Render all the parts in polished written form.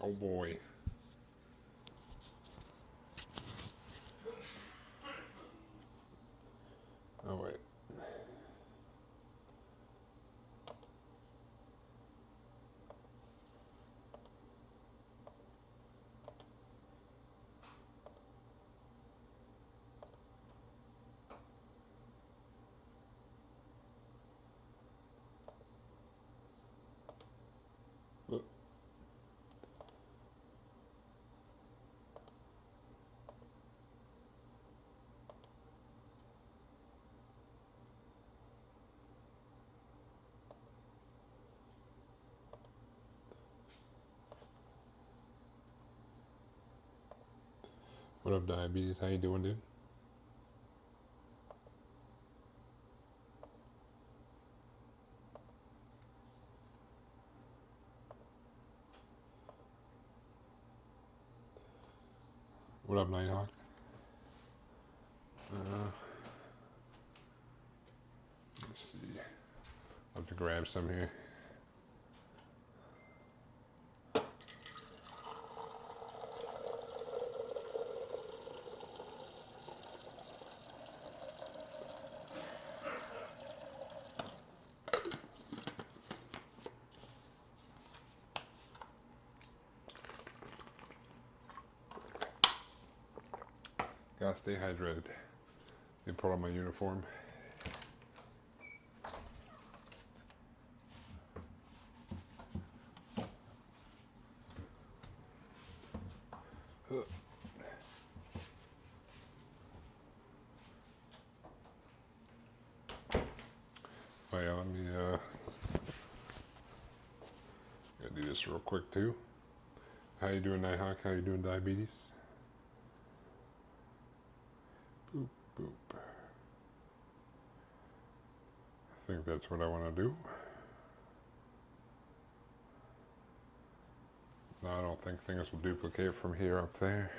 Oh boy. Oh wait. What up, diabetes? How you doing, dude? What up, Nighthawk? Let's see. I'll have to grab some here. Gotta stay hydrated. You put on my uniform. Oh yeah, let me gotta do this real quick too. How you doing, Nighthawk? How you doing, diabetes? Boop, boop. I think that's what I want to do. No, I don't think things will duplicate from here up there.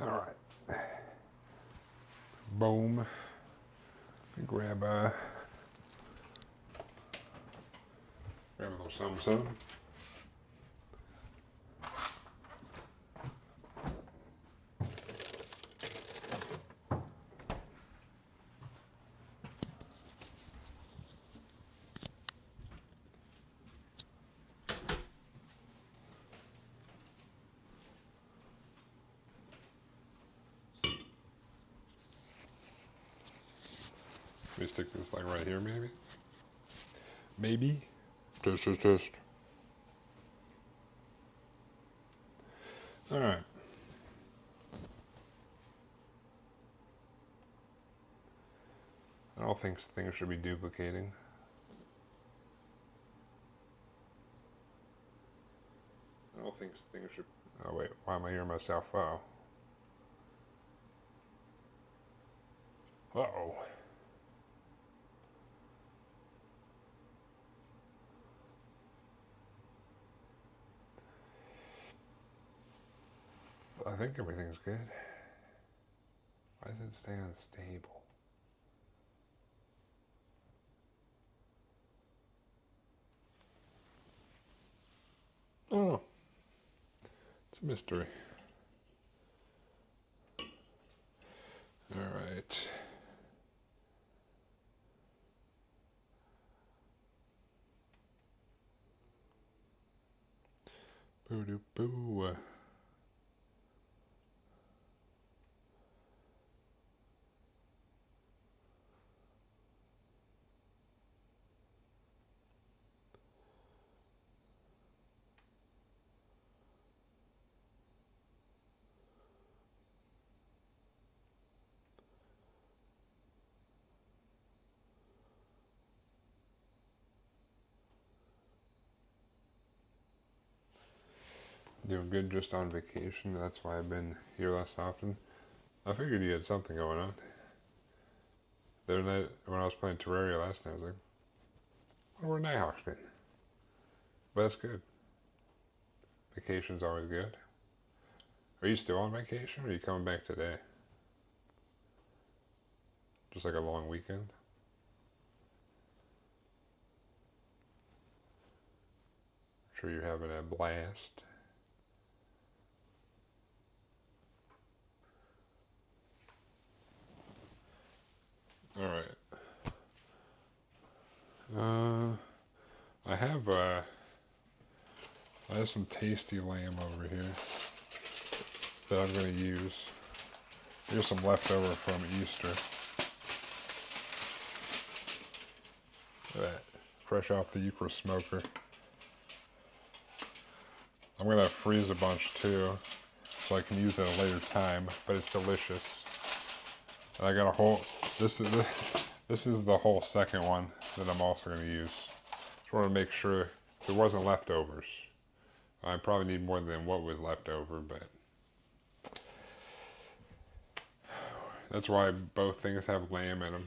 All right. Boom. Grab a little something. Let me stick this like right here, maybe. Maybe. Test. All right. I don't think things should be duplicating. I don't think things should. Oh wait, why am I hearing myself? Uh-oh. Uh-oh. I think everything's good. Why does it stay unstable? Oh, it's a mystery. All right. Boo-doo-boo. Doing good, just on vacation. That's why I've been here less often. I figured you had something going on. The other night, when I was playing Terraria last night, I was like, I wonder where Nighthawk's been. But that's good. Vacation's always good. Are you still on vacation, or are you coming back today? Just like a long weekend? I'm sure you're having a blast. Alright. I have some tasty lamb over here that I'm going to use. Here's some leftover from Easter. Look at that. Fresh off the Eucharist smoker. I'm going to freeze a bunch too, so I can use it at a later time, but it's delicious. And I got a whole, this is the whole second one that I'm also going to use. Just want to make sure there wasn't leftovers. I probably need more than what was left over, but that's why both things have lamb in them.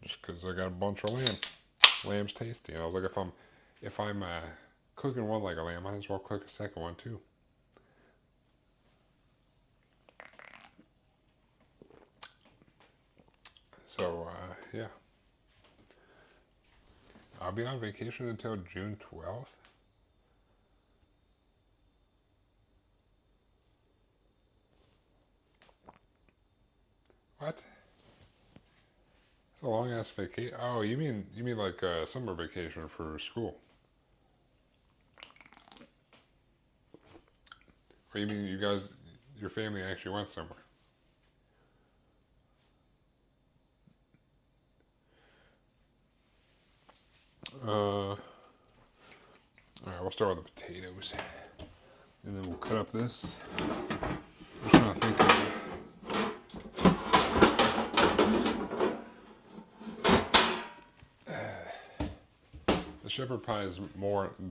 Just because I got a bunch of lamb. Lamb's tasty. And I was like, if I'm cooking one like a lamb, I might as well cook a second one too. So, yeah. I'll be on vacation until June 12th. What? It's a long ass vacation. Oh, you mean like a summer vacation for school? Or you mean your family actually went somewhere? Alright, we'll start with the potatoes. And then we'll cut up this. I'm trying to think of the shepherd pie is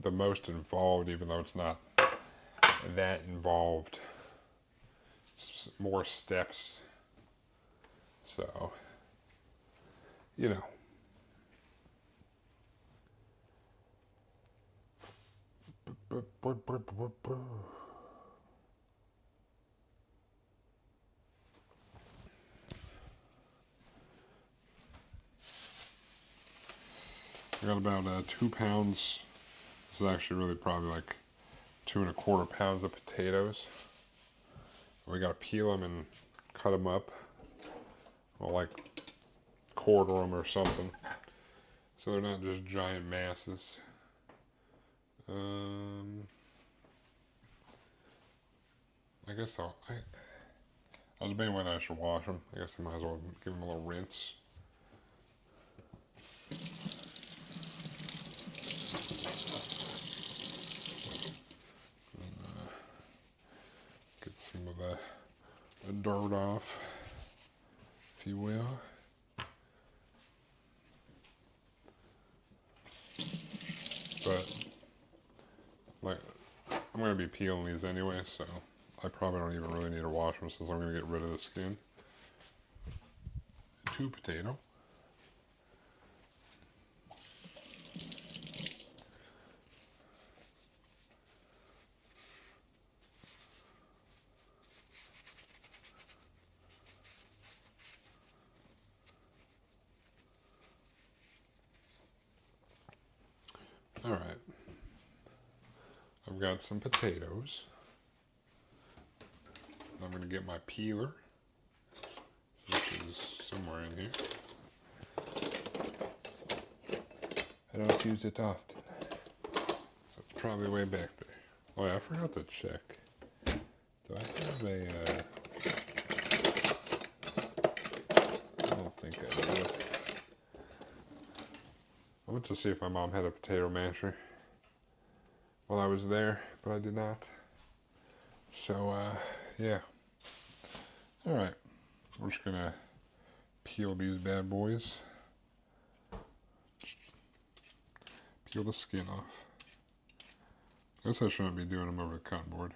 the most involved, even though it's not that involved. More steps. So, you know. I got about 2 pounds. This is actually really probably like 2¼ pounds of potatoes. We gotta peel them and cut them up, or like quarter them or something, so they're not just giant masses. I guess I was debating whether I should wash them. I guess I might as well give them a little rinse. Get some of the dirt off, if you will. But like, I'm gonna be peeling these anyway, so I probably don't even really need to wash them since I'm gonna get rid of the skin. 2 potato. All right. I've got some potatoes. I'm going to get my peeler, which is somewhere in here. I don't use it often, so it's probably way back there. Oh yeah, I forgot to check. Do I have a, I don't think I do. I went to see if my mom had a potato masher while I was there, but I did not. So, yeah. Alright, we're just gonna peel these bad boys. Just peel the skin off. I guess I shouldn't be doing them over the cutting board.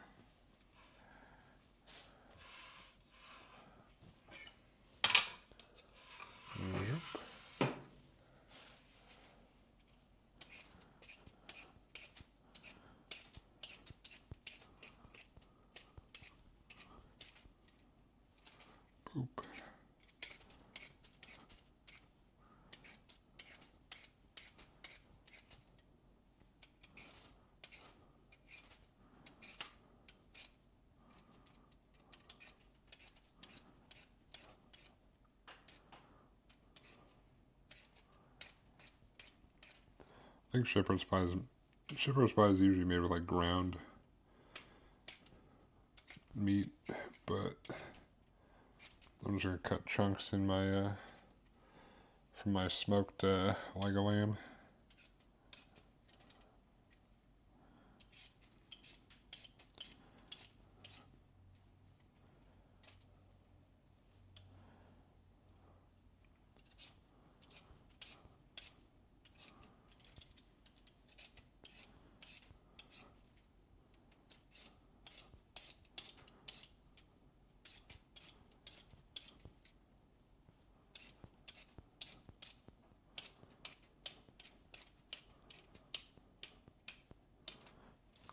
think shepherd's pie is usually made with like ground meat, but I'm just gonna cut chunks in my from my smoked leg of lamb.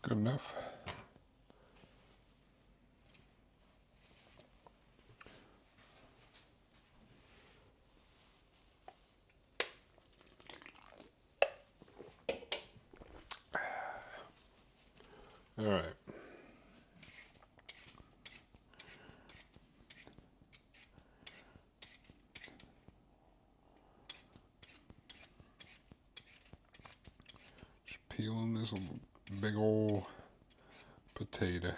Good enough. All right. Just peeling this big old potato.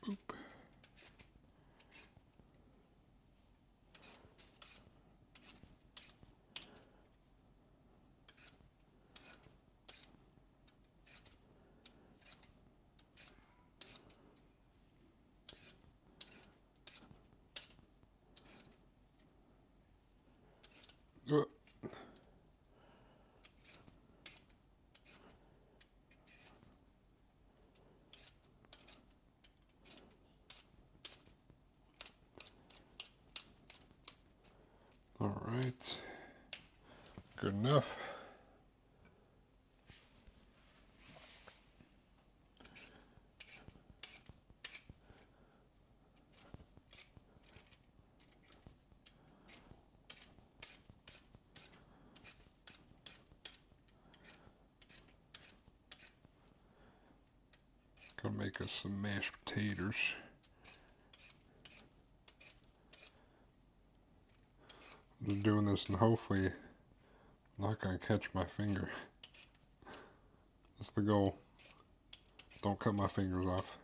Boop. Oh. All right, good enough. Gonna make us some mashed potatoes. I'm just doing this and hopefully I'm not gonna catch my finger. That's the goal. Don't cut my fingers off.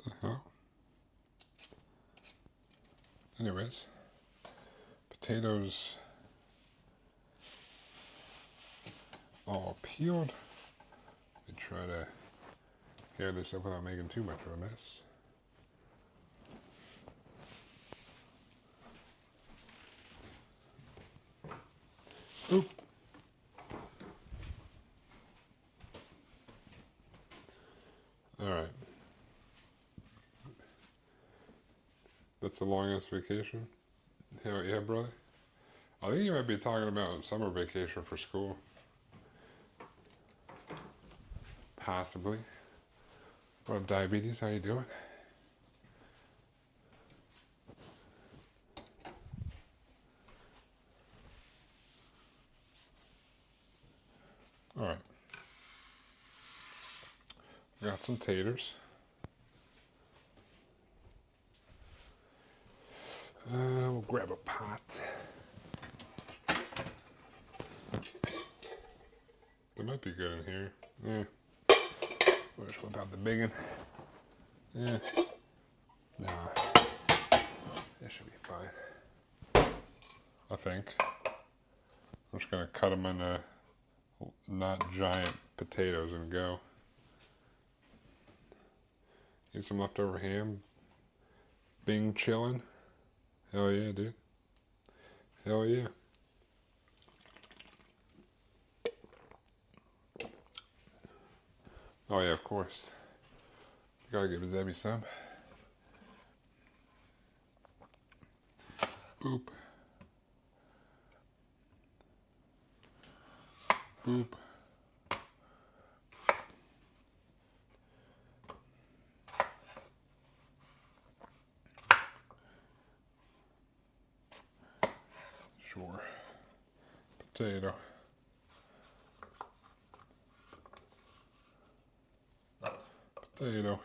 The hell? Anyways, potatoes all peeled. Let me try to tear this up without making too much of a mess. Oop. All right. That's a long-ass vacation? Hell yeah, brother. I think you might be talking about summer vacation for school. Possibly. What up, diabetes? How you doing? All right. Got some taters. We'll grab a pot. They might be good in here. Yeah. We'll just whip out the big one. Yeah. Nah. That should be fine. I think. I'm just going to cut them into not giant potatoes and go. Need some leftover ham. Bing chillin'. Hell yeah, dude. Hell yeah. Oh yeah, of course. Gotta give Zebby some. Boop. Boop. Sure. Potato. Potato.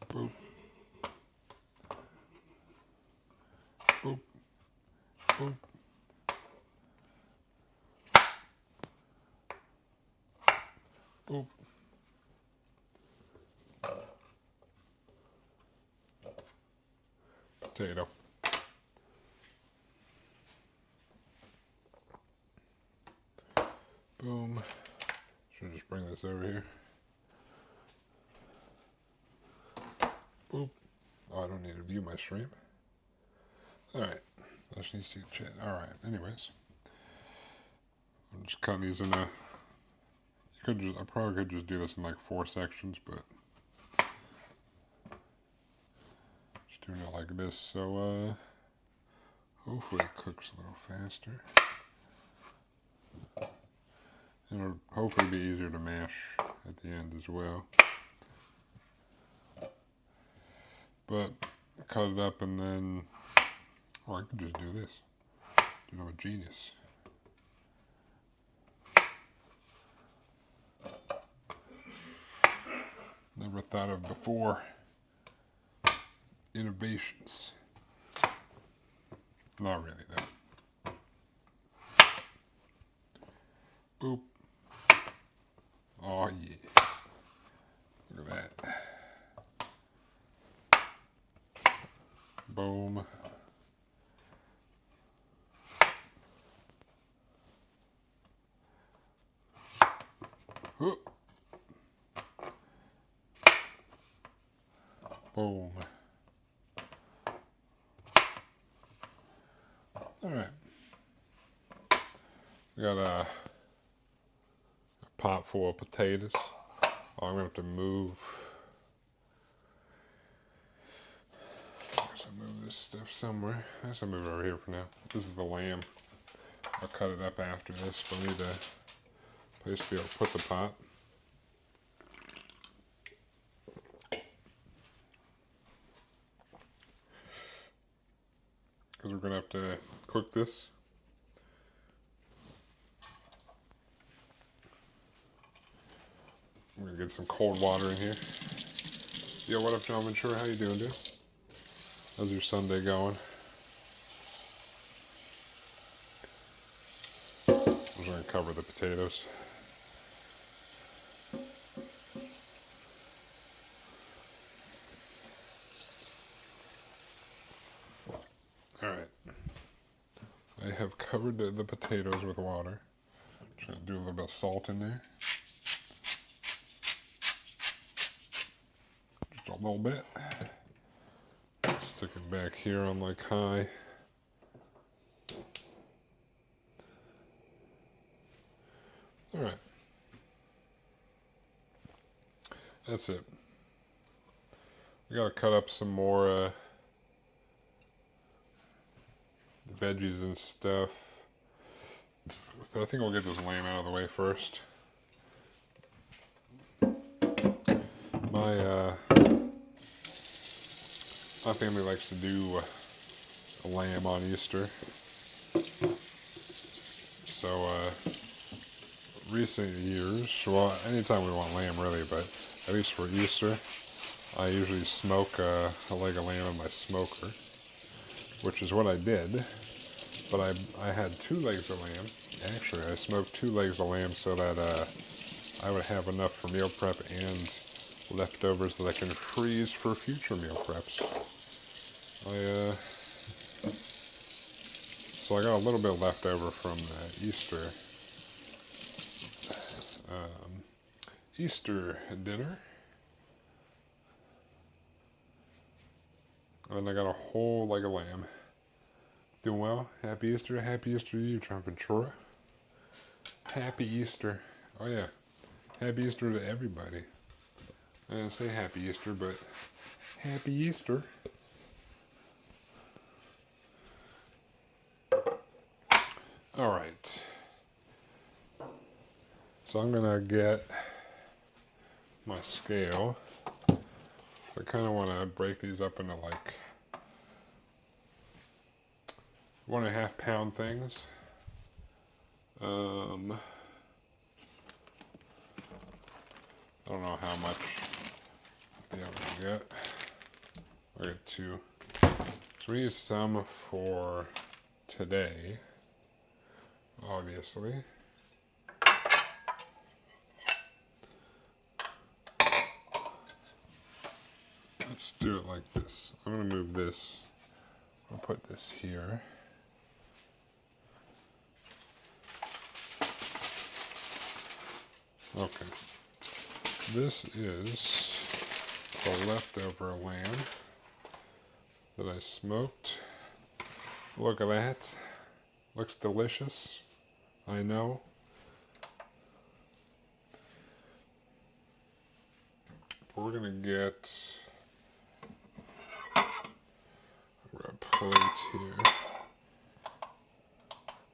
Boop. Boop. Boop. Boop. Potato. Boom. Should just bring this over here. Boop. Oh, I don't need to view my stream. Alright. I just need to see the chat. Alright, anyways. I'm just cutting these in a... I probably could just do this in like 4 sections, but... Just doing it like this, so hopefully it cooks a little faster. It'll hopefully be easier to mash at the end as well. But cut it up and then, or I could just do this. I'm a genius. Never thought of before. Innovations. Not really though. Boop. Oh yeah. Look at that. Boom. Huh. Boom. Alright. We got a pot full of potatoes. Oh, I'm going to have to move. I guess I'll move this stuff somewhere. I guess I'll move it over here for now. This is the lamb. I'll cut it up after this, but I need a place to be able to put the pot. Because we're going to have to cook this. I'm going to get some cold water in here. Yo, what up, John Ventura? How you doing, dude? How's your Sunday going? I'm just going to cover the potatoes. Alright. I have covered the potatoes with water. Just going to do a little bit of salt in there. Just a little bit. Stick it back here on like high. Alright. That's it. We gotta cut up some more veggies and stuff. But I think we'll get this lamb out of the way first. My family likes to do a lamb on Easter. So recent years, well, anytime we want lamb really, but at least for Easter, I usually smoke a leg of lamb in my smoker, which is what I did. But I had 2 legs of lamb. Actually, I smoked 2 legs of lamb so that I would have enough for meal prep and leftovers that I can freeze for future meal preps. So I got a little bit left over from the Easter dinner. And I got a whole leg of lamb. Doing well. Happy Easter. Happy Easter to you, Trump and Troy. Happy Easter. Oh yeah. Happy Easter to everybody. I didn't say Happy Easter, but Happy Easter. All right. So I'm gonna get my scale. So I kind of want to break these up into like 1.5 pound things. I don't know how much I'll be able to get. I'll get 2. So we use some for today, obviously. Let's do it like this. I'm going to move this. I'll put this here. Okay. This is the leftover lamb that I smoked. Look at that. Looks delicious. I know. We're going to get a plate here.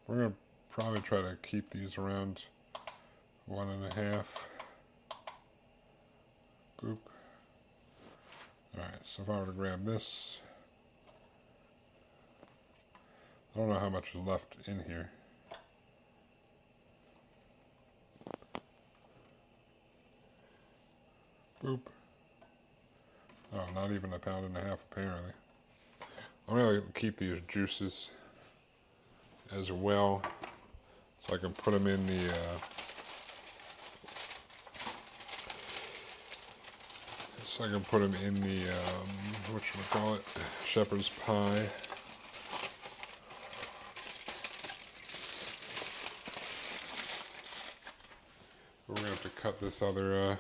We're going to probably try to keep these around 1.5. Boop. Alright, so if I were to grab this, I don't know how much is left in here. Boop. Oh, not even 1.5 pounds apparently. I'm going to keep these juices as well, so I can put them in the whatchamacallit, shepherd's pie. We're going to have to cut this other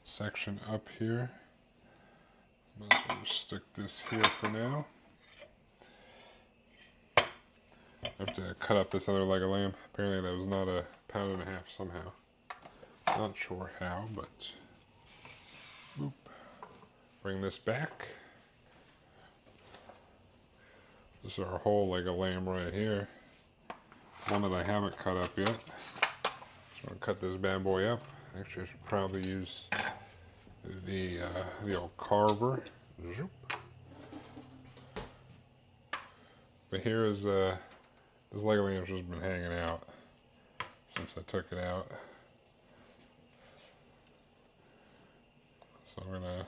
section up here. Might as well just stick this here for now. I have to cut up this other leg of lamb. Apparently that was not 1.5 pounds somehow. Not sure how, but boop. Bring this back. This is our whole leg of lamb right here. One that I haven't cut up yet. So I'm gonna cut this bad boy up. Actually, I should probably use the old carver. Zoop. But here is this leg of lamb's just been hanging out since I took it out. So I'm gonna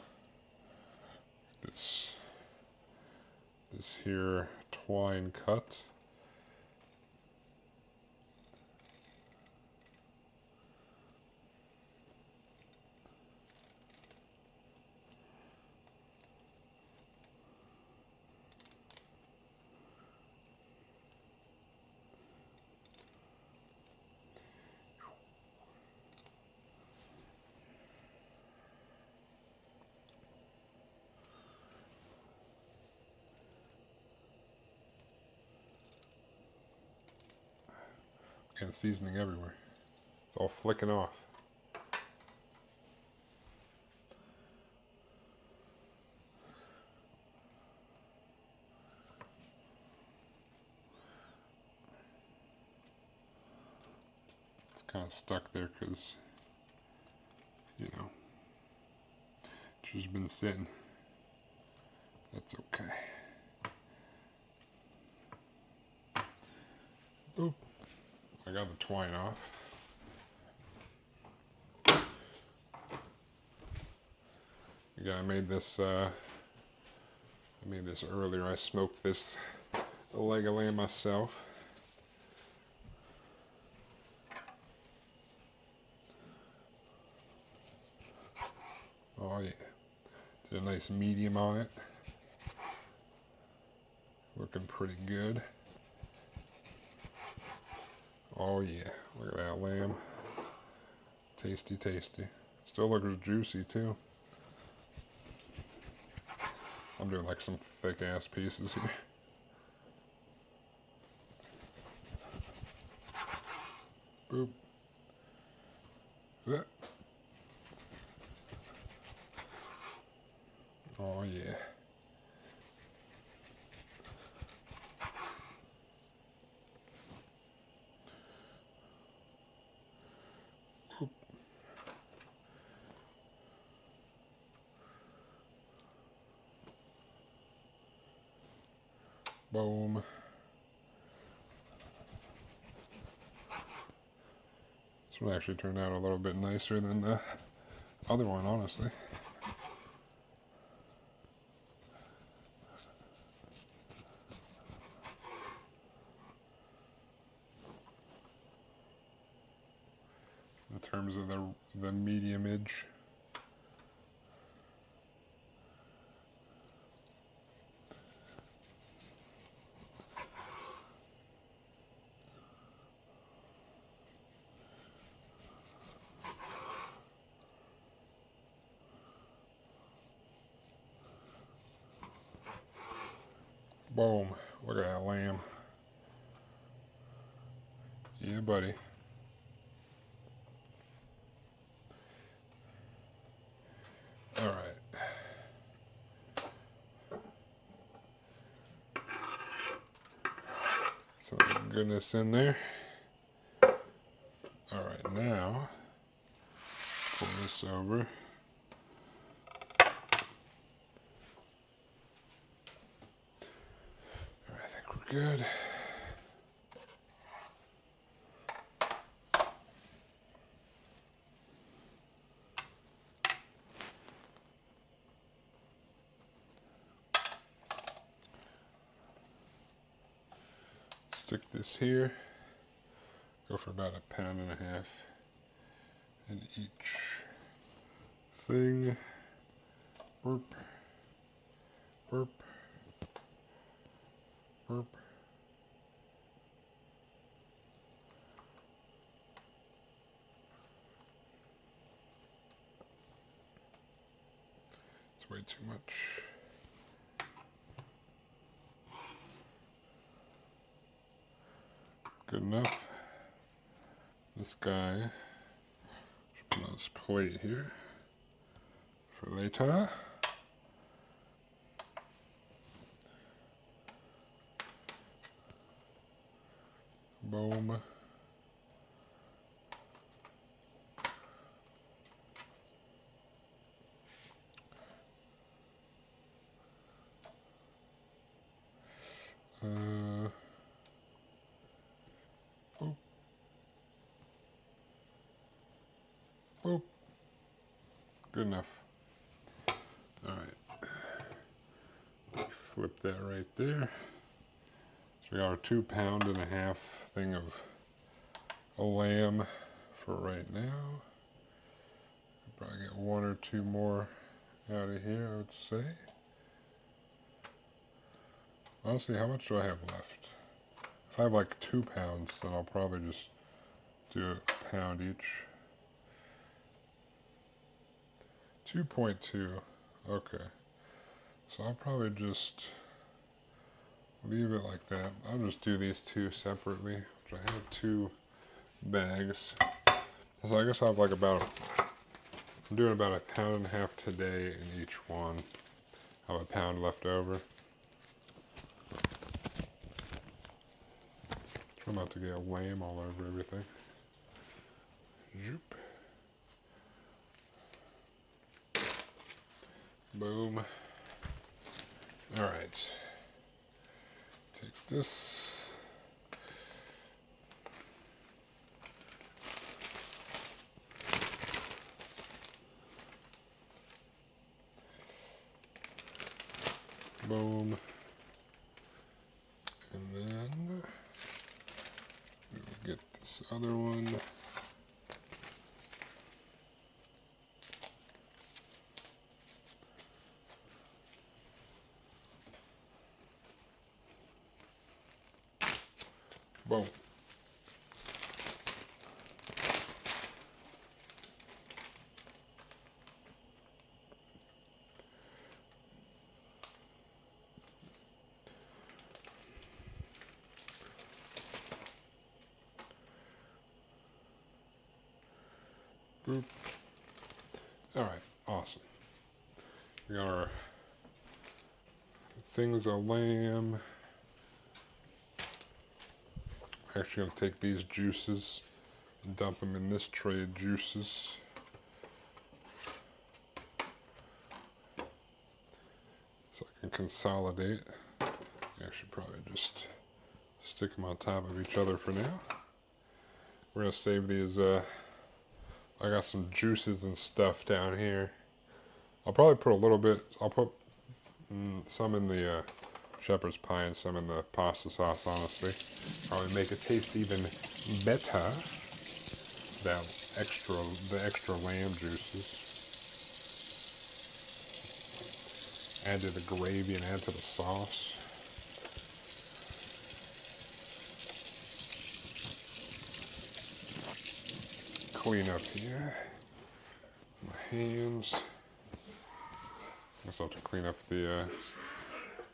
this here twine cut. And seasoning everywhere. It's all flicking off. It's kind of stuck there because, you know, it's just been sitting. That's okay. Oop. I got the twine off. Again, I made this earlier. I smoked this leg of lamb myself. Oh yeah. Did a nice medium on it. Looking pretty good. Oh yeah, look at that lamb. Tasty, tasty. Still looks juicy too. I'm doing like some thick ass pieces here. Boop. Yeah. Oh yeah. Boop. Boom. This one actually turned out a little bit nicer than the other one, honestly. In terms of the medium edge. Boom. Look at that lamb. Yeah, buddy. All right. Some goodness in there. All right, now pull this over. All right, I think we're good. Stick this here. Go for about 1.5 pounds in each thing. Burp. Burp. Burp. It's way too much. Good enough. This guy should put on this plate here for later. Boom. Boop. Boop. Good enough. All right. Flip that right there. So we got our 2.5 pound thing of a lamb for right now. Probably get 1 or 2 more out of here, I would say. Honestly, how much do I have left? If I have like 2 pounds, then I'll probably just do 1 pound each. 2.2. Okay. So I'll probably just leave it like that. I'll just do these 2 separately, which I have 2 bags. So I guess I have like I'm doing about 1.5 pounds today in each one. I have 1 pound left over. I'm about to get lamb all over everything. Zoop. Boom. All right. Take this. Boom. And then we'll get this other one. Boom. Boop. All right, awesome. We got our things of lamb. Actually gonna take these juices and dump them in this tray of juices. So I can consolidate. I should probably just stick them on top of each other for now. We're gonna save these, I got some juices and stuff down here. I'll probably put a little bit, I'll put some in the shepherd's pie and some in the pasta sauce, honestly. Probably make it taste even better. The extra lamb juices. Add to the gravy and add to the sauce. Clean up here. My hands. I guess I'll have to clean up the,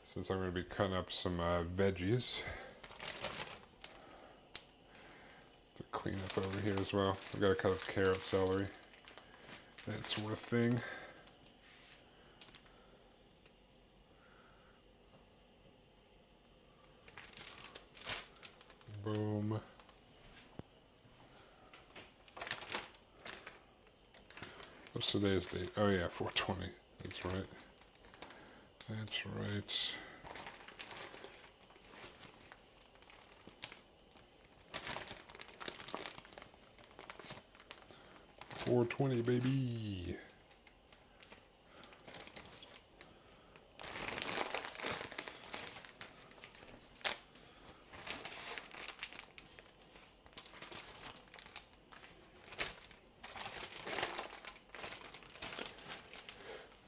since I'm going to be cutting up some veggies. To clean up over here as well. I've got to cut up carrot, celery, that sort of thing. Boom. What's today's date? Oh yeah, 4/20. That's right. That's right. $4.20, baby.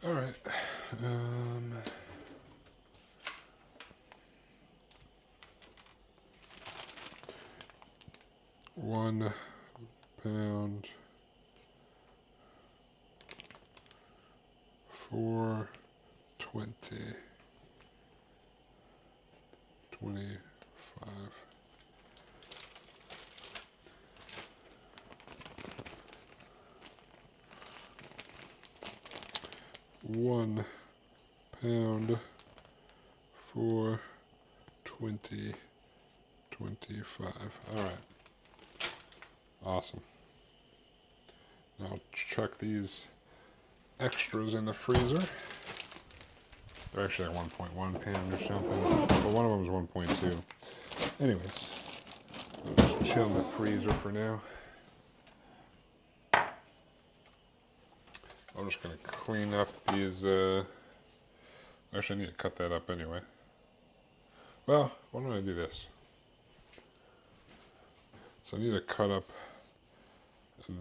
All right. 1 pound for 25. 1 pound for 25. All right. Awesome. Now I'll chuck these extras in the freezer. They're actually like 1.1 pound or something, but one of them is 1.2. Anyways, I'll just chill in the freezer for now. I'm just going to clean up these, actually I need to cut that up anyway. Well, why don't I do this? So I need to cut up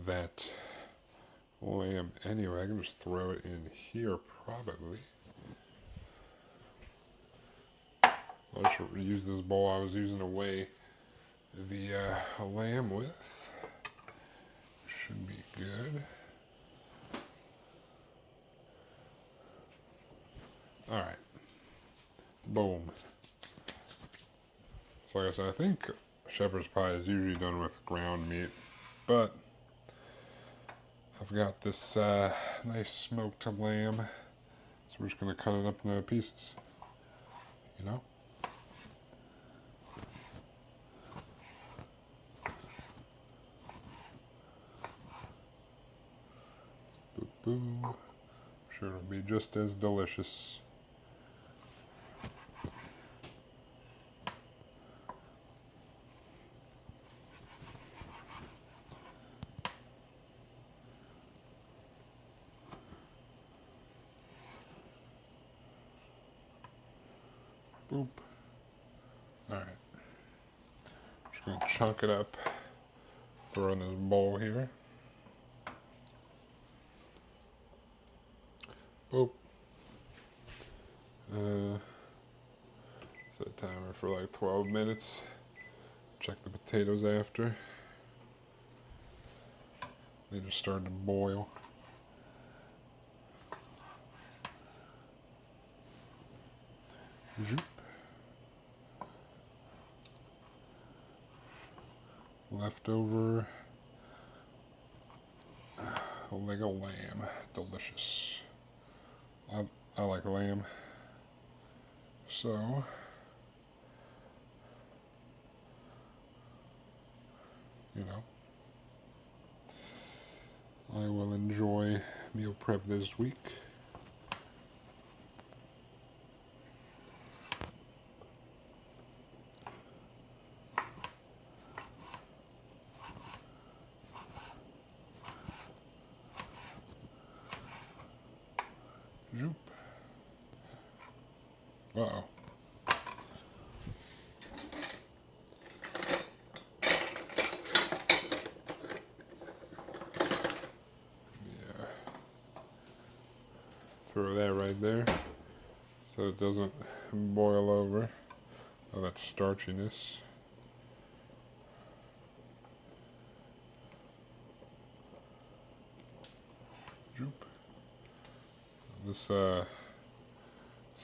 that lamb anyway. I can just throw it in here probably. I'll just reuse this bowl I was using to weigh the lamb with. Should be good. All right. Boom. So like I said, I think shepherd's pie is usually done with ground meat, but I've got this nice smoked lamb, so we're just going to cut it up into pieces, you know? Boop, boom. I'm sure it'll be just as delicious. Boop. Alright. Just going to chunk it up, throw in this bowl here. Boop. Set a timer for like 12 minutes. Check the potatoes after. They just started to boil. Zoop. Leftover a leg of lamb. Delicious. I like lamb. So, you know, I will enjoy meal prep this week. Zoop. Uh-oh. Yeah. Throw that right there so it doesn't boil over. Oh, that starchiness. Zoop. This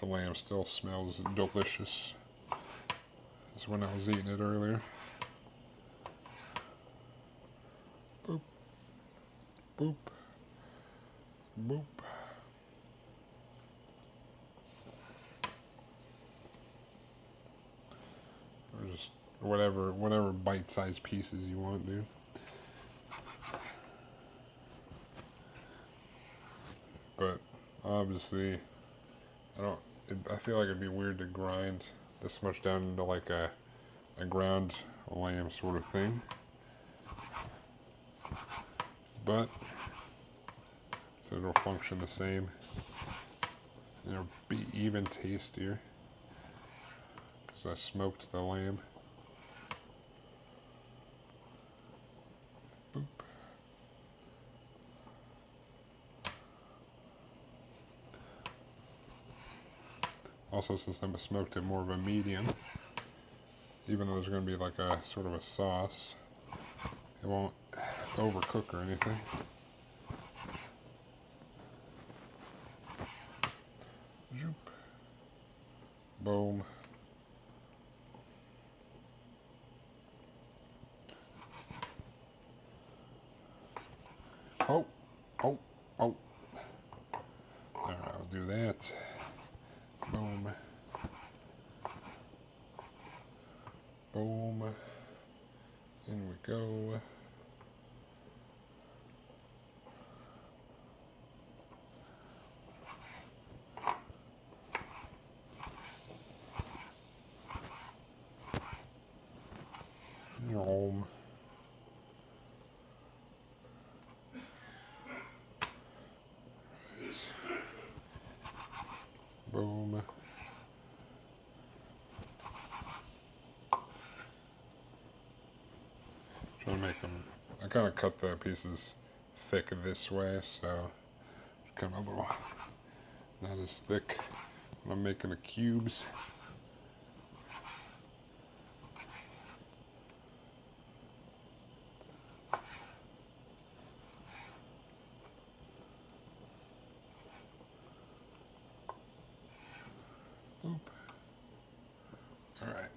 lamb still smells delicious as when I was eating it earlier. Boop. Boop. Boop. Or just whatever bite-sized pieces you want, dude. But obviously, I feel like it'd be weird to grind this much down into like a ground lamb sort of thing. But so it'll function the same. It'll be even tastier because I smoked the lamb. Boop. Also, since I smoked it more of a medium, even though there's going to be like a sort of a sauce, it won't overcook or anything. Zoop. Boom. Oh, oh, oh. Alright, I'll do that. Boom. Boom. In we go. Yum. Boom. Try to make them. I kind of cut the pieces thick this way, so it's kind of a little not as thick when I'm making the cubes. Boop. All right.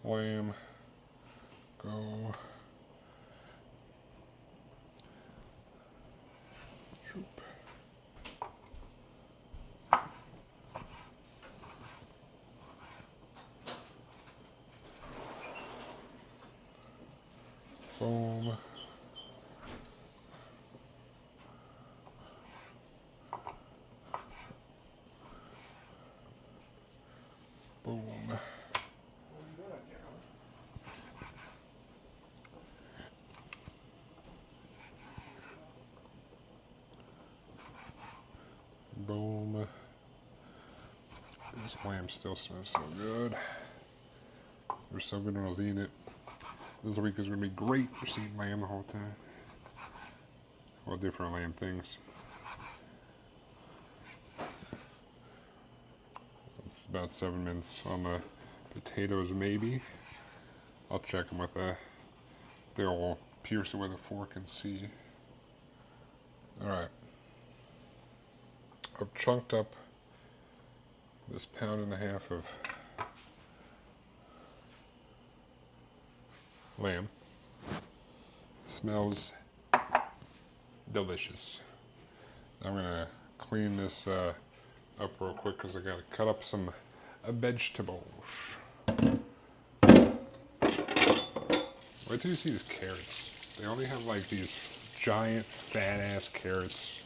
Lamb. Go. Shoop. Boom. Boom. Boom. This lamb still smells so good. It was so good when I was eating it. This week is going to be great. Just eating lamb the whole time. All different lamb things. It's about 7 minutes on the potatoes, maybe. I'll check them with a. They'll pierce it with a fork and see. Alright. I've chunked up this 1.5 pounds of lamb. Smells delicious. I'm gonna clean this up real quick because I gotta cut up some vegetables. Wait till you see these carrots. They only have like these giant fat ass carrots.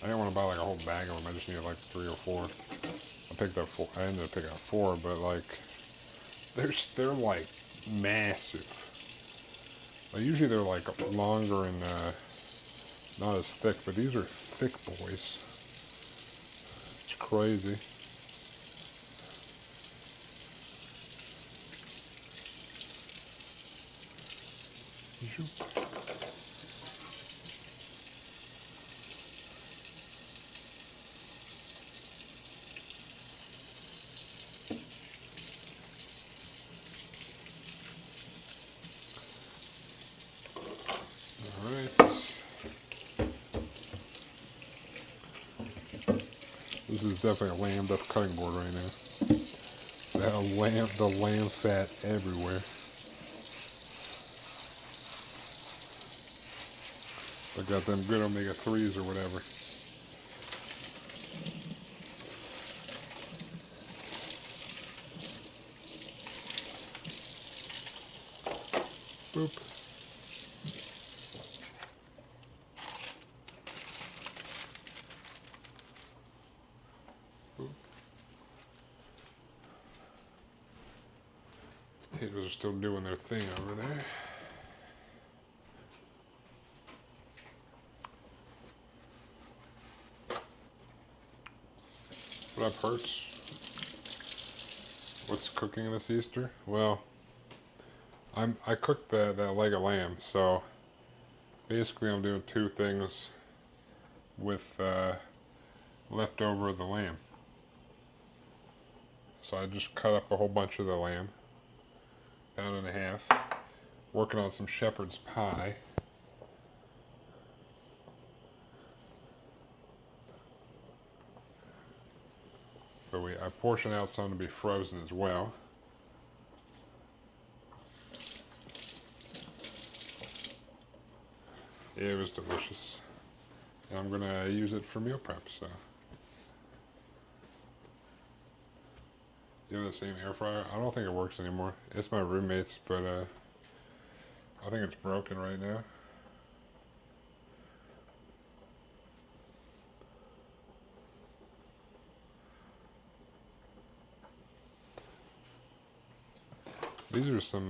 I didn't want to buy like a whole bag of them. I just needed like 3 or 4. I picked up 4. I ended up picking up 4, but like they're like massive. Like usually they're like longer and not as thick, but these are thick boys. It's crazy. This is definitely a lambed up cutting board right now. The lamb fat everywhere. I got them good omega-3s or whatever. Boop. Boop. Potatoes are still doing their thing over there. What up, Hertz? What's cooking this Easter? Well, I cooked that leg of lamb, so basically I'm doing 2 things with leftover of the lamb. So I just cut up a whole bunch of the lamb, pound and a half, working on some shepherd's pie. But I portioned out some to be frozen as well. Yeah, it was delicious. And I'm gonna use it for meal prep, so. You have the same air fryer? I don't think it works anymore. It's my roommate's, but I think it's broken right now. These are some,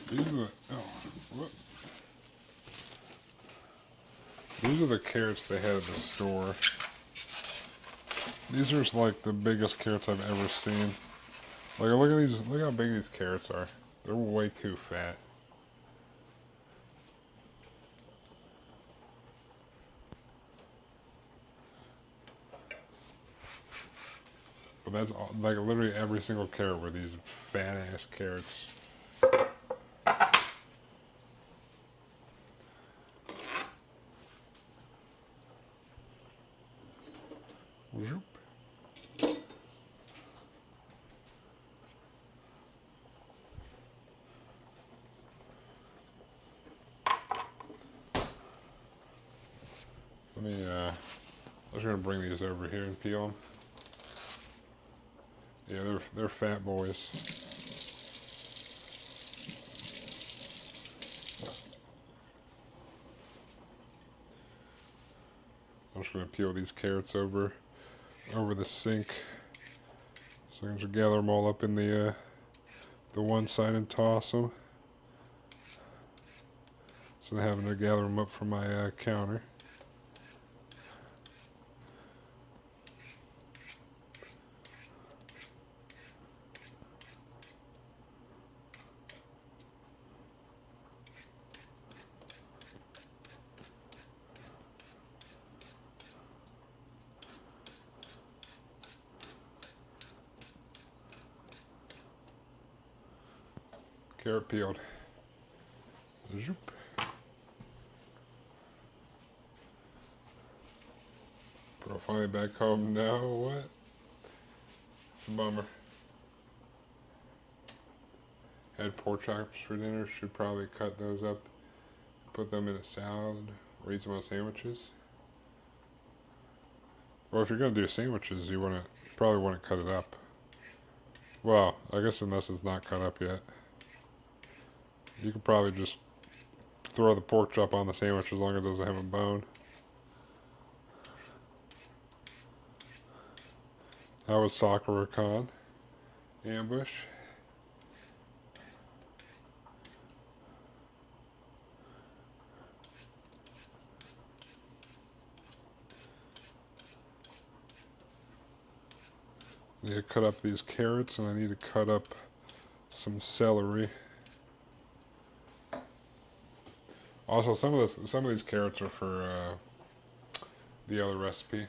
these are the, These are the carrots they had at the store. These are like the biggest carrots I've ever seen. Like, look at these, look how big these carrots are. They're way too fat. But that's all, like literally every single carrot were these fat ass carrots. Zoop. Let me, I'm just gonna bring these over here and peel them. Yeah, they're fat boys. I'm just gonna peel these carrots over the sink. So I can just gather them all up in the one side and toss them. So I'm having to gather them up from my counter. Carrot peeled. Zoop. Finally back home now. What? It's a bummer. had pork chops for dinner, should probably cut those up, put them in a salad, or eat them on sandwiches. Well, if you're gonna do sandwiches, you probably want to cut it up. Well, I guess unless it's not cut up yet, you could probably just throw the pork chop on the sandwich as long as it doesn't have a bone. How was Sakura Khan? Ambush. I need to cut up these carrots, and I need to cut up some celery. Also, some of these carrots are for the other recipe.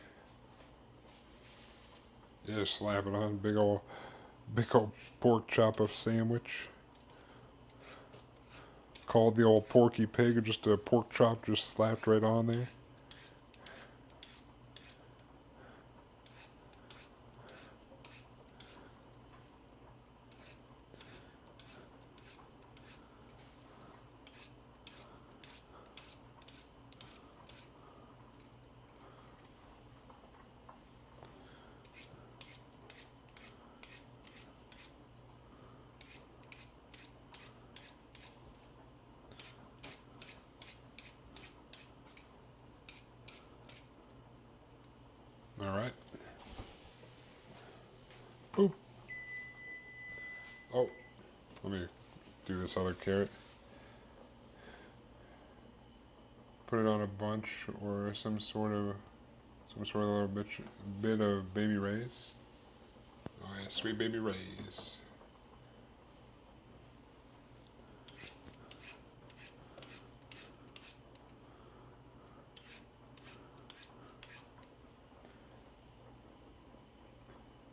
You just slap it on, big old pork chop of sandwich. Called the old Porky Pig, or just a pork chop just slapped right on there. Alright. Boop. Oh, let me do this other carrot. Put it on a bunch or some sort of little bit of baby Ray's. Oh yeah, sweet baby Ray's.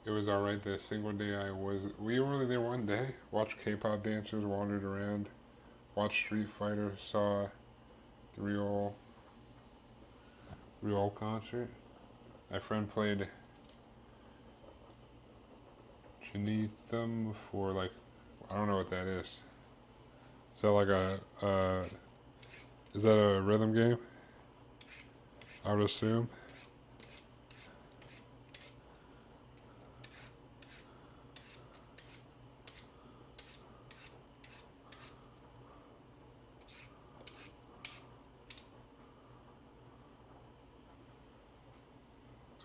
It was alright the single day we were only there one day. Watched K-pop dancers, wandered around, watched Street Fighter, saw the real concert. My friend played Janitham for like, I don't know what that is. Is that like is that a rhythm game? I would assume.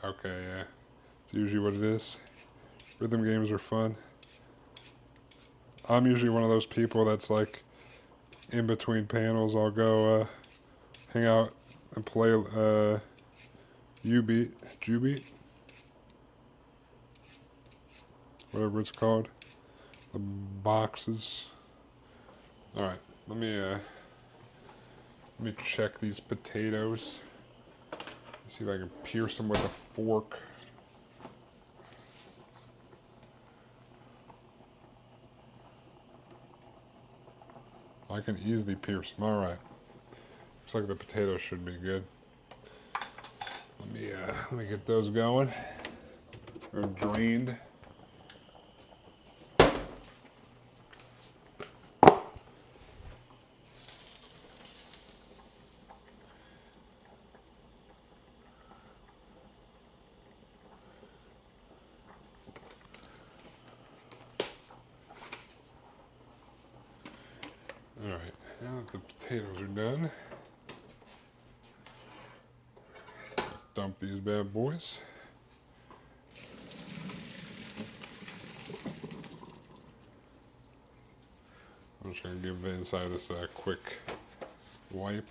Okay, yeah. It's usually what it is. Rhythm games are fun. I'm usually one of those people that's like, in between panels, I'll go hang out and play Jubeat, whatever it's called. The boxes. All right, let me check these potatoes. See if I can pierce them with a fork. I can easily pierce them. All right. Looks like the potatoes should be good. Let me get those going. They're drained. Alright, now that the potatoes are done, dump these bad boys. I'm just going to give the inside of this a quick wipe.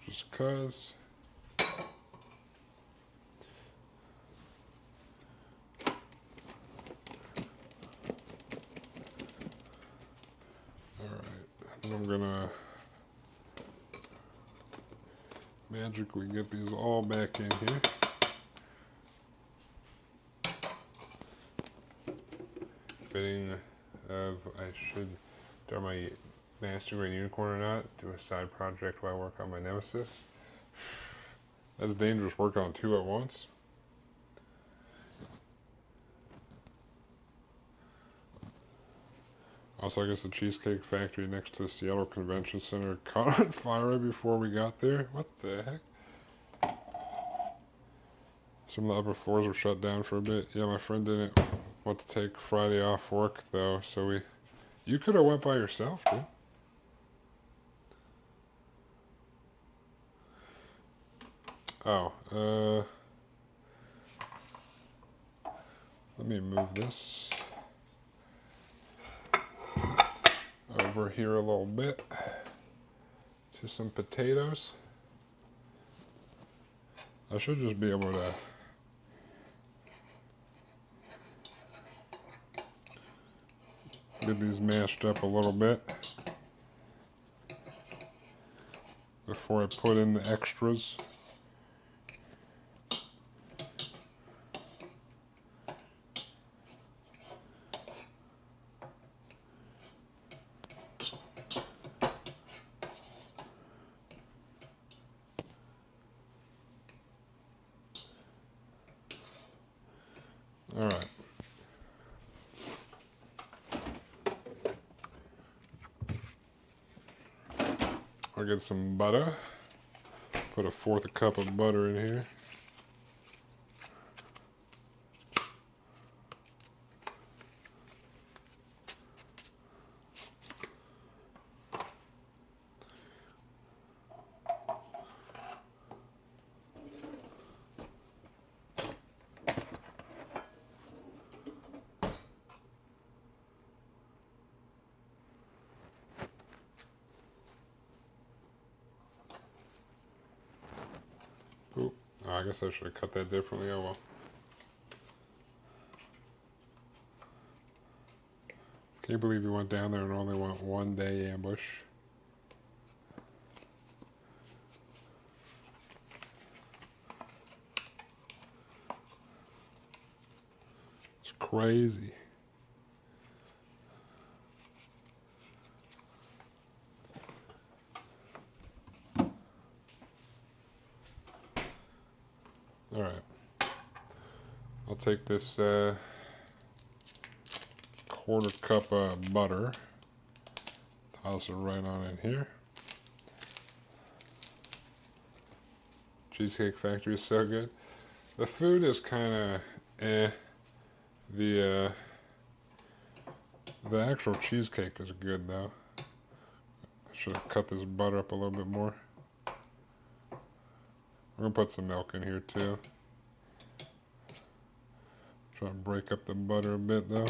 Just cause. And I'm gonna magically get these all back in here. Fitting of I should start my master degree in unicorn or not, do a side project while I work on my nemesis. That's dangerous, work on two at once. Also, I guess the Cheesecake Factory next to the Seattle Convention Center caught on fire right before we got there. What the heck? Some of the upper floors were shut down for a bit. Yeah, my friend didn't want to take Friday off work though, so we... You could have went by yourself, dude. Oh, let me move this over here a little bit to some potatoes. I should just be able to get these mashed up a little bit before I put in the extras. All right. I'll get some butter. Put a fourth cup of butter in here. Oop. Oh, I guess I should have cut that differently. Oh well. Can you believe we went down there and only went 1 day ambush? It's crazy. All right. I'll take this quarter cup of butter. Toss it right on in here. Cheesecake Factory is so good. The food is kind of eh. The actual cheesecake is good though. I should have cut this butter up a little bit more. I'm gonna put some milk in here too. Try and break up the butter a bit though,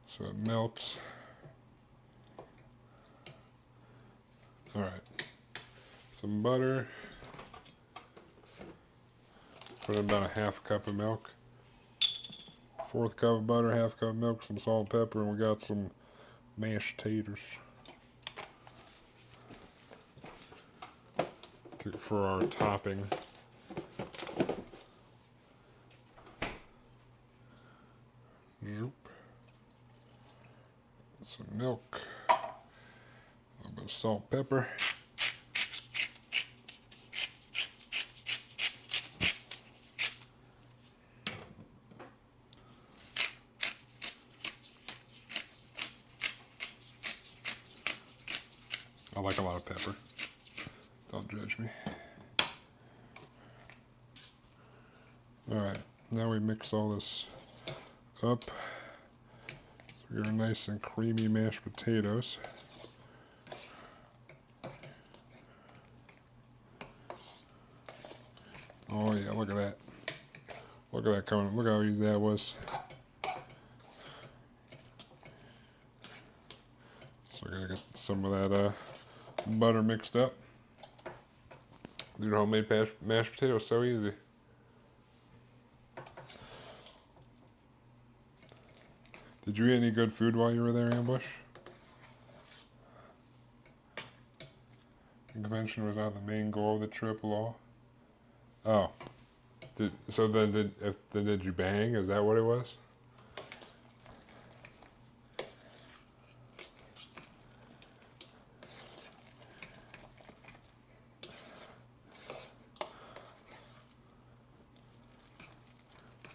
so it melts. All right, some butter. Put in about a half cup of milk. Fourth cup of butter, half cup of milk, some salt and pepper, and we got some mashed taters for our topping. Zoop. Some milk, a little bit of salt, pepper. I like a lot of pepper. Don't judge me. Alright, now we mix all this up. So we got nice and creamy mashed potatoes. Oh yeah, look at that. Look at that coming. Look how easy that was. So I gotta get some of that butter mixed up. Dude, homemade mashed potatoes, so easy. Did you eat any good food while you were there, Ambush? The convention was not the main goal of the trip, law. Oh, did you bang? Is that what it was?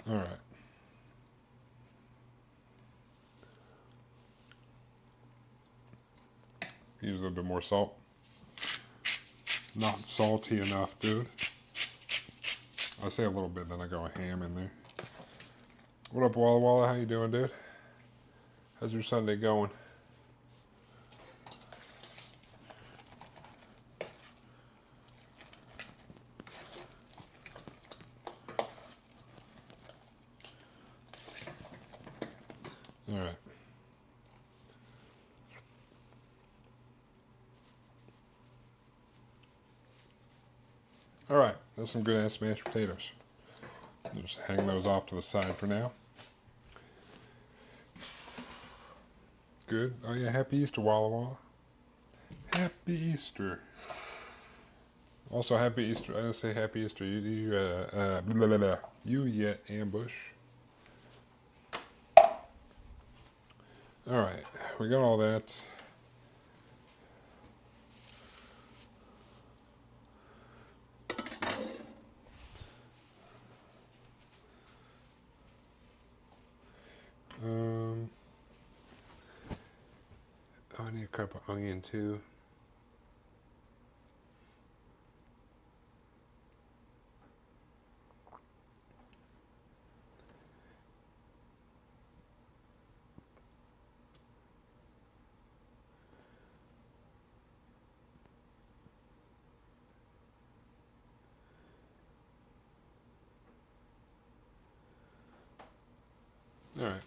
All right. Use a little bit more salt. Not salty enough, dude. I say a little bit, then I go ham in there. What up, Walla Walla? How you doing, dude? How's your Sunday going? All right. All right, that's some good ass mashed potatoes. Just hang those off to the side for now. Good. Oh yeah, happy Easter, Walla Walla. Happy Easter. Also, happy Easter. I didn't say happy Easter. Blah, blah, blah. You yet ambush. All right, we got all that. Oh, I need a cup of onion too. All right.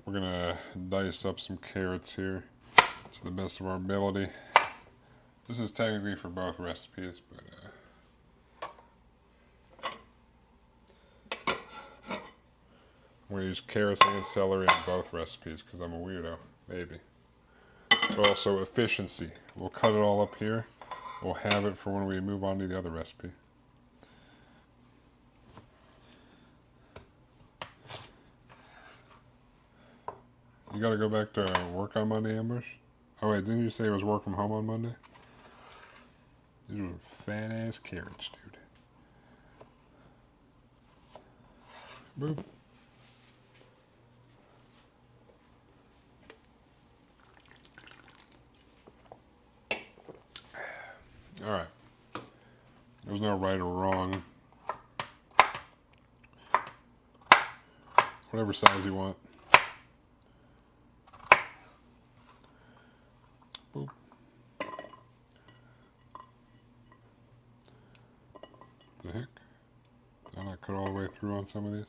We're gonna dice up some carrots here to the best of our ability. This is technically for both recipes, but I'm gonna use carrots and celery in both recipes because I'm a weirdo, maybe. But also efficiency. We'll cut it all up here. We'll have it for when we move on to the other recipe. You gotta go back to work on Monday, Ambush? Oh wait, didn't you say it was work from home on Monday? These are fat ass carrots, dude. Boop. Alright. There's no right or wrong. Whatever size you want. Boop. The heck? Did I not cut all the way through on some of these?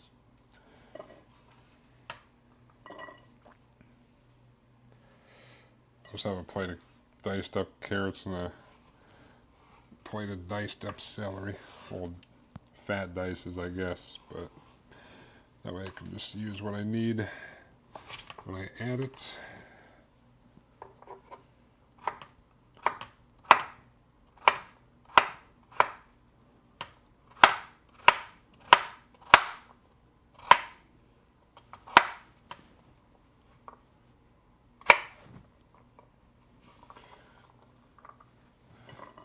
I just have a plate of diced up carrots and a plate of diced up celery. Old fat dices, I guess, but that way I can just use what I need when I add it.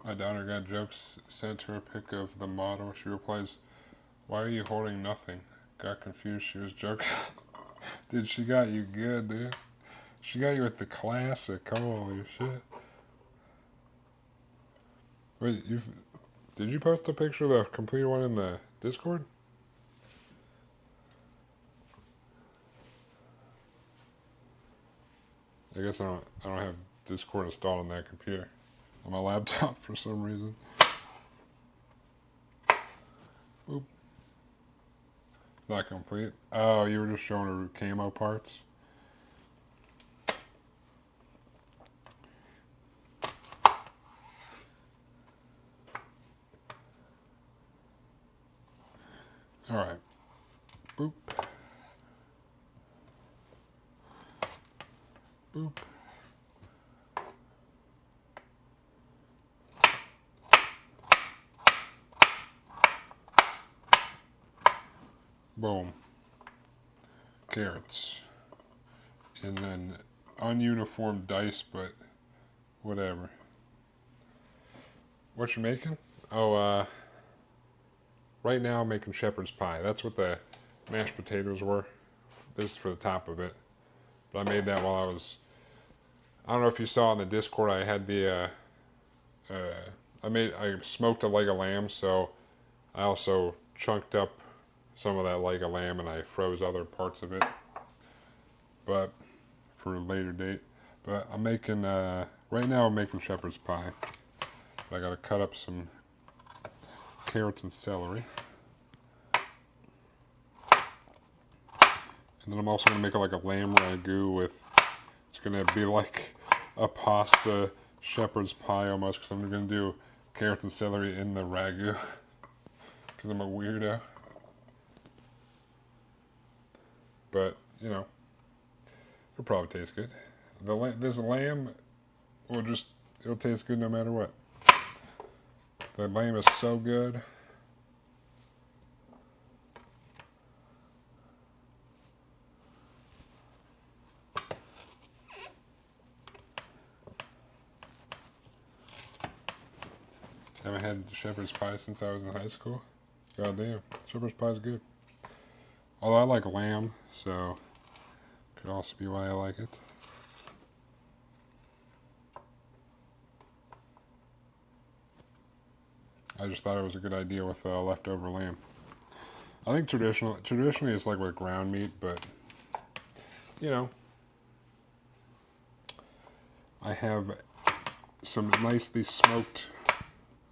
My daughter got jokes, sent her a pic of the model. She replies, "Why are you holding nothing?" Got confused, she was joking. Dude, she got you good, dude. She got you with the classic, holy shit. Wait, did you post a picture of the completed one in the Discord? I guess I don't have Discord installed on that computer. On my laptop for some reason. Oop. It's not complete. Oh, you were just showing her camo parts? Alright. Boop. Boop. Boom. Carrots. And then ununiform dice, but whatever. What you making? Oh, right now I'm making shepherd's pie. That's what the mashed potatoes were. This is for the top of it. But I made that while I don't know if you saw in the Discord, I had I smoked a leg of lamb, so I also chunked up some of that leg of lamb and I froze other parts of it, but for a later date. But I'm making, right now I'm making shepherd's pie. I gotta cut up some carrots and celery. And then I'm also gonna make like a lamb ragu with, it's gonna be like a pasta shepherd's pie almost, because I'm gonna do carrots and celery in the ragu, because I'm a weirdo. But, you know, it'll probably taste good. This lamb it'll taste good no matter what. The lamb is so good. Haven't had shepherd's pie since I was in high school. God damn, shepherd's pie is good. Although I like lamb, so could also be why I like it. I just thought it was a good idea with leftover lamb. I think traditionally it's like with ground meat, but you know, I have some nicely smoked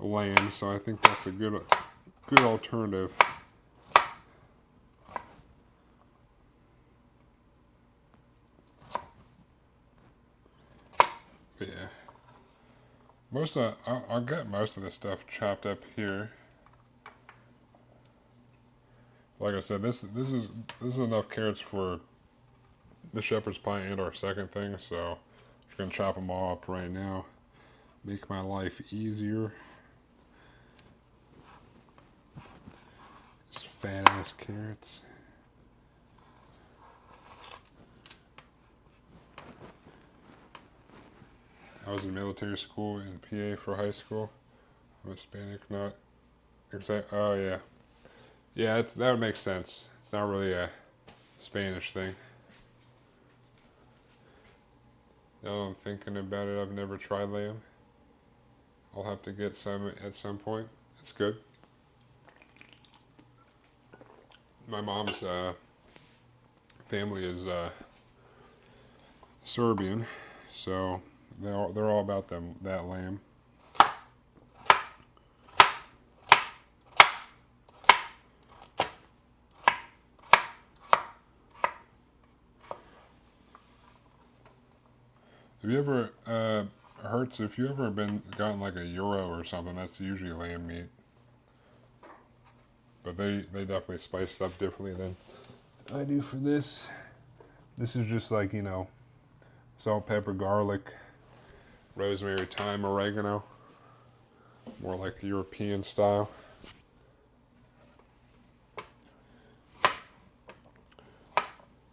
lamb, so I think that's a good alternative. But yeah, I'll get most of this stuff chopped up here. Like I said, this is enough carrots for the shepherd's pie and our second thing, so I'm just gonna chop them all up right now. Make my life easier. Just fat ass carrots. I was in military school in PA for high school. I'm Hispanic, not exact. Oh yeah, yeah. That would make sense. It's not really a Spanish thing. Now I'm thinking about it, I've never tried lamb. I'll have to get some at some point. It's good. My mom's family is Serbian, so they're all about that lamb. Have you ever hurts if you ever gotten like a euro or something? That's usually lamb meat, but they definitely spice it up differently than I do for this. This is just like, you know, salt, pepper, garlic, rosemary, thyme, oregano. More like European style.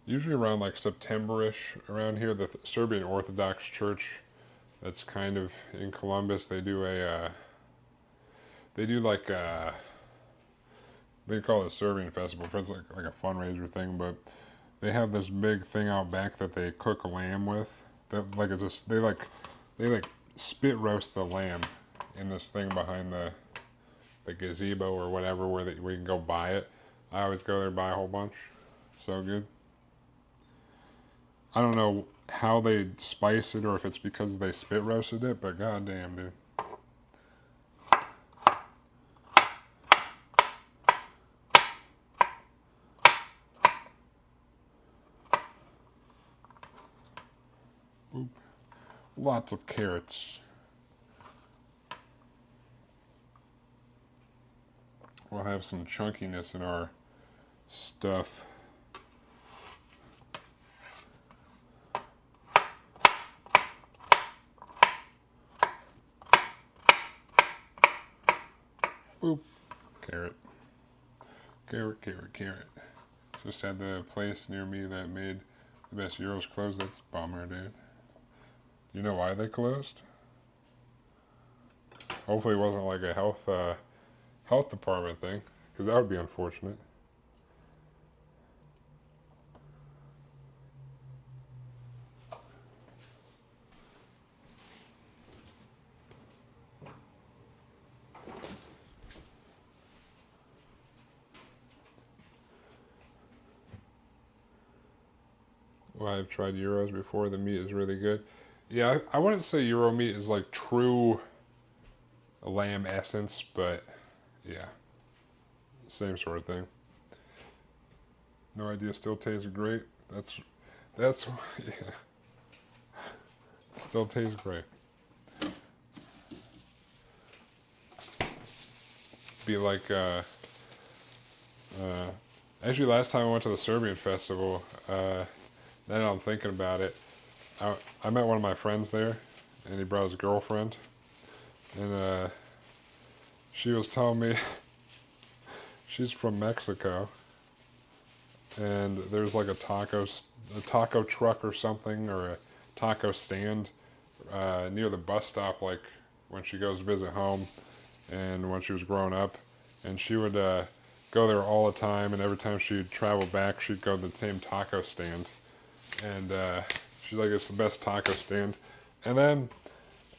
Usually around like September-ish around here, the Serbian Orthodox Church that's kind of in Columbus, they do like they call it a Serbian festival. It's like a fundraiser thing, but they have this big thing out back that they cook lamb with. That like they like spit roast the lamb in this thing behind the gazebo or whatever where you can go buy it. I always go there and buy a whole bunch. So good. I don't know how they spice it or if it's because they spit roasted it, but goddamn, dude. Boop. Lots of carrots. We'll have some chunkiness in our stuff. Boop. Carrot. Carrot, carrot, carrot. Just had the place near me that made the best gyros closed. That's a bummer, dude. You know why they closed? Hopefully it wasn't like a health department thing, because that would be unfortunate. Well, I've tried gyros before. The meat is really good. Yeah, I wouldn't say gyro meat is like true lamb essence, but yeah, same sort of thing. No idea. Still tastes great. That's yeah. Still tastes great. Be like uh, actually last time I went to the Serbian festival. Now that I'm thinking about it, I met one of my friends there, and he brought his girlfriend, and she was telling me she's from Mexico, and there's like a taco truck or something, or a taco stand near the bus stop, like when she goes to visit home, and when she was growing up, and she would go there all the time, and every time she'd travel back, she'd go to the same taco stand, and she's like, it's the best taco stand. And then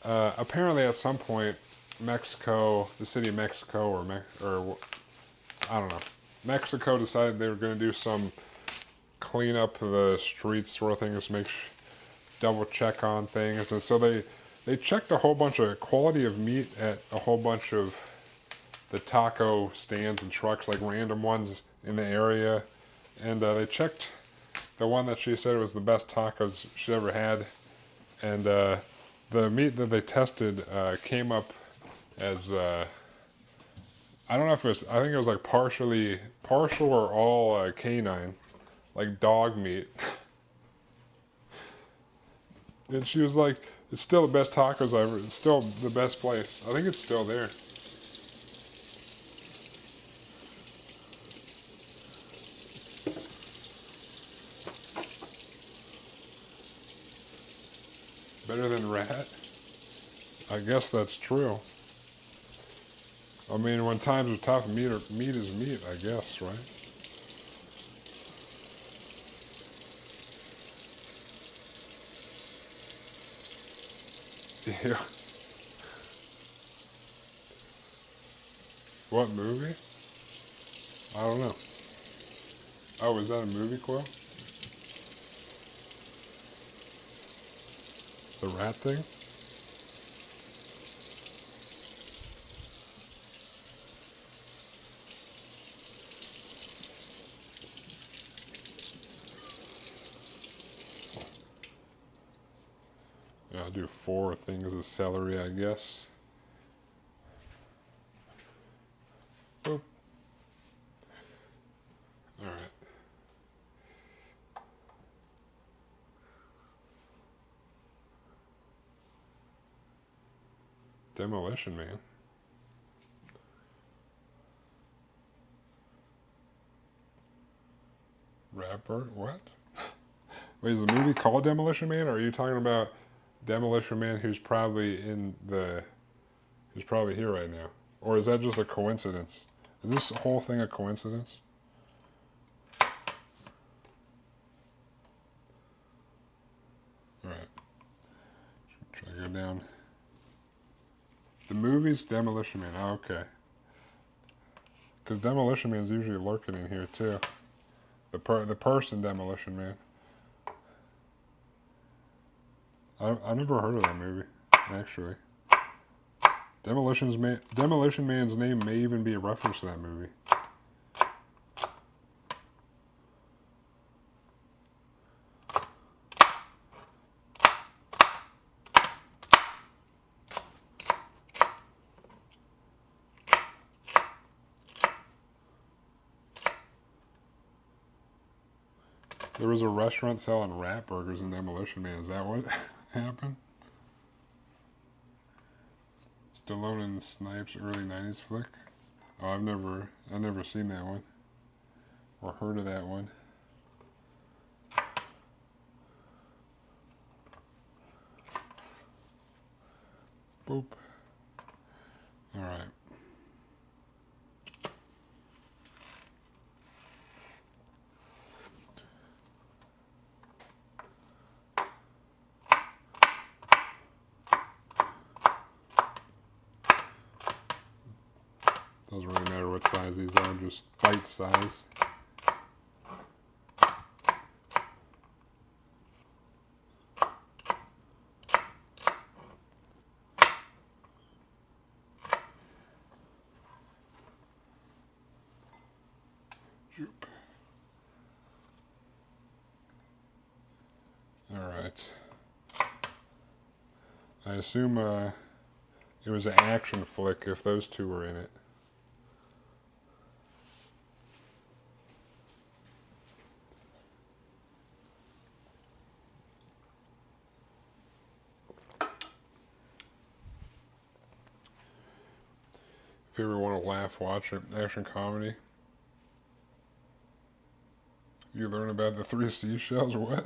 apparently at some point, Mexico, the city of Mexico, or I don't know, Mexico decided they were going to do some clean up the streets sort of things, double check on things, and so they checked a whole bunch of quality of meat at a whole bunch of the taco stands and trucks, like random ones in the area, and they checked the one that she said was the best tacos she ever had, and the meat that they tested came up as I don't know if it was, I think it was like partial or all canine, like dog meat. And she was like, it's still the best tacos ever. It's still the best place. I think it's still there. Better than rat? I guess that's true. I mean, when times are tough, meat is meat, I guess, right? Yeah. What movie? I don't know. Oh, is that a movie quote? The rat thing? Yeah, I'll do 4 things of celery, I guess. Boop. Alright. Demolition Man. Rapper? What? Wait, is the movie called Demolition Man, or are you talking about Demolition Man who's probably here right now? Or is that just a coincidence? Is this whole thing a coincidence? Alright. Try to go down. The movie's Demolition Man. Oh, okay. Because Demolition Man's usually lurking in here too. The person Demolition Man. I never heard of that movie, actually. Demolition Man's name may even be a reference to that movie. There was a restaurant selling rat burgers in Demolition Man. Is that what happened? Stallone and Snipes early 90s flick? Oh, I've never seen that one. Or heard of that one. Boop. Alright. Doesn't really matter what size these are, just bite size. Joop. Alright. I assume it was an action flick if those two were in it. If you ever want to laugh, watch an action comedy, you learn about the three seashells. What?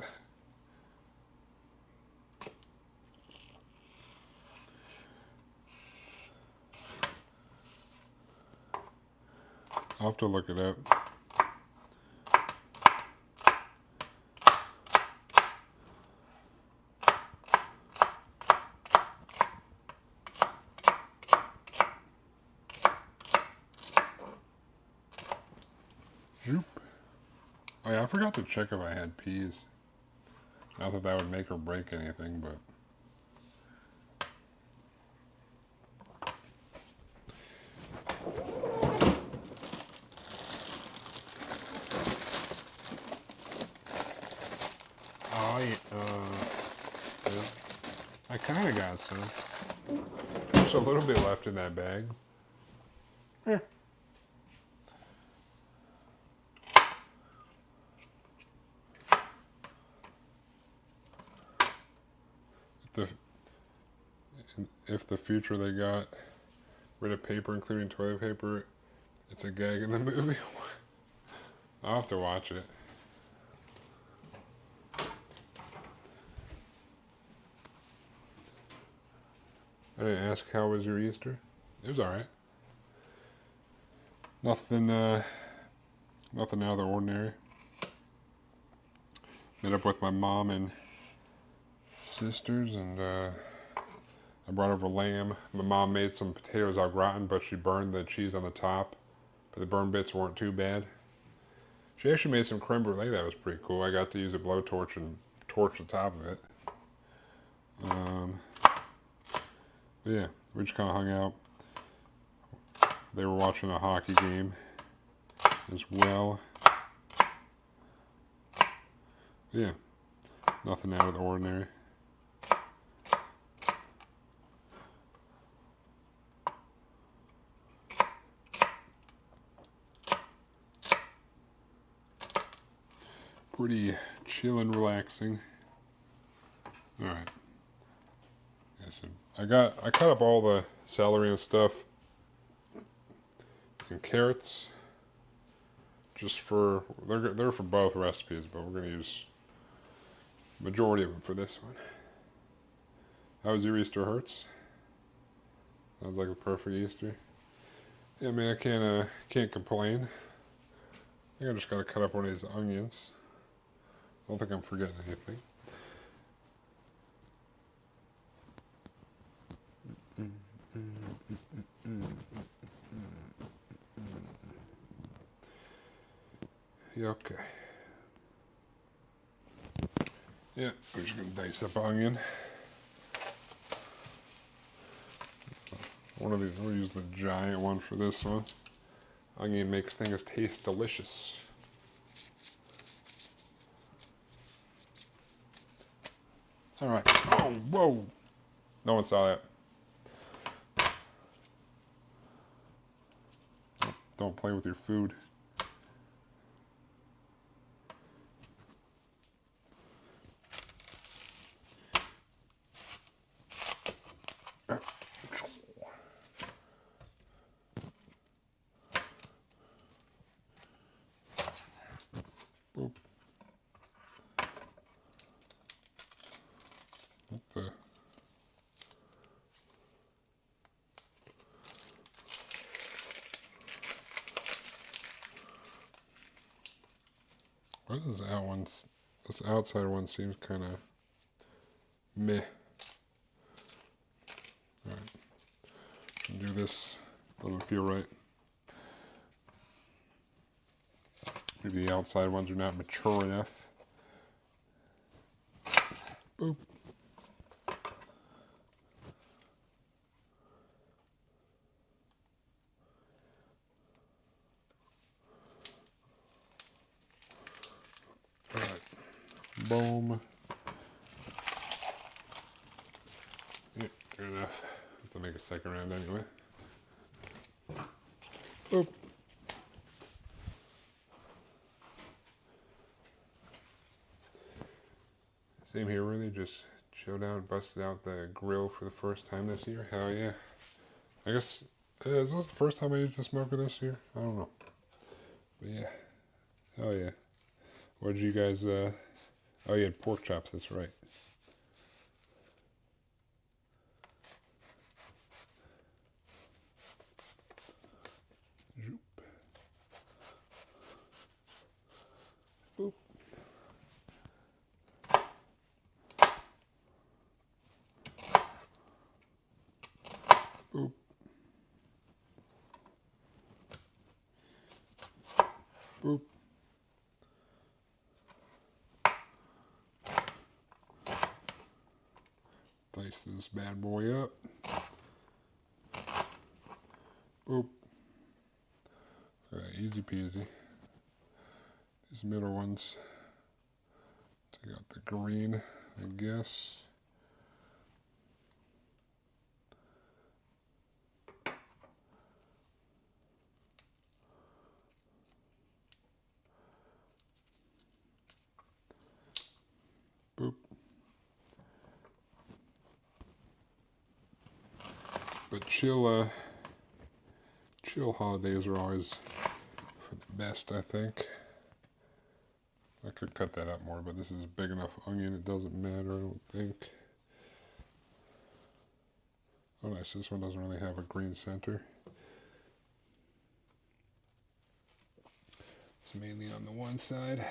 I'll have to look it up. Zoop. Oh yeah, I forgot to check if I had peas. Not that that would make or break anything, but... Oh yeah, yeah. I kind of got some. There's a little bit left in that bag. Yeah. If the future they got rid of paper, including toilet paper, it's a gag in the movie. I'll have to watch it. I didn't ask how was your Easter. It was alright. Nothing nothing out of the ordinary. Met up with my mom and sisters, and I brought over lamb. My mom made some potatoes au gratin, but she burned the cheese on the top. But the burned bits weren't too bad. She actually made some creme brulee that was pretty cool. I got to use a blowtorch and torch the top of it. But yeah, we just kind of hung out. They were watching a hockey game as well. But yeah, nothing out of the ordinary. Pretty chill and relaxing. All right. So I cut up all the celery and stuff and carrots just for they're for both recipes, but we're gonna use majority of them for this one. How was your Easter, Hertz? Sounds like a perfect Easter. Yeah, man, I can't complain. I think I just gotta cut up one of these onions. I don't think I'm forgetting anything. Yeah, okay. Yeah, I'm just gonna dice up onion. One of these, we'll use the giant one for this one. Onion makes things taste delicious. All right. Oh, whoa! No one saw that. Don't play with your food. Boop. What the? What is that one? This outside one seems kind of meh. All right. Should do this. Doesn't feel right. Maybe the outside ones are not mature enough. Boop. Boom. Yep, good enough. Have to make a second round anyway. Boop. Same here, really. Just chilled out, busted out the grill for the first time this year. Hell yeah. I guess, is this the first time I used the smoker this year? I don't know. But yeah. Hell yeah. What did you guys, oh, you had pork chops, that's right. Zoop. Boop. Boop. Boop. Dice this bad boy up. Boop. Alright, easy peasy. These middle ones. Take out the green, I guess. Boop. But chill holidays are always for the best, I think. I could cut that up more, but this is a big enough onion, it doesn't matter, I don't think. Oh nice, this one doesn't really have a green center. It's mainly on the one side.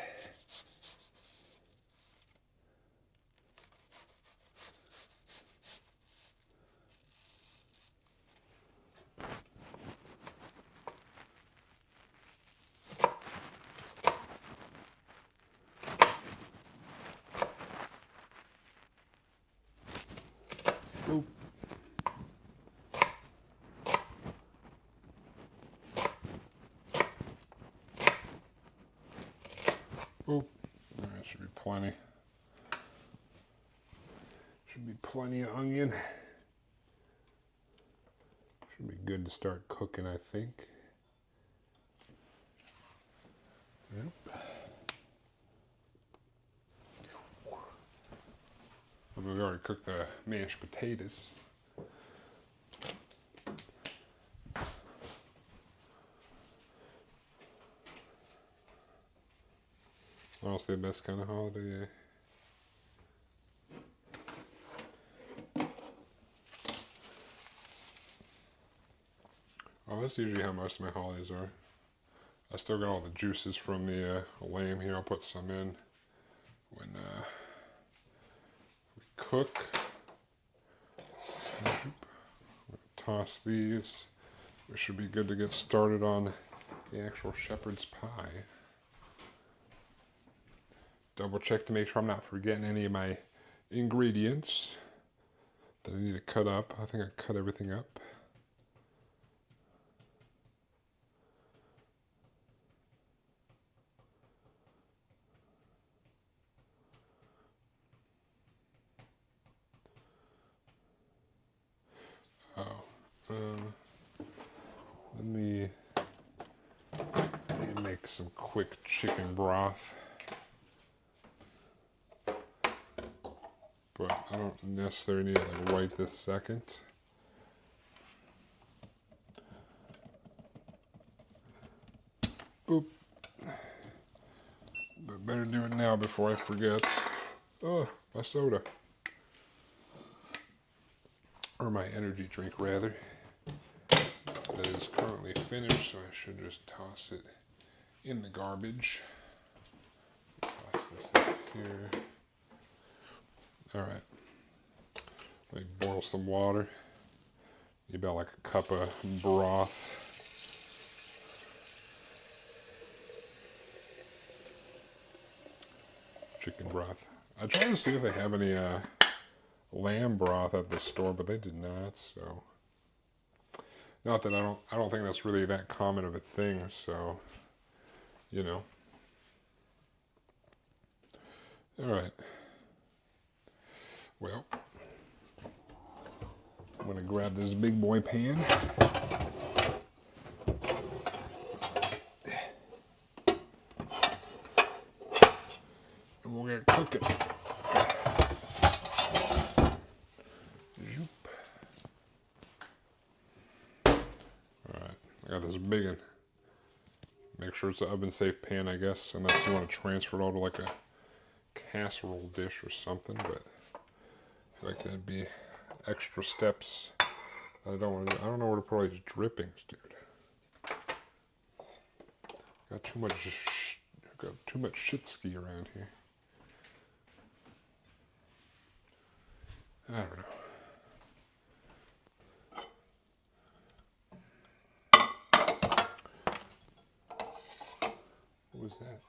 Boop. Boop. Alright, should be plenty. Should be plenty of onion. Should be good to start cooking, I think. Yep. We've already cooked the mashed potatoes. Honestly, the best kind of holiday, Oh, that's usually how most of my holidays are. I still got all the juices from the lamb here. I'll put some in when we cook. Toss these. We should be good to get started on the actual shepherd's pie. Double check to make sure I'm not forgetting any of my ingredients that I need to cut up. I think I cut everything up. Oh, let me make some quick chicken broth. But I don't necessarily need it like right this second. Boop. But better do it now before I forget. Oh, my soda. Or my energy drink, rather. That is currently finished, so I should just toss it in the garbage. Toss this up here. Alright. Let me boil some water. Need about like a cup of broth. Chicken broth. I tried to see if they have any lamb broth at the store, but they did not, so. Not that I don't think that's really that common of a thing, so, you know. All right. Well, I'm gonna grab this big boy pan. And we'll get cooking. Alright, I got this big one. Make sure it's an oven safe pan, I guess, unless you want to transfer it all to like a casserole dish or something, but I feel like that'd be extra steps that I don't want to do. I don't know where to put all these drippings, dude. Got too much shit ski around here. I don't know. What was that?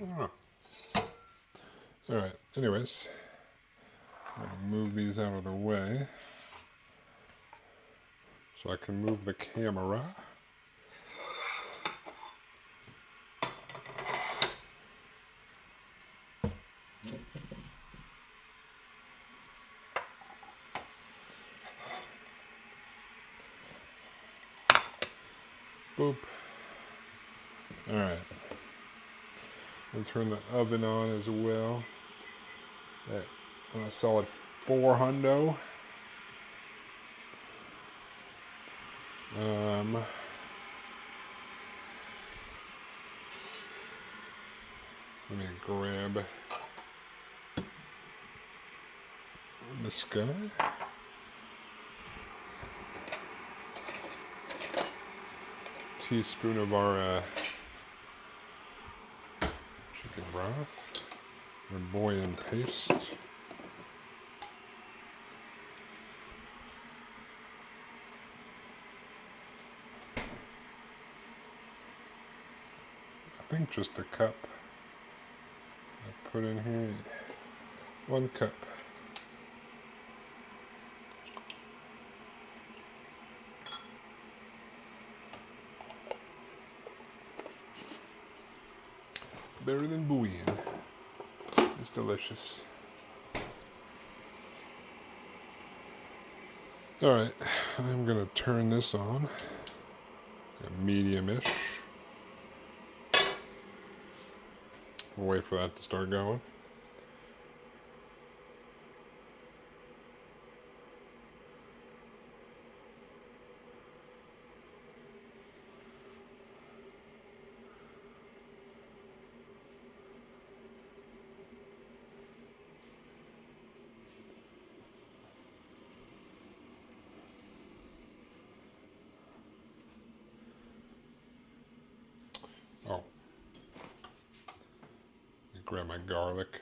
Oh. Alright, anyways, I'm going to move these out of the way so I can move the camera. Boop. Alright. We'll turn the oven on as well. A solid 400. Let me grab this guy. Teaspoon of our chicken broth, our bouillon paste. I think just a cup. I put in here 1 cup. Better than bouillon. It's delicious. Alright, I'm gonna turn this on. Medium-ish. We'll wait for that to start going. Oh. Grab my garlic.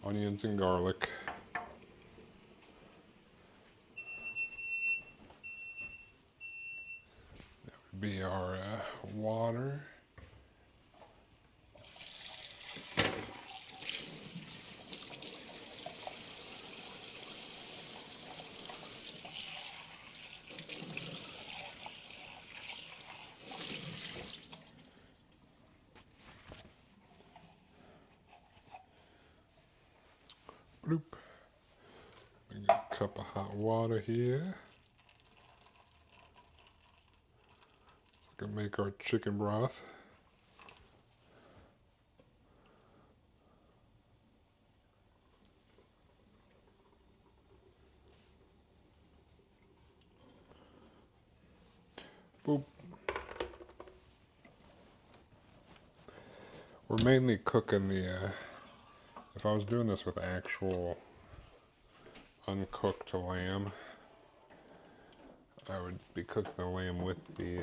Onions and garlic. That would be our water. Bloop. We got a cup of hot water here. We can make our chicken broth. Boop. We're mainly cooking the, if I was doing this with actual uncooked lamb, I would be cooking the lamb with the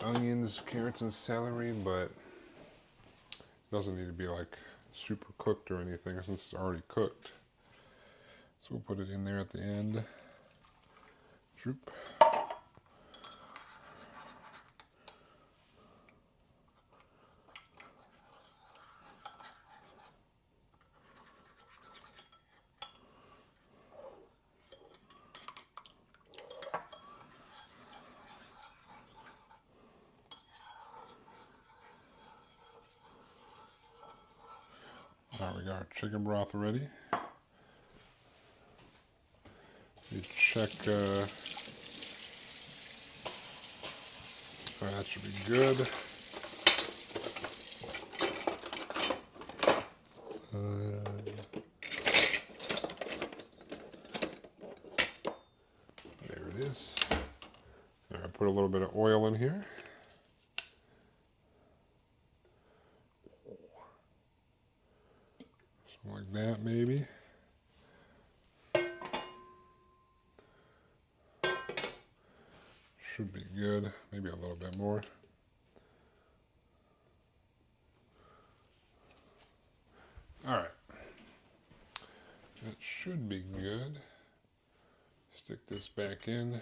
onions, carrots, and celery, but it doesn't need to be like super cooked or anything since it's already cooked. So we'll put it in there at the end. Droop. Alright, we got our chicken broth ready. You check, that should be good. There it is. Alright, put a little bit of oil in here. Something like that, maybe. Should be good. Maybe a little bit more. Alright. That should be good. Stick this back in.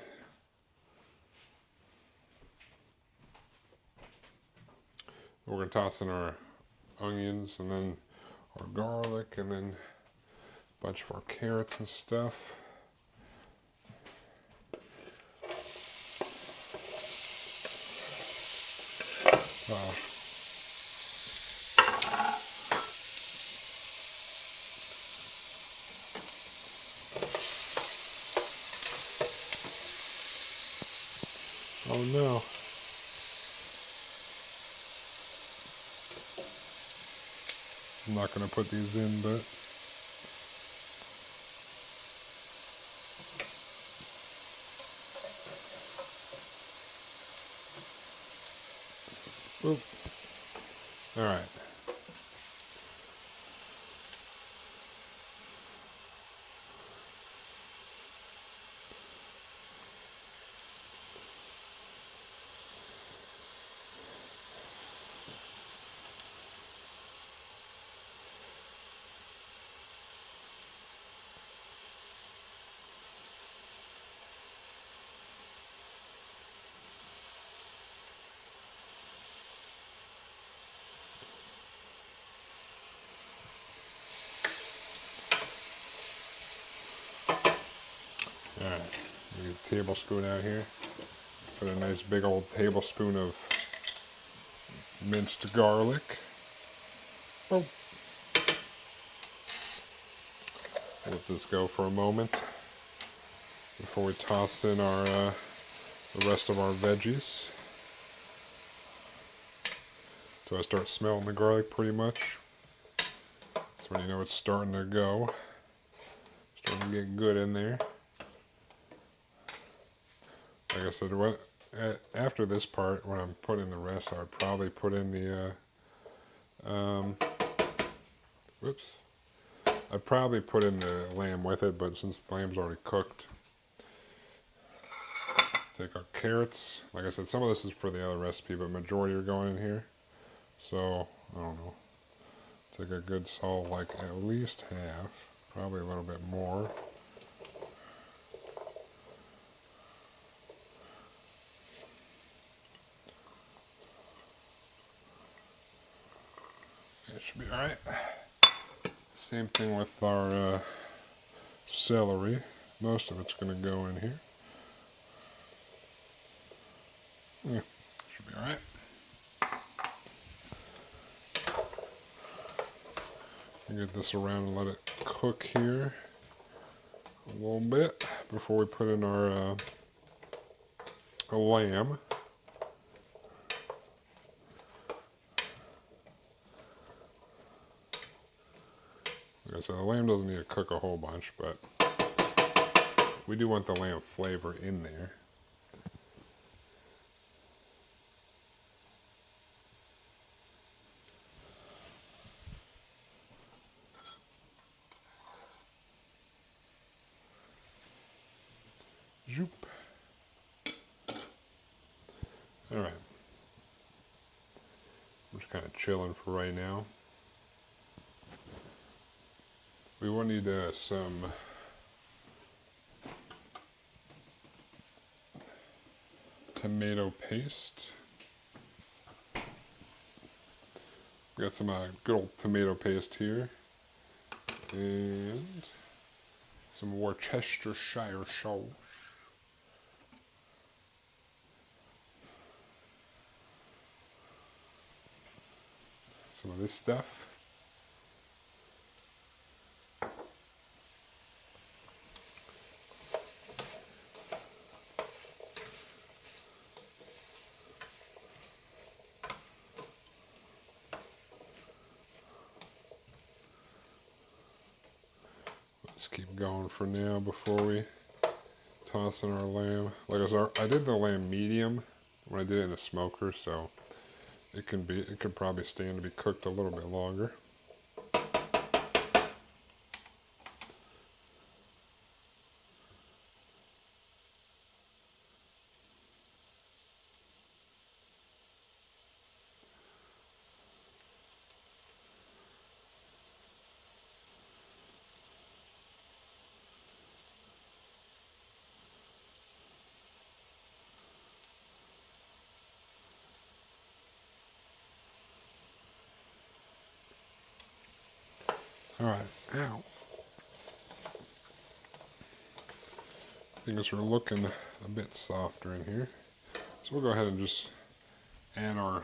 We're going to toss in our onions and then our garlic and then a bunch of our carrots and stuff. Oh no. I'm not going to put these in, but oop. All right. All right. Get a tablespoon out here. Put a nice big old tablespoon of minced garlic. Oh. Let this go for a moment before we toss in our the rest of our veggies. So I start smelling the garlic pretty much. That's when you know it's starting to go. Starting to get good in there. Like I said, after this part, when I'm putting the rest, I'd probably put in the, I'd probably put in the lamb with it, but since the lamb's already cooked, take our carrots. Like I said, some of this is for the other recipe, but majority are going in here. So, I don't know. Take a good solid, like at least half, probably a little bit more. It should be alright. Same thing with our celery. Most of it's going to go in here. Yeah, should be alright. Get this around and let it cook here a little bit before we put in our lamb. Like I said, the lamb doesn't need to cook a whole bunch, but we do want the lamb flavor in there. Zoop. Alright. I'm just kind of chilling for right now. We will need some tomato paste. We got some good old tomato paste here. And some Worcestershire sauce. Some of this stuff. keep going for now before we toss in our lamb. Like I did the lamb medium when I did it in the smoker, so it could probably stand to be cooked a little bit longer. Alright, ow. Things are looking a bit softer in here. So we'll go ahead and just add our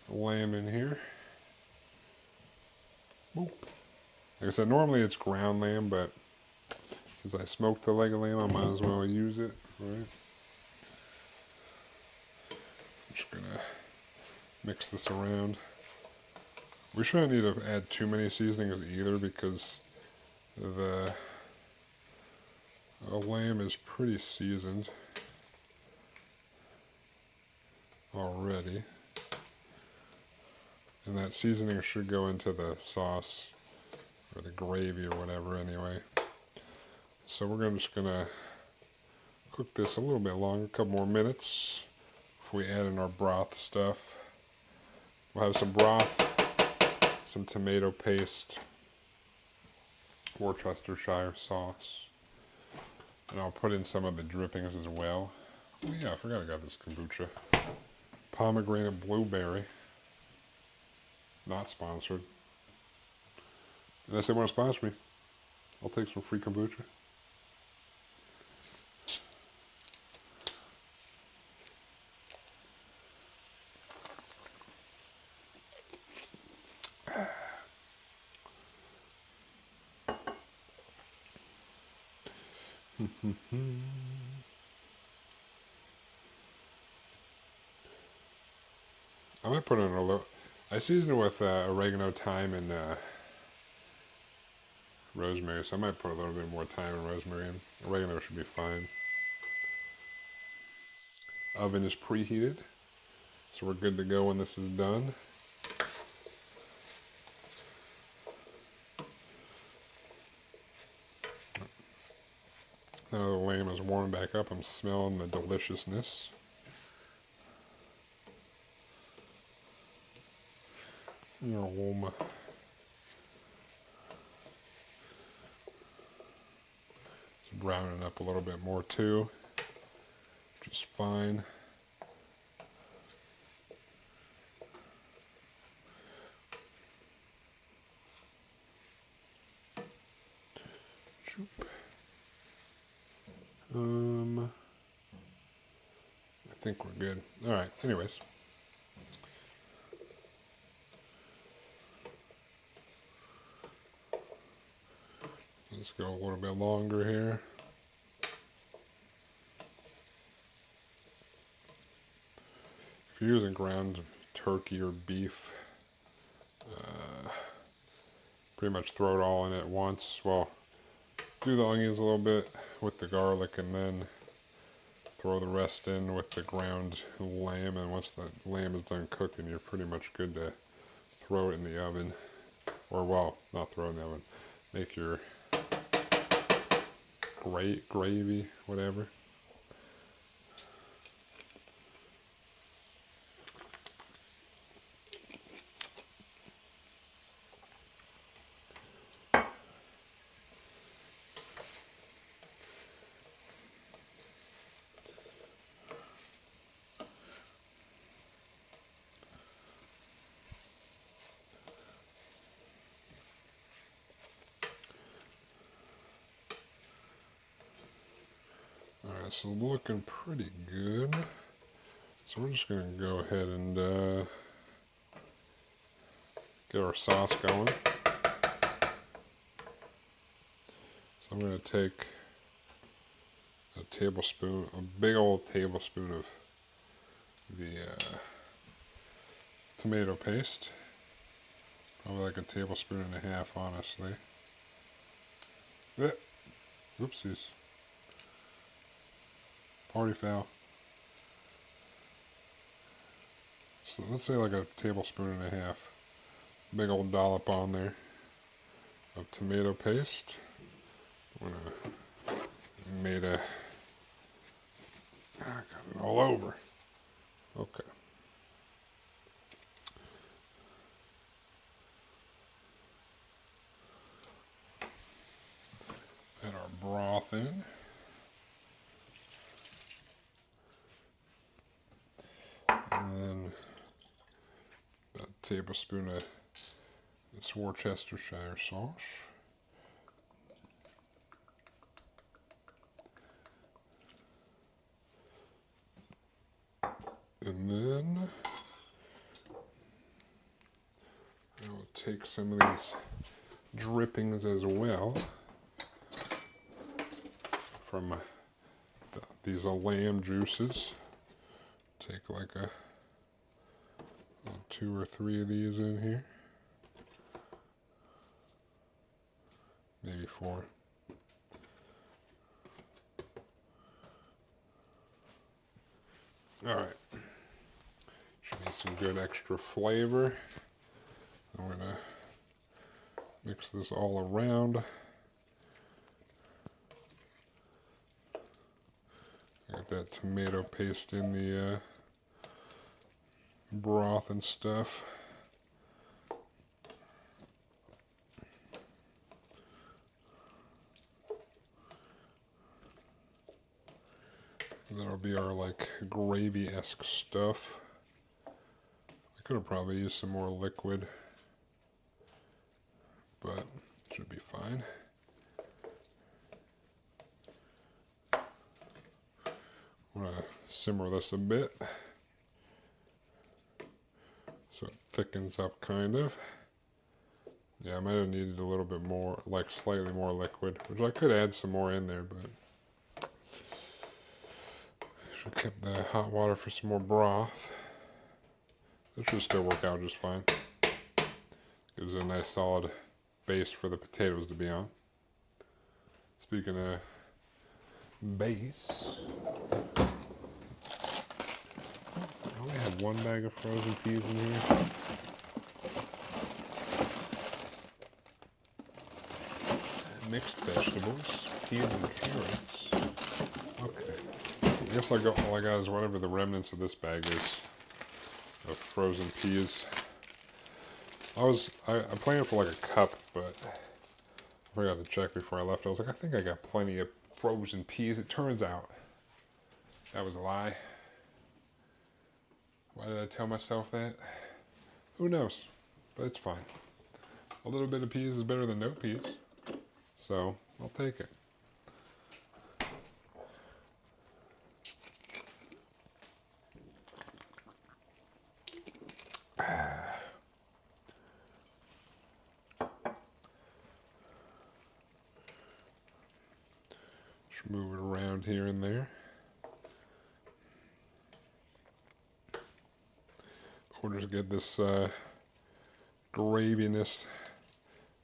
lamb in here. Boop. Like I said, normally it's ground lamb, but since I smoked the leg of lamb, I might as well use it, right? I'm just gonna mix this around. We shouldn't need to add too many seasonings either because the lamb is pretty seasoned already. And that seasoning should go into the sauce or the gravy or whatever anyway. So we're just gonna cook this a little bit longer, a couple more minutes before we add in our broth stuff. We'll have some broth, some tomato paste, Worcestershire sauce, and I'll put in some of the drippings as well. Oh yeah, I forgot I got this kombucha. Pomegranate blueberry. Not sponsored. Unless they want to sponsor me, I'll take some free kombucha. I might put in a little. I season it with oregano, thyme, and rosemary, so I might put a little bit more thyme and rosemary in. Oregano should be fine. Oven is preheated, so we're good to go when this is done. Now the lamb is warming back up, I'm smelling the deliciousness. Aroma. It's browning up a little bit more too, which is fine. I think we're good. Alright, anyways. Let's go a little bit longer here. If you're using ground turkey or beef, pretty much throw it all in at once. Well, do the onions a little bit with the garlic and then throw the rest in with the ground lamb, and once the lamb is done cooking, you're pretty much good to throw it in the oven. Or, well, not throw it in the oven. Make your gravy, whatever. Alright, so looking pretty good. So we're just going to go ahead and get our sauce going. So I'm going to take a tablespoon, a big old tablespoon of the tomato paste. Probably like a tablespoon and a half, honestly. Oopsies. Party foul. So let's say like a tablespoon and a half. Big old dollop on there of tomato paste. Made a... I got it all over. Okay. Add our broth in. And then about a tablespoon of this Worcestershire sauce. And then I will take some of these drippings as well from these lamb juices. Take like a 2 or 3 of these in here. Maybe 4. All right. Should need some good extra flavor. I'm gonna mix this all around. Got that tomato paste in the broth and stuff. That'll be our like gravy-esque stuff. I could have probably used some more liquid, but it should be fine. I'm gonna simmer this a bit so it thickens up kind of. Yeah, I might have needed a little bit more, like slightly more liquid, which I could add some more in there, but should have kept the hot water for some more broth. This should still work out just fine. Gives it a nice solid base for the potatoes to be on. Speaking of base, I only have 1 bag of frozen peas in here. Mixed vegetables, peas and carrots. Okay. I guess all I got is whatever the remnants of this bag is of frozen peas. I planned for like a cup, but I forgot to check before I left. I was like, I think I got plenty of frozen peas. It turns out that was a lie. Why did I tell myself that? Who knows? But it's fine. A little bit of peas is better than no peas. So, I'll take it. Just move it around here and there. Or just get this graviness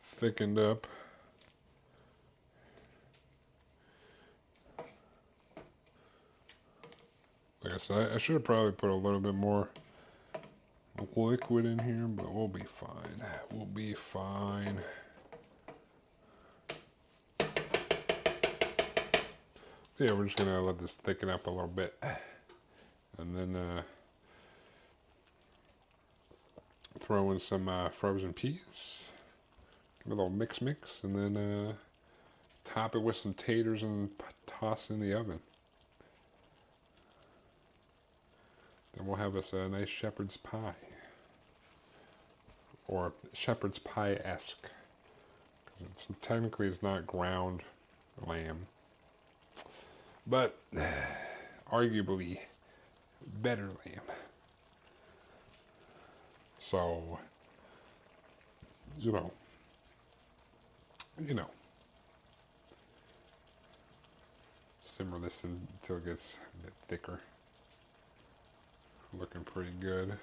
thickened up. Like I said, I should have probably put a little bit more liquid in here, but we'll be fine. We'll be fine. Yeah, we're just gonna let this thicken up a little bit, and then throw in some frozen peas, give it a little mix, and then top it with some taters and toss in the oven. Then we'll have us a nice shepherd's pie, or shepherd's pie-esque, because technically it's not ground lamb, but arguably better lamb. So, you know, simmer this until it gets a bit thicker. Looking pretty good.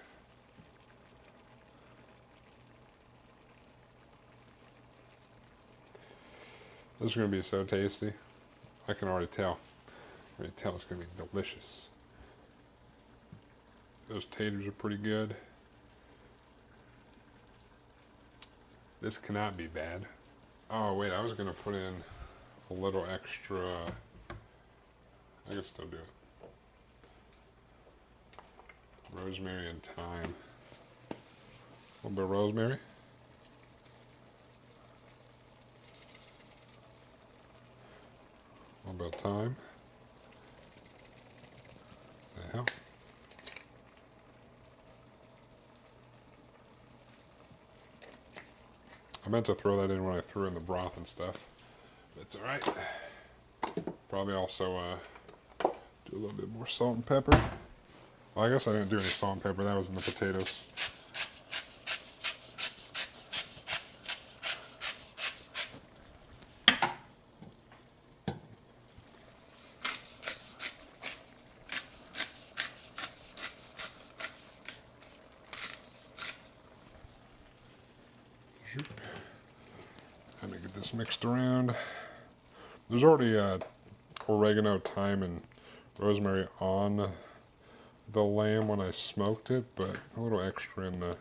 This is going to be so tasty. I can already tell. I can tell it's going to be delicious. Those taters are pretty good. This cannot be bad. Oh wait, I was going to put in a little extra. I can still do it. Rosemary and thyme. A little bit of rosemary. A little bit of thyme. The hell. I meant to throw that in when I threw in the broth and stuff. But it's alright. Probably also do a little bit more salt and pepper. Well, I guess I didn't do any salt and pepper. That was in the potatoes. Let me get this mixed around. There's already oregano, thyme, and rosemary on the lamb when I smoked it, but a little extra in the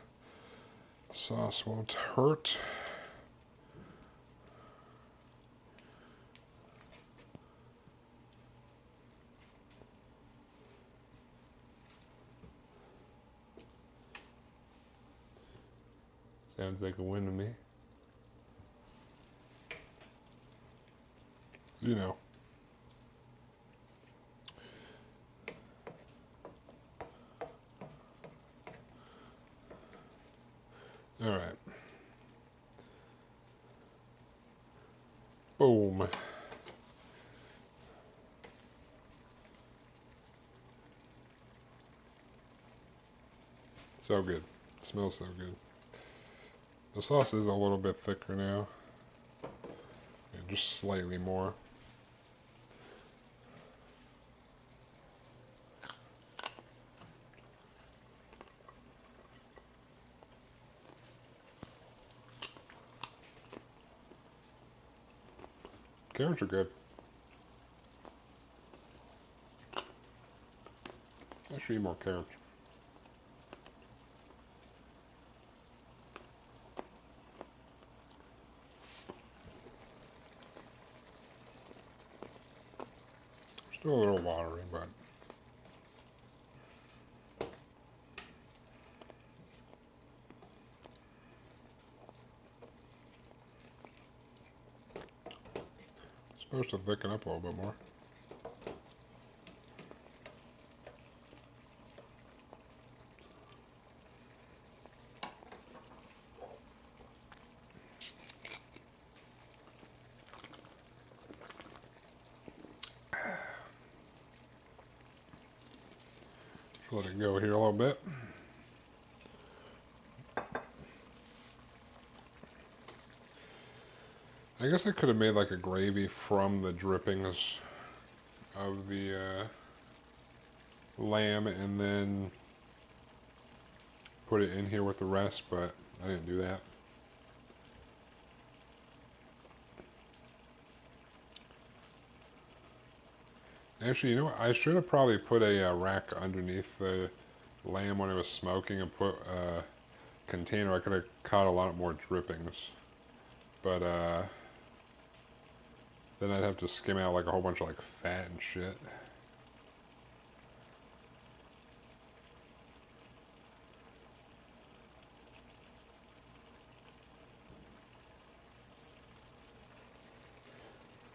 sauce won't hurt. Sounds like a win to me. You know. All right. Boom. So good. It smells so good. The sauce is a little bit thicker now. Yeah, just slightly more. Carrots are good. I should eat more carrots. Still a little watery, but it's supposed to thicken up a little bit more. Let it go here a little bit. I guess I could have made like a gravy from the drippings of the lamb and then put it in here with the rest, but I didn't do that. Actually, you know what? I should have probably put a rack underneath the lamb when it was smoking and put a container. I could have caught a lot more drippings. But then I'd have to skim out like a whole bunch of like fat and shit.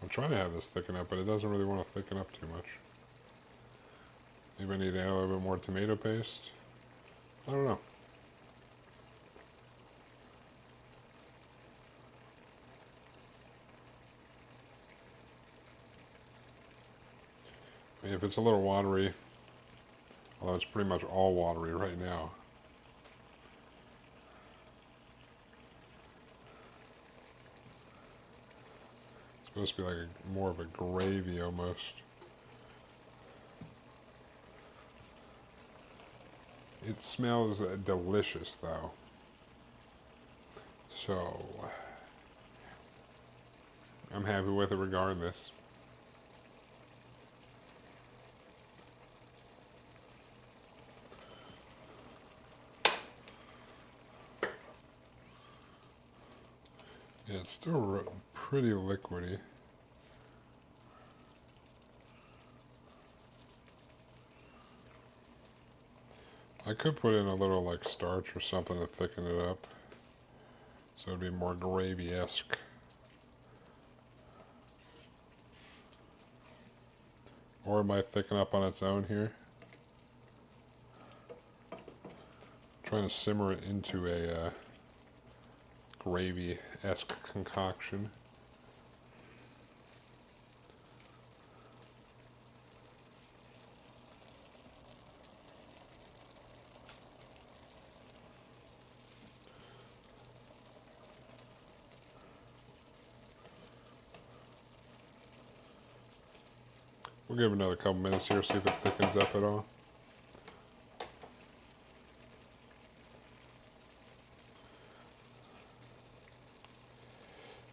I'm trying to have this thicken up, but it doesn't really want to thicken up too much. Maybe I need to add a little bit more tomato paste. I don't know. I mean, if it's a little watery, although it's pretty much all watery right now. It's supposed to be like more of a gravy almost. It smells delicious though. So, I'm happy with it regardless. Yeah, it's still pretty liquidy. I could put in a little like starch or something to thicken it up, so it'd be more gravy-esque. Or it might thicken up on its own here. Trying to simmer it into a gravy-esque concoction. We'll give it another couple minutes here, see if it thickens up at all.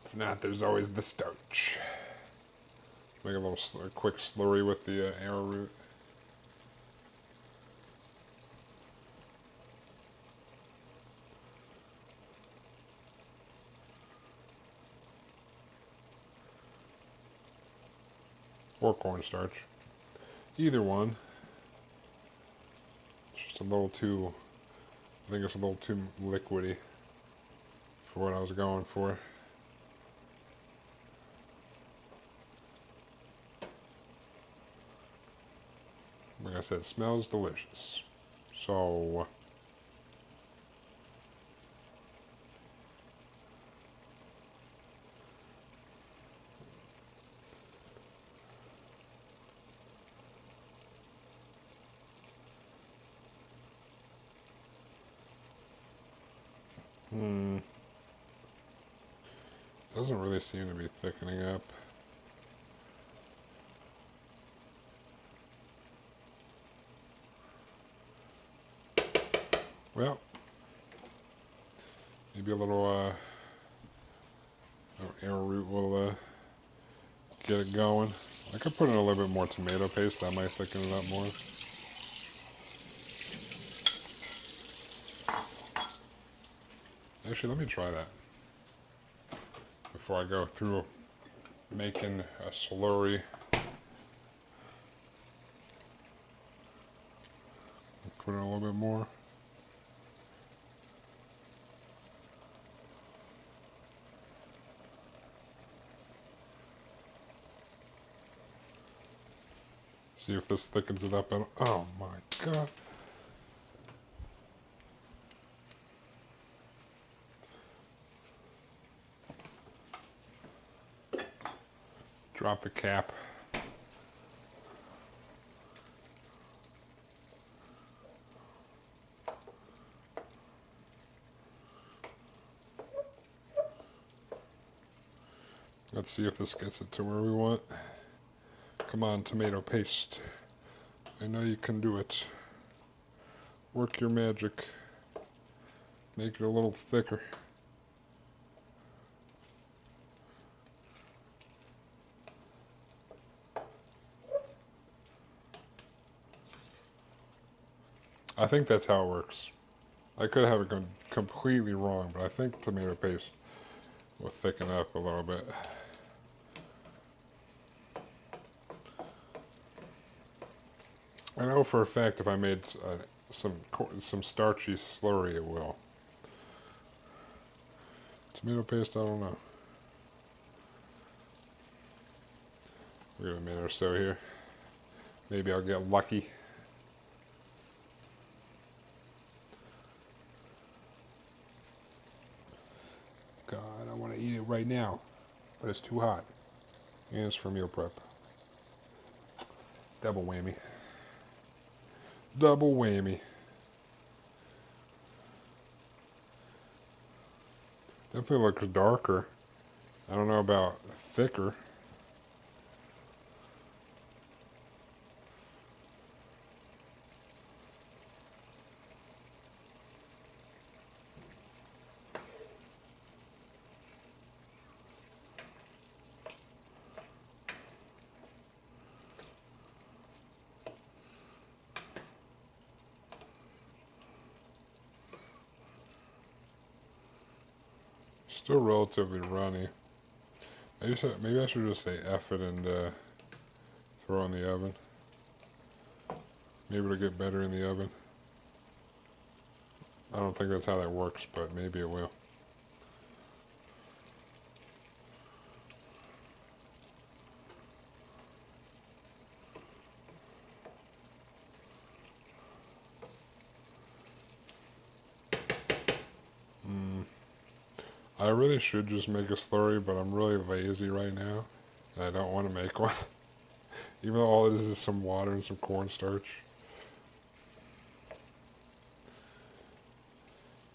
If not, there's always the starch. Make a quick slurry with the arrowroot. Or cornstarch. Either one. It's just a little too, I think it's a little too liquidy for what I was going for. Like I said, it smells delicious. So, doesn't really seem to be thickening up. Well, maybe a little arrowroot will get it going. I could put in a little bit more tomato paste, that might thicken it up more. Actually, let me try that before I go through making a slurry. Put in a little bit more. See if this thickens it up. Oh my god. Drop the cap. Let's see if this gets it to where we want. Come on, tomato paste. I know you can do it. Work your magic. Make it a little thicker. I think that's how it works. I could have it completely wrong, but I think tomato paste will thicken up a little bit. I know for a fact if I made some starchy slurry, it will. Tomato paste, I don't know. We're gonna a minute or so here. Maybe I'll get lucky. God, I want to eat it right now, but it's too hot. And it's for meal prep. Double whammy. Double whammy. Definitely looks darker. I don't know about thicker. Still relatively runny. Maybe I should just say F it and throw it in the oven. Maybe it'll get better in the oven. I don't think that's how that works, but maybe it will. I really should just make a slurry, but I'm really lazy right now, and I don't want to make one. Even though all it is some water and some cornstarch.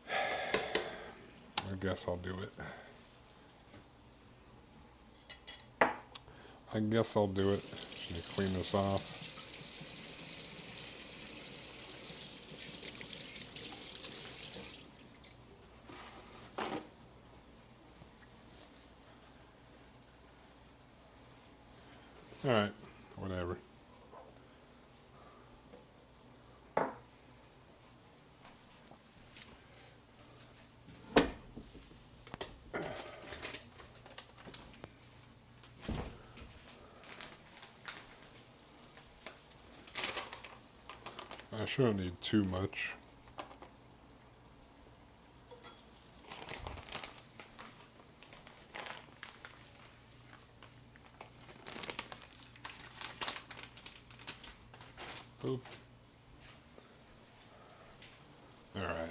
I guess I'll do it. I guess I'll do it. Just need to clean this off. Alright, whatever. I shouldn't need too much. Boop. Alright.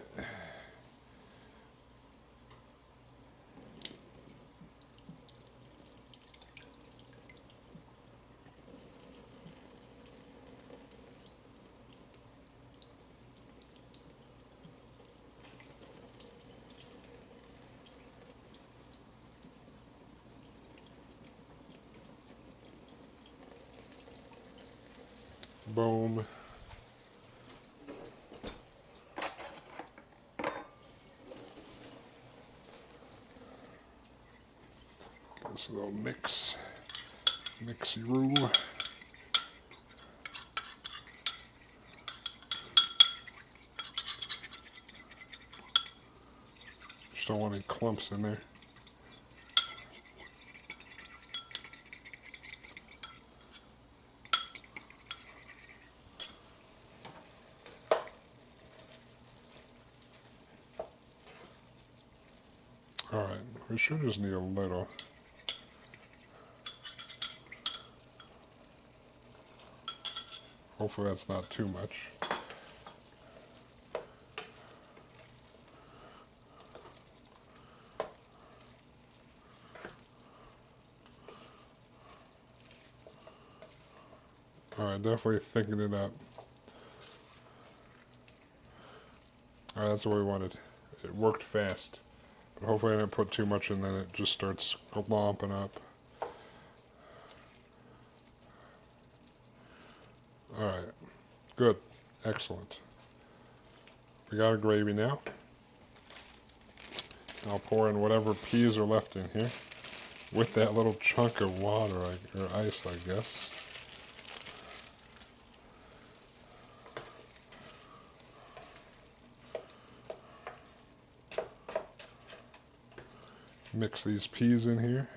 Boom. Get this little mixy-roo. Just don't want any clumps in there. Alright, we should just need a little. Hopefully that's not too much. Alright, definitely thickening it up. Alright, that's what we wanted. It worked fast. But hopefully I didn't put too much and then it just starts glomping up. Alright, good, excellent. We got our gravy now. I'll pour in whatever peas are left in here with that little chunk of water, or ice, I guess. Mix these peas in here.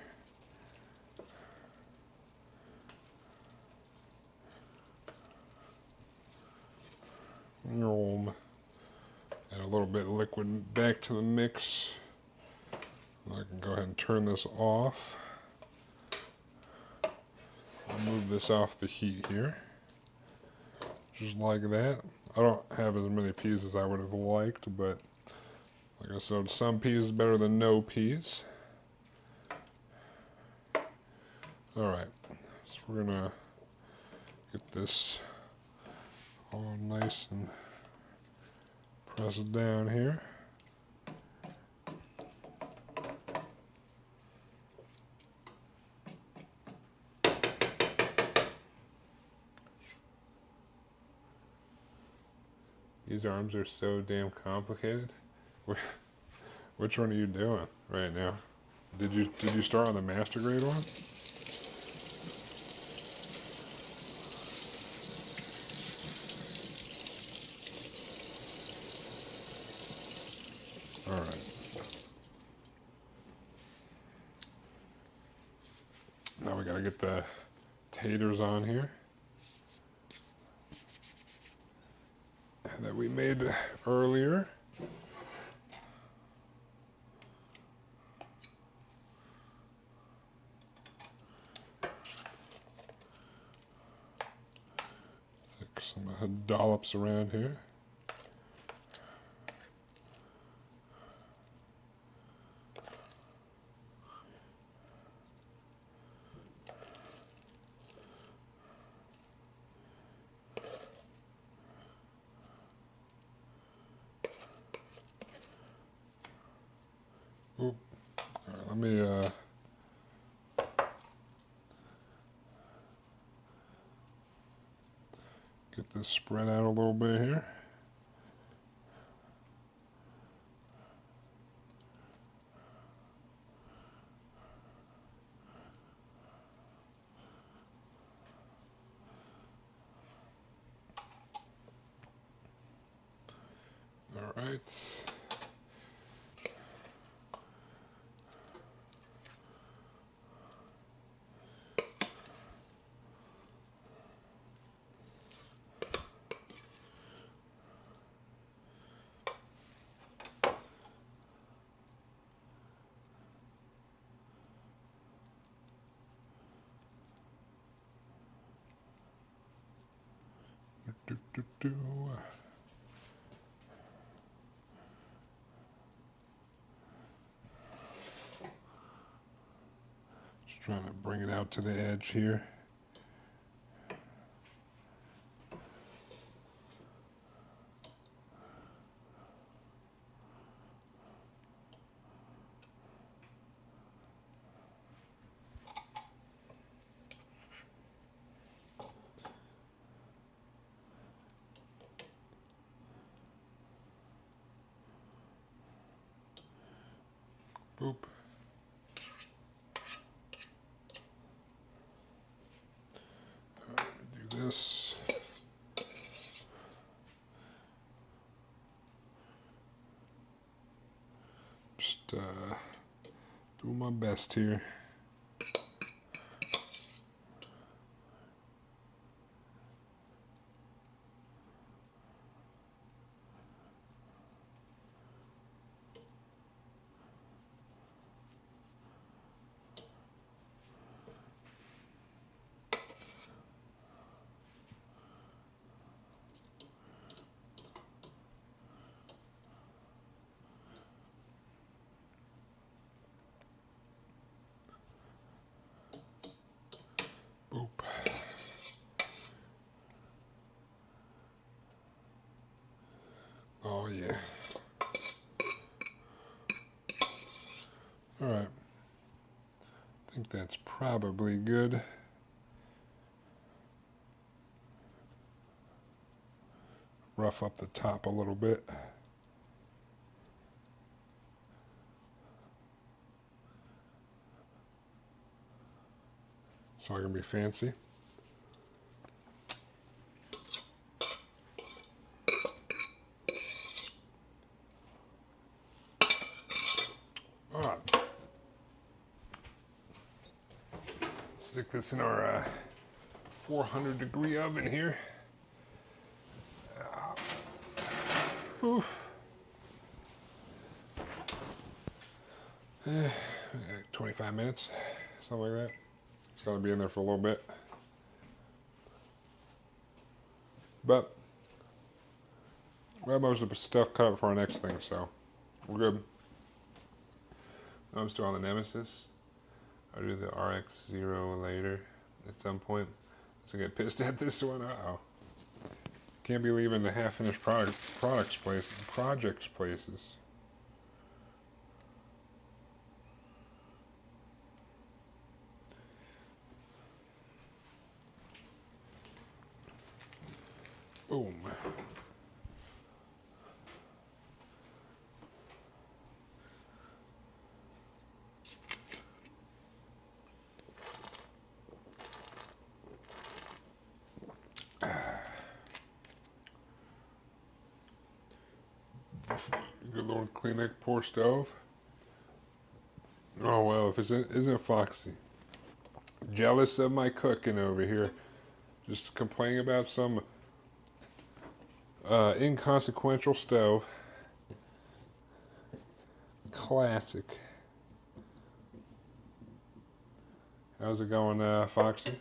Add a little bit of liquid back to the mix. I can go ahead and turn this off. I'll move this off the heat here. Just like that. I don't have as many peas as I would have liked, but like I said, some peas is better than no peas. Alright, so we're gonna get this all nice and press it down here. These arms are so damn complicated. Which one are you doing right now? Did you start on the master grade one? Alright. get the taters on here that we made earlier. Stick some dollops around here. Oop. All right, let me get this spread out a little bit here. All right. Do, do, do. Just trying to bring it out to the edge here. Boop. Do this. Just doing my best here. Boop. Oh yeah. All right. I think that's probably good. Rough up the top a little bit. So I can be fancy. All right. Stick this in our 400-degree oven here. Oof. 25 minutes, something like that. It's got to be in there for a little bit. But we have most of the stuff cut up for our next thing, so we're good. I'm still on the Nemesis. I'll do the RX-0 later at some point. So I get pissed at this one. Uh-oh. Can't be leaving the half-finished projects places. Boom. Good little Kleenex pour stove. Oh well, if it isn't Foxy. Jealous of my cooking over here. Just complaining about some inconsequential stove. Classic. How's it going, Foxy?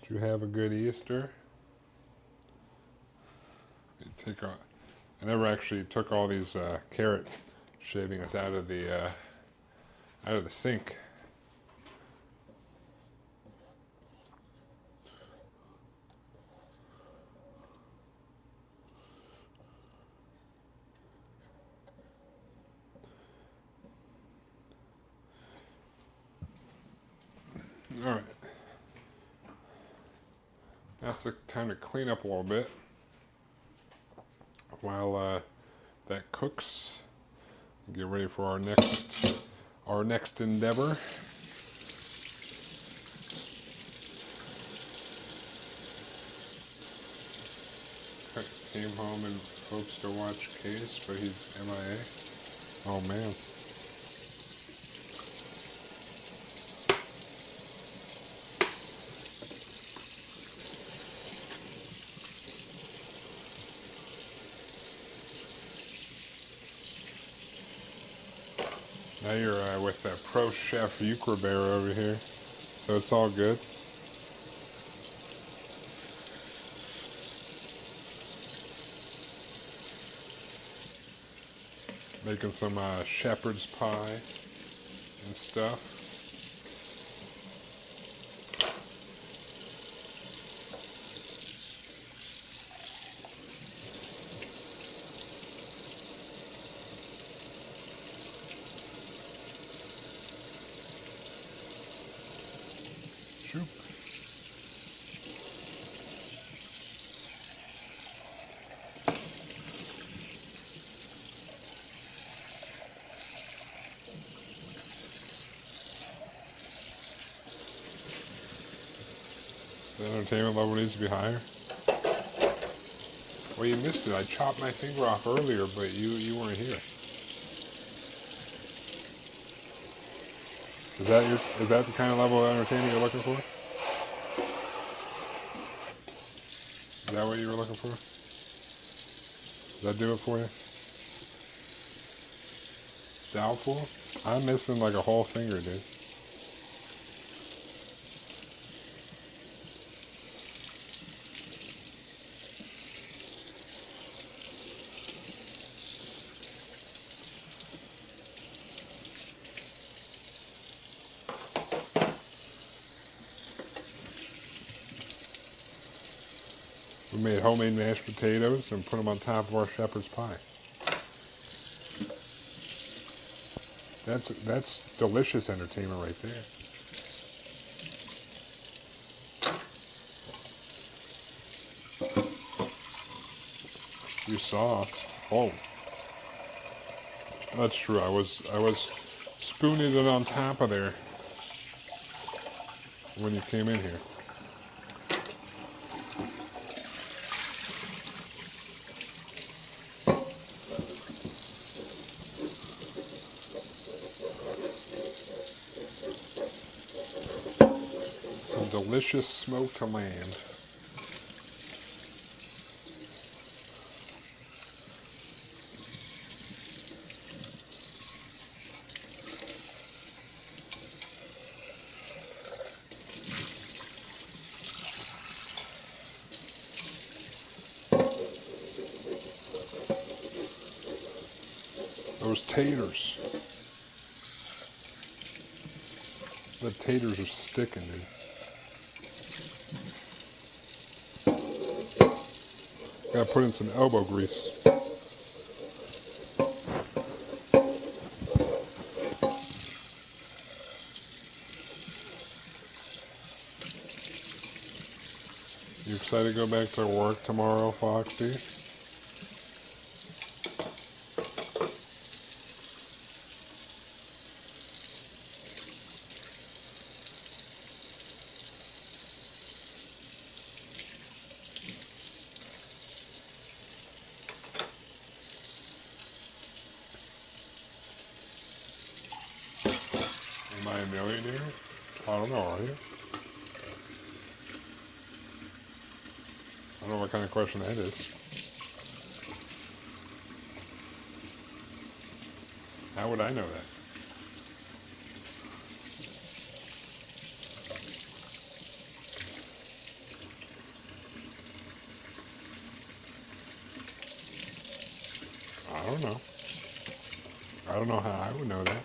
Did you have a good Easter? I never actually took all these carrot shavings out of the sink. All right. Now's the time to clean up a little bit while that cooks. Get ready for our next endeavor. Came home and hopes to watch Case, but he's MIA. Oh man. Now you're with that pro chef Euchre Bear over here, so it's all good. Making some shepherd's pie and stuff. Sure. The entertainment level needs to be higher. Well, you missed it. I chopped my finger off earlier, but you weren't here. Is that the kind of level of entertainment you're looking for? Is that what you were looking for? Does that do it for you? Doubtful? I'm missing like a whole finger, dude. We made homemade mashed potatoes and put them on top of our shepherd's pie. That's delicious entertainment right there. You saw. Oh, that's true. I was spooning it on top of there when you came in here. Some delicious smoked lamb. Those taters. The taters are sticking, dude. Gotta put in some elbow grease. You excited to go back to work tomorrow, Foxy? Am I a millionaire? I don't know, are you? I don't know what kind of question that is. How would I know that? I don't know. I don't know how I would know that.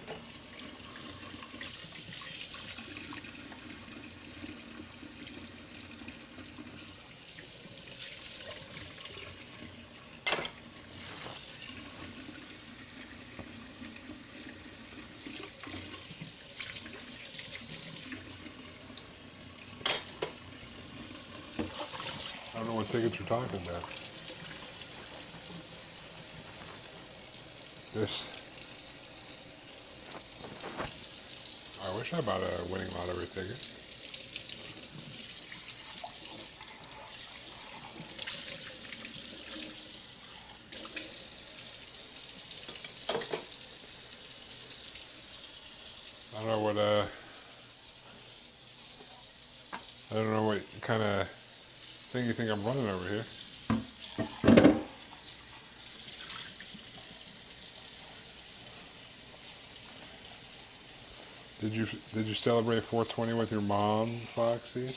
I don't know what tickets you're talking about. This. I wish I bought a winning lottery ticket. I don't know what I don't know what kind of thing you think I'm running over here. Did you celebrate 420 with your mom, Foxy?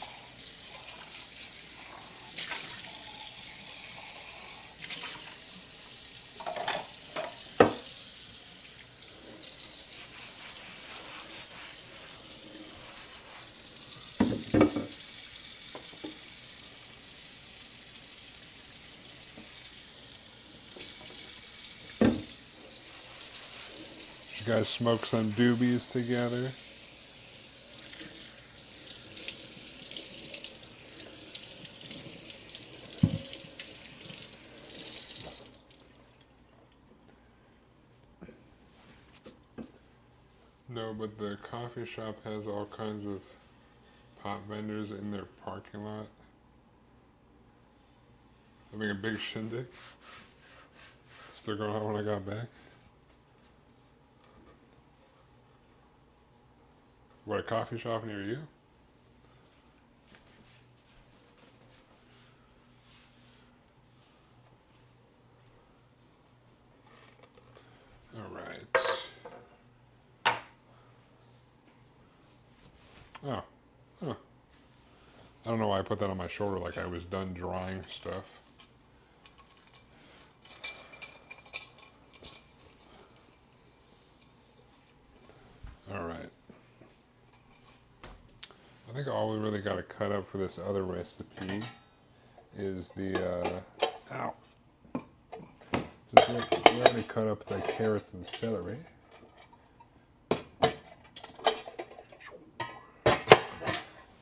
Did you guys smoke some doobies together? No, but the coffee shop has all kinds of pot vendors in their parking lot. Having a big shindig. Still going on when I got back. What, a coffee shop near you? All right. Oh. Huh. I don't know why I put that on my shoulder like I was done drying stuff. All right. I think all we really got to cut up for this other recipe is the, ow. Since we already cut up the carrots and celery.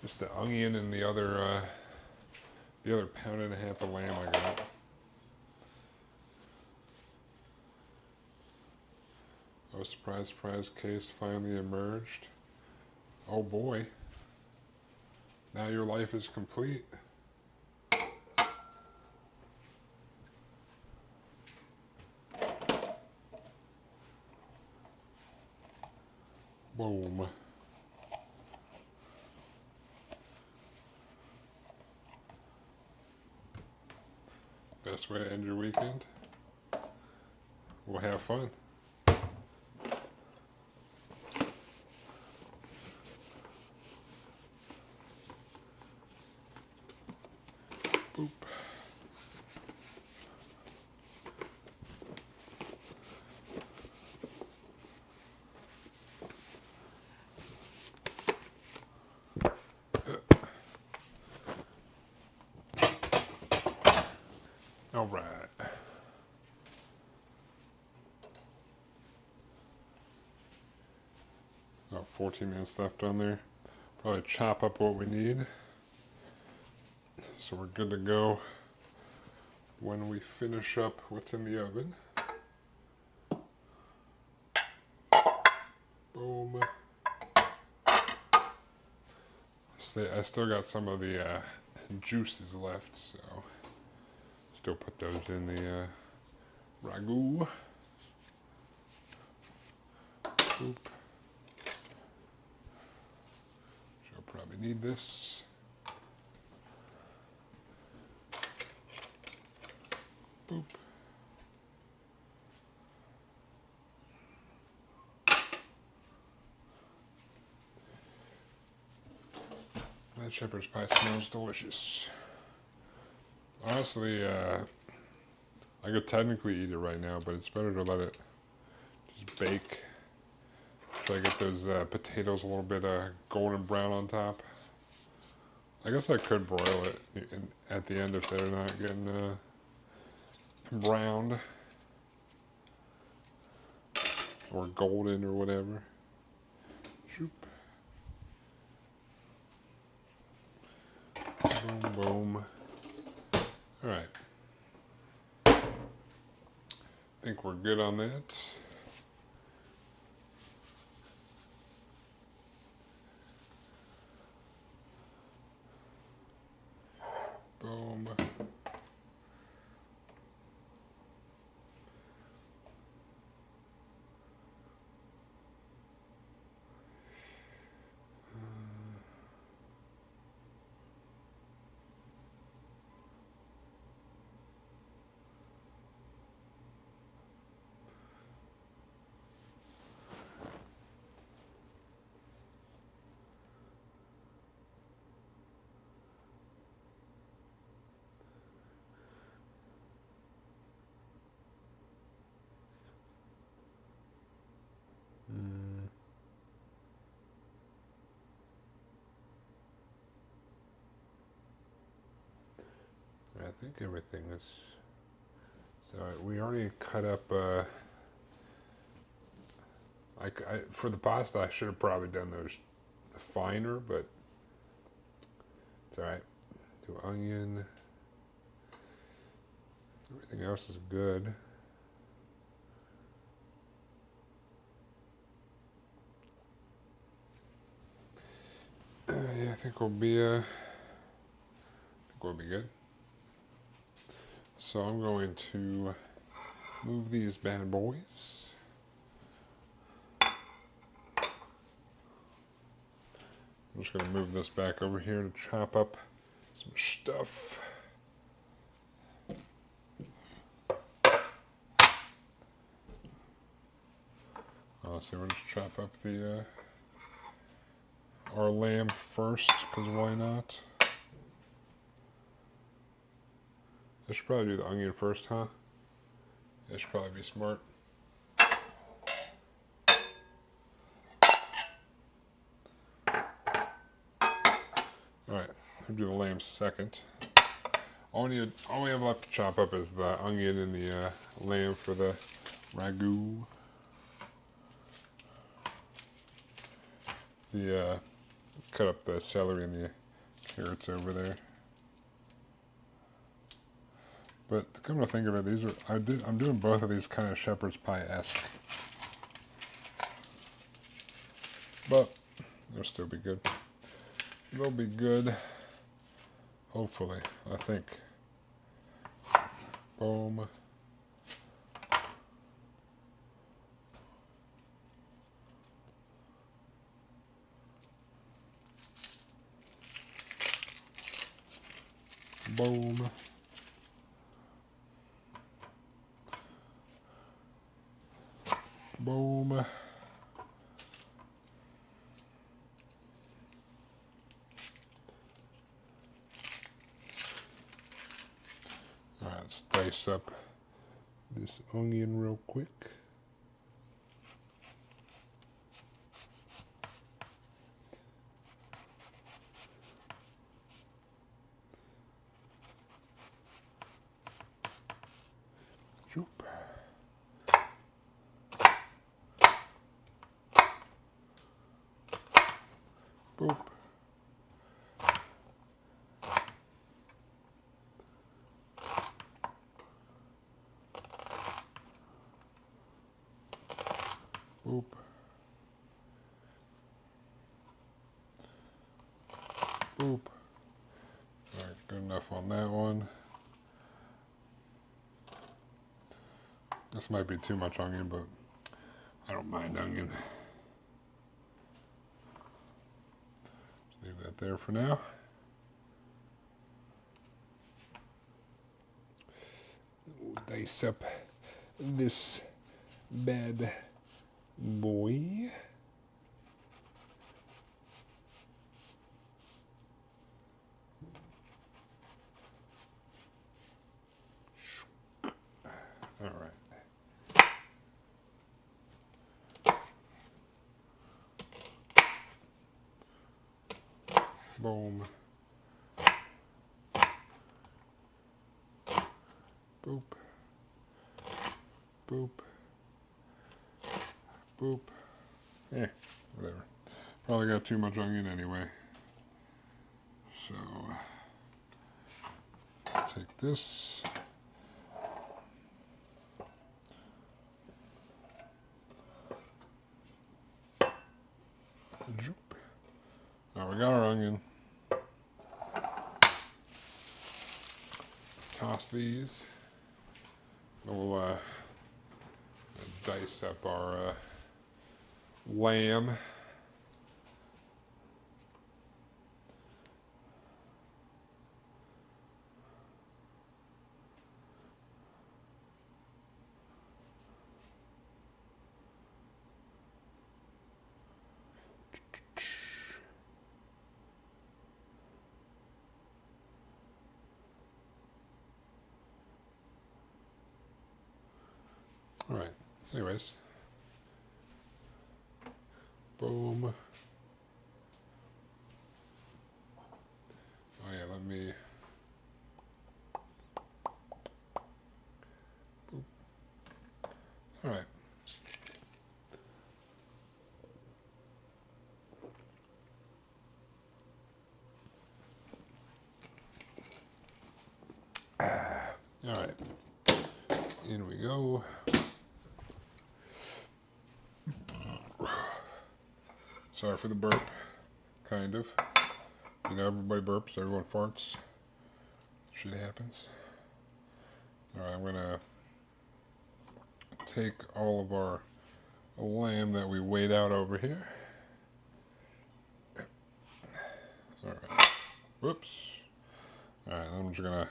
Just the onion and the other pound and a half of lamb I got. Oh, surprise, surprise, case finally emerged. Oh boy. Now your life is complete. Boom. Best way to end your weekend? We'll have fun. Boop. All right. About 14 minutes left on there. Probably chop up what we need. So we're good to go when we finish up what's in the oven. Boom. I still got some of the juices left, so still put those in the ragu. Boop. We need this. Boop. That shepherd's pie smells delicious. Honestly, I could technically eat it right now, but it's better to let it just bake. Try to get those potatoes a little bit golden brown on top. I guess I could broil it at the end if they're not getting browned or golden or whatever. Shoop. Boom, boom. All right. I think we're good on that. Boom. I think everything is. So we already cut up. For the pasta, I should have probably done those finer, but it's all right. Do onion. Everything else is good. Yeah, I think we'll be good. So I'm going to move these bad boys. I'm just going to move this back over here to chop up some stuff. So we'll just chop up the our lamb first, because why not? I should probably do the onion first, huh? That should probably be smart. Alright, I'll do the lamb second. All we have left to chop up is the onion and the lamb for the ragu. Cut up the celery and the carrots over there. But come to think of it, I'm doing both of these kind of shepherd's pie-esque. But they'll still be good. They'll be good. Hopefully, I think. Boom. Boom. Boom. Alright, let's dice up this onion real quick. Shoop. Boop. Boop. Boop. Alright, good enough on that one. This might be too much onion, but I don't mind onion. Just leave that there for now. We'll dice up this bad boy. All right. Boom. Boop. Boop. Boop. Whatever. Probably got too much onion anyway. So, take this. Joop. Now we got our onion. Toss these. We'll dice up our lamb. All right, anyways. Boom. Oh yeah, let me... Boop. All right. All right. In we go. Sorry for the burp, kind of. You know, everybody burps, everyone farts. Shit happens. Alright, I'm gonna take all of our lamb that we weighed out over here. Alright. Whoops. Alright, then I'm just gonna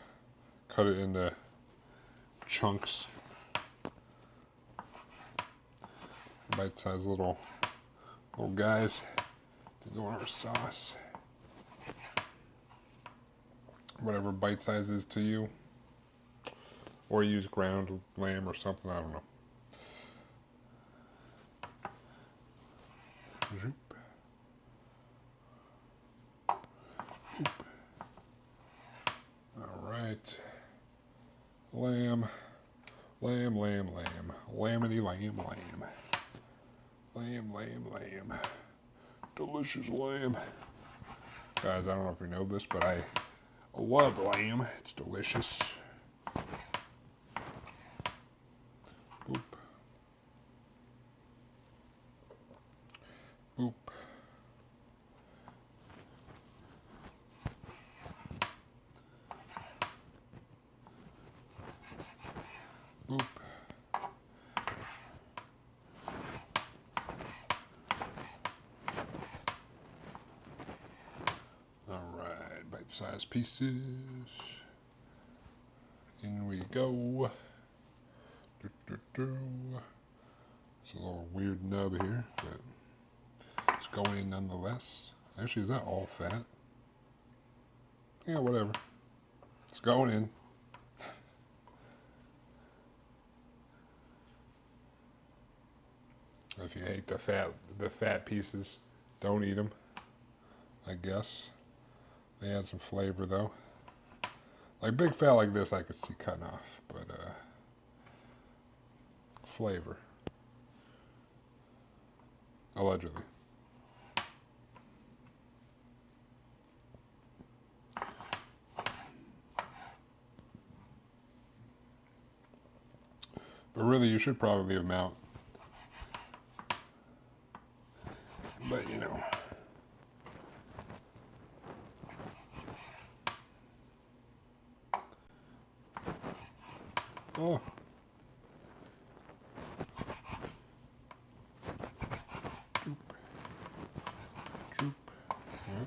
cut it into chunks. Bite-sized little guys to go in our sauce. Whatever bite size is to you. Or use ground lamb or something, I don't know. Zoop. Oop. All right. Lamb. Lamb, lamb, lamb. Lamity, lamb, lamb. Lamb, lamb, lamb. Delicious lamb. Guys, I don't know if you know this, but I love lamb. It's delicious. Boop. Boop. Boop. Alright, bite-sized pieces. In we go. It's a little weird nub here, but it's going in nonetheless. Actually, is that all fat? Yeah, whatever. It's going in. If you hate the fat pieces, don't eat them. I guess they add some flavor though. Like big fat like this, I could see cutting off, but flavor, allegedly. But really, you should probably leave them out. But you know. Oh. Droop. Droop. Yeah.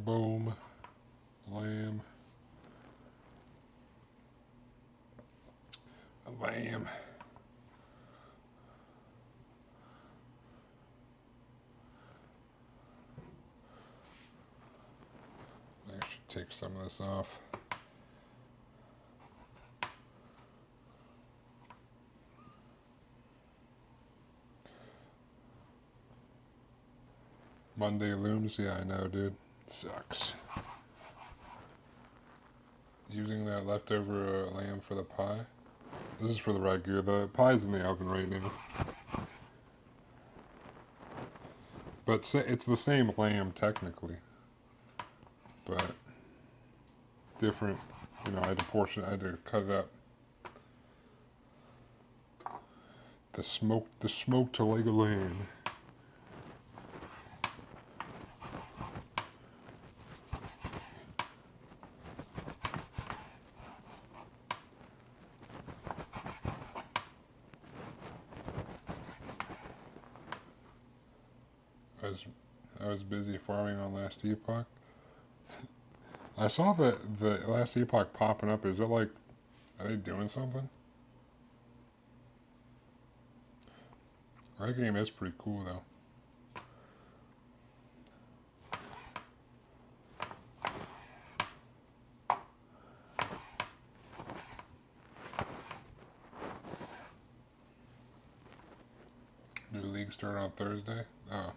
Boom. Lamb. A lamb. I should take some of this off. Monday looms, yeah, I know, dude. Sucks. Using that leftover lamb for the pie. This is for the ragu. The pie's in the oven right now. But it's the same lamb technically. But different, you know, I had to cut it up. The smoked leg of lamb. I was busy farming on last epoch. I saw the last epoch popping up. Is it like, are they doing something? That game is pretty cool though. New league started on Thursday. Oh.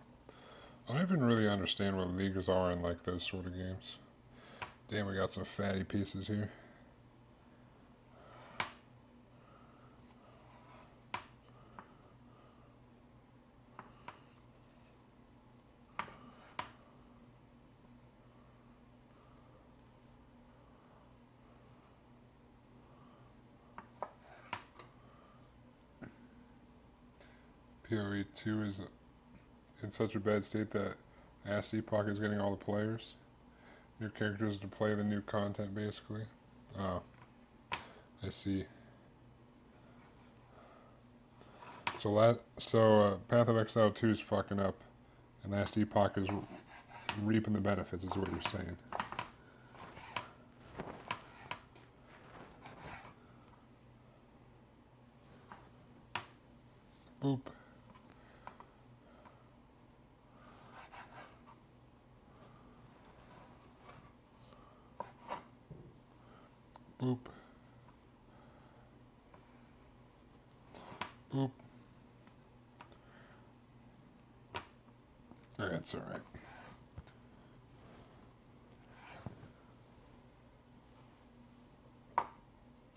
I don't even really understand what leagues are in like those sort of games. Damn, we got some fatty pieces here. PoE 2 is in such a bad state that last epoch is getting all the players. New characters to play the new content, basically. Oh, I see. So Path of Exile 2 is fucking up, and last epoch is reaping the benefits, is what you're saying. Boop. Boop. Boop. That's alright.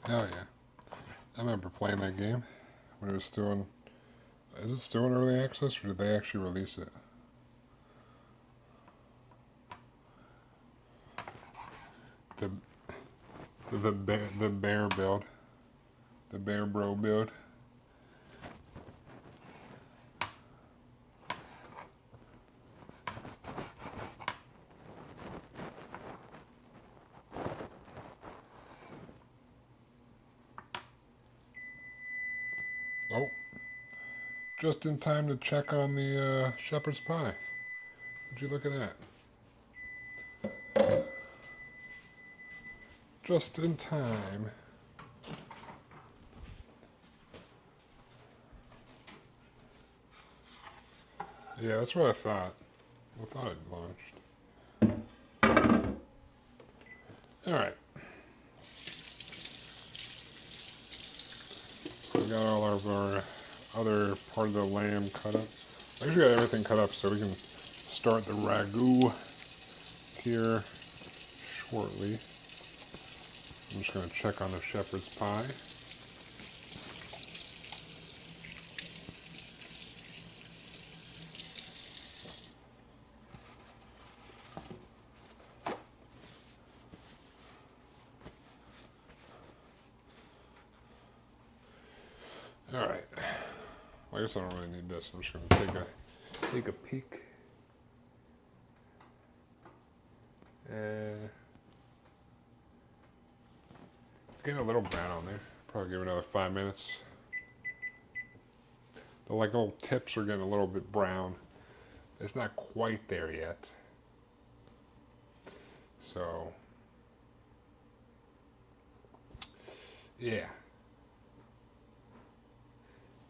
Hell yeah. I remember playing that game when it was still in... Is it still in early access, or did they actually release it? The bear build. The bear bro build. Oh. Just in time to check on the shepherd's pie. Would you look at that? Just in time. Yeah, that's what I thought. I thought it launched. Alright. We got all of our other part of the lamb cut up. I actually got everything cut up so we can start the ragu here shortly. I'm just going to check on the shepherd's pie. Alright. Well, I guess I don't really need this. I'm just going to take a peek. It's getting a little brown on there. Probably give it another 5 minutes. The like little tips are getting a little bit brown. It's not quite there yet. So, yeah.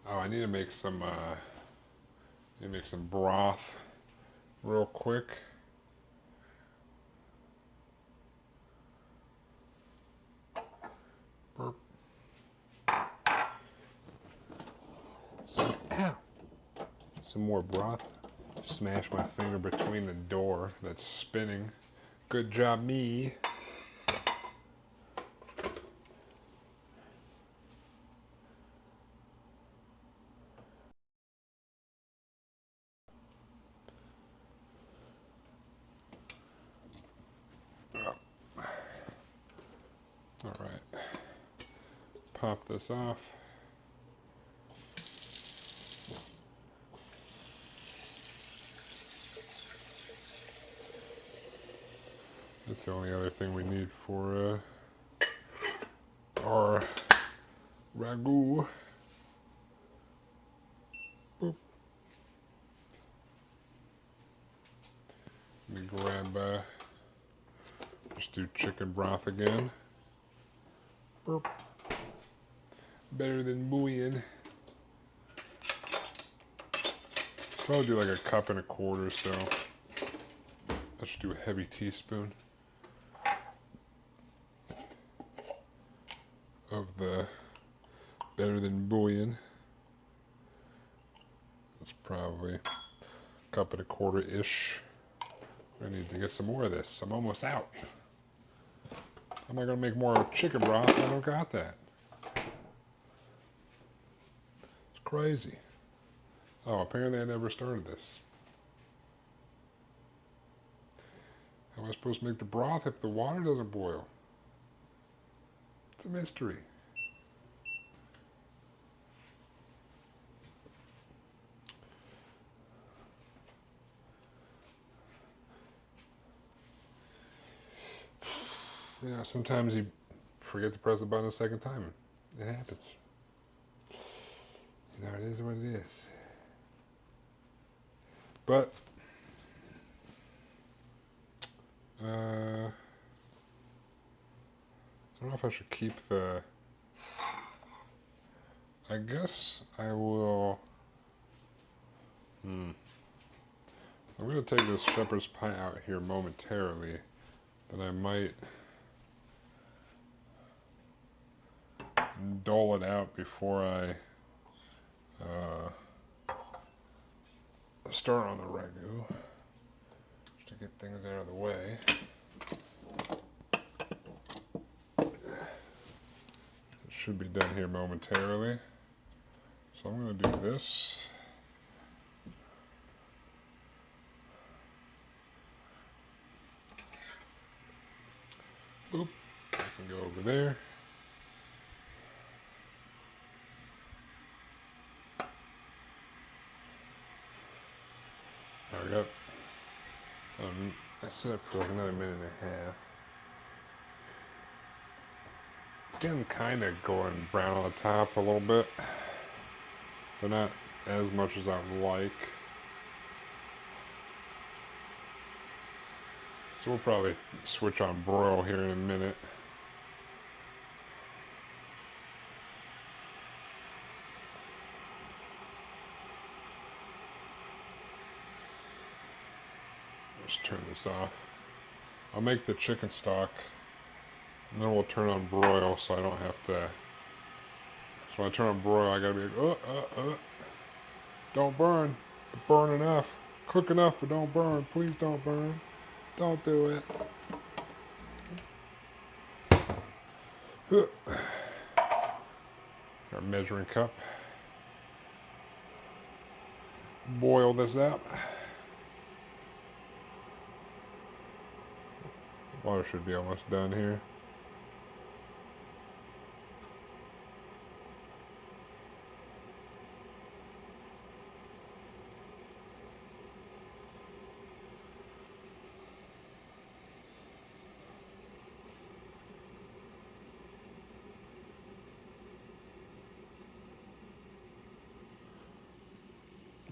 Oh, I need to make some broth real quick. Burp. Some more broth. Smash my finger between the door that's spinning. Good job, me. All right. Pop this off. That's the only other thing we need for our ragu. Boop. Let me grab, just do chicken broth again. Burp. Better than bouillon. Probably do like 1.25 cups, so I should do a heavy teaspoon of the better than bouillon. That's probably 1.25 cups-ish. I need to get some more of this. I'm almost out. How am I going to make more chicken broth? I don't got that. It's crazy. Oh, apparently I never started this. How am I supposed to make the broth if the water doesn't boil? It's a mystery. Yeah, sometimes you forget to press the button a second time. It happens. You know, it is what it is. But, I don't know if I should keep the... I guess I will... I'm going to take this shepherd's pie out here momentarily. Then I might dole it out before I start on the ragu, just to get things out of the way. It should be done here momentarily. So I'm going to do this. Boop. I can go over there. There we go. I set it for like another 1.5 minutes. It's getting kind of going brown on the top a little bit, but not as much as I would like. So we'll probably switch on broil here in a minute. Let's turn this off. I'll make the chicken stock, and then we'll turn on broil so I don't have to. So when I turn on broil, I gotta be like, don't burn. Burn enough. Cook enough, but don't burn. Please don't burn. Don't do it. Our measuring cup. Boil this up. Water should be almost done here.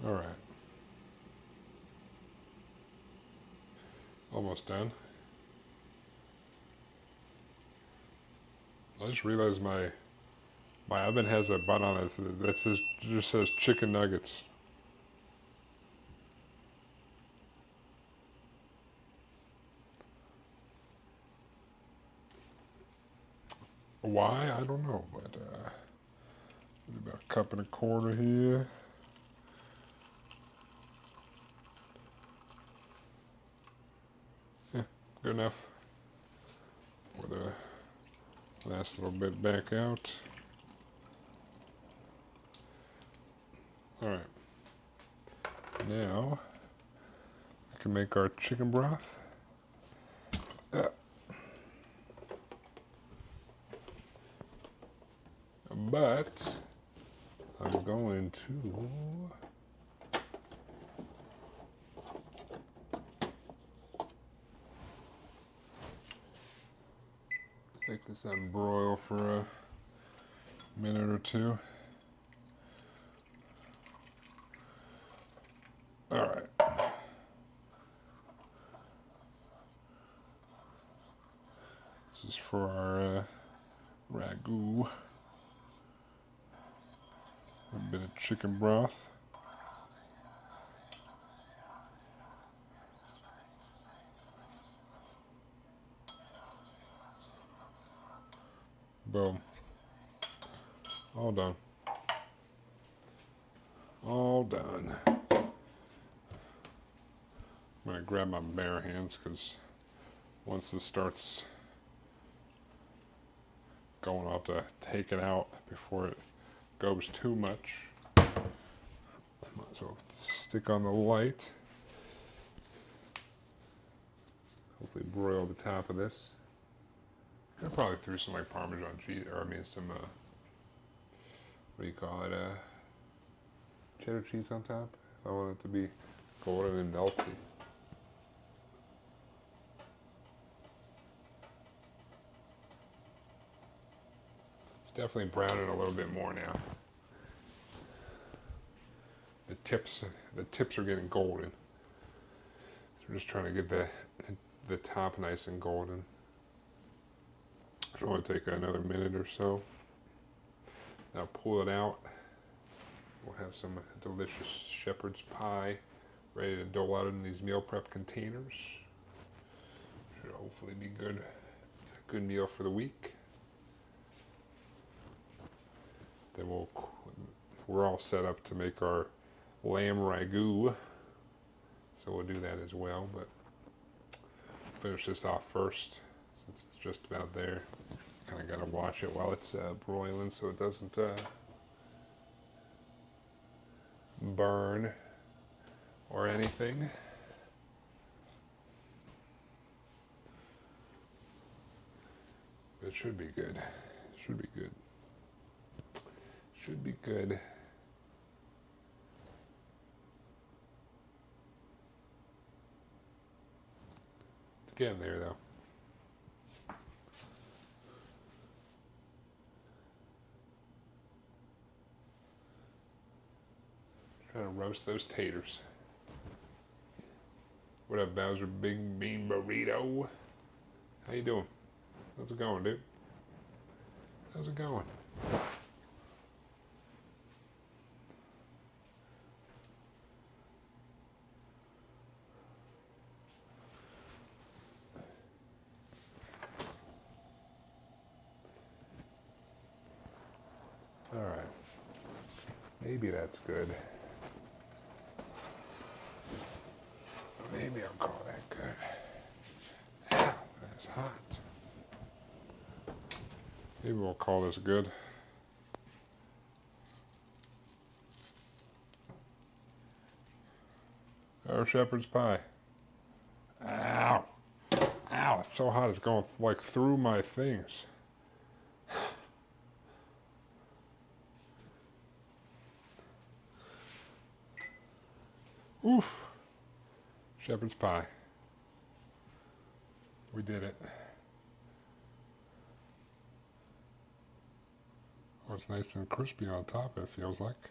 All right. Almost done. I just realized my oven has a button on it that says just says chicken nuggets. Why? I don't know, but about a cup and a quarter here. Yeah, good enough. Pour the last little bit back out. All right. Now I can make our chicken broth. But I'm going to stick this on broil for a minute or two. All right. This is for our ragu. A bit of chicken broth. Boom. All done. All done. I'm gonna grab my bare hands because once this starts going, I'll have to take it out before it goes too much. Might as well stick on the light. Hopefully broil the top of this. I probably threw some like Parmesan cheese, or I mean some, what do you call it, cheddar cheese on top. I want it to be golden and melty. It's definitely browning a little bit more now. The tips are getting golden. So we're just trying to get the top nice and golden. It'll only take another minute or so. Now pull it out. We'll have some delicious shepherd's pie ready to dole out in these meal prep containers. Should hopefully be good. A good meal for the week. Then we're all set up to make our lamb ragu. So we'll do that as well, but finish this off first since it's just about there. Kind of got to watch it while it's broiling so it doesn't burn or anything. It should be good. Should be good. Should be good. It's getting there though. Trying to roast those taters. What up, Bowser? Big Bean Burrito. How you doing? How's it going, dude? How's it going? All right. Maybe that's good. Maybe I'll call that good. Ow, that's hot. Maybe we'll call this good. Our shepherd's pie. Ow. Ow, it's so hot it's going like through my things. Oof. Shepherd's pie. We did it. Oh, it's nice and crispy on top, it feels like.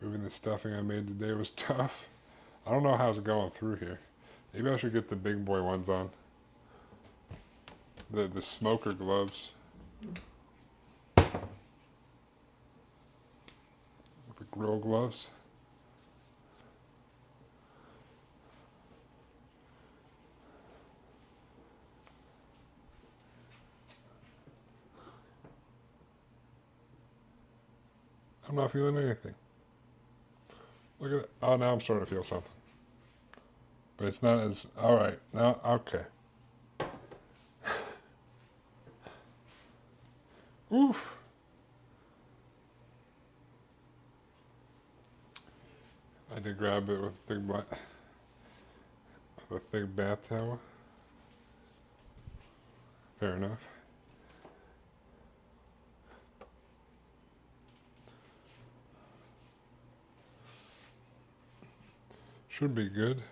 Moving the stuffing I made today was tough. I don't know how's it going through here. Maybe I should get the big boy ones on. the smoker gloves. The grill gloves. I'm not feeling anything. Look at that. Oh, now I'm starting to feel something. But it's not as, all right, now, okay. Oof. I did grab it with a thick bath towel. Fair enough. Should be good.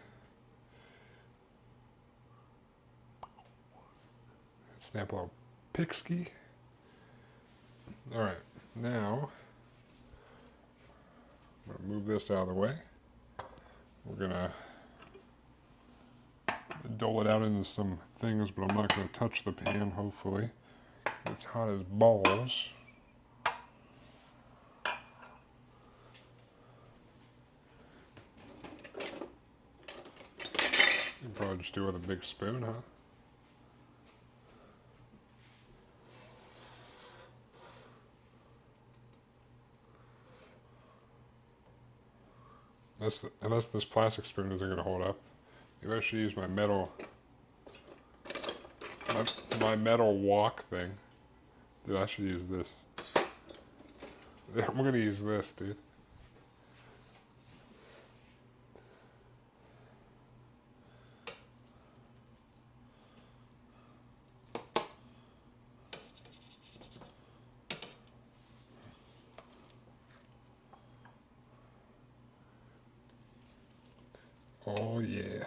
Snap a little pixie. All right, now I'm gonna move this out of the way. We're gonna dole it out into some things, but I'm not gonna touch the pan, hopefully. It's hot as balls. You can probably just do it with a big spoon, huh? Unless this plastic spoon isn't going to hold up. Maybe I should use my metal wok thing. Dude, I should use this. I'm going to use this, dude. Oh yeah.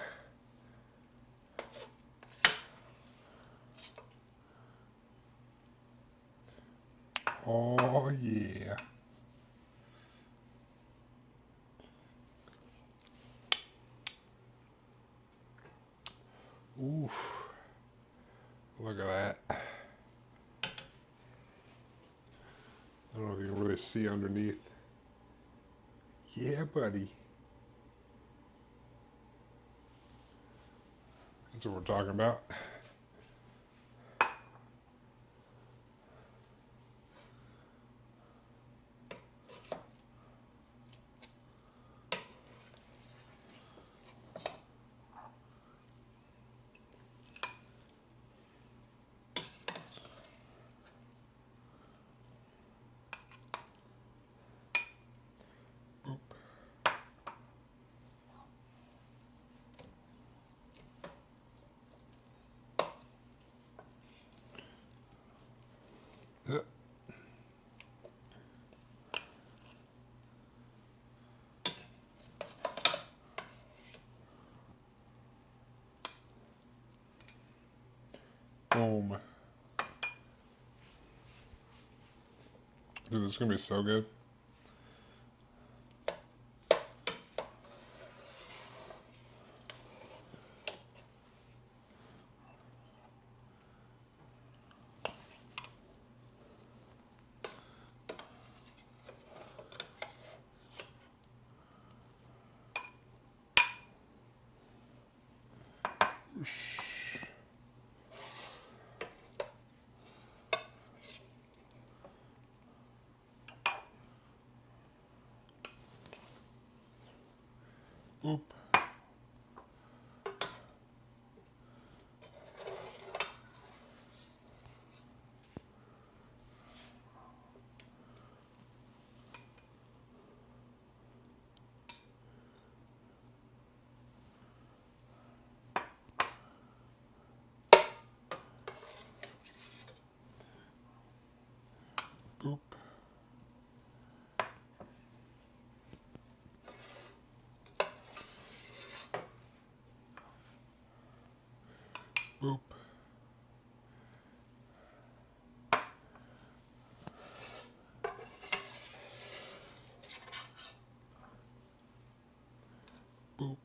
Oh yeah. Oof. Look at that. I don't know if you can really see underneath. Yeah, buddy. That's what we're talking about. Oop. Boom. Dude, this is gonna be so good. Shh. Oop. Boop. Boop. Boop.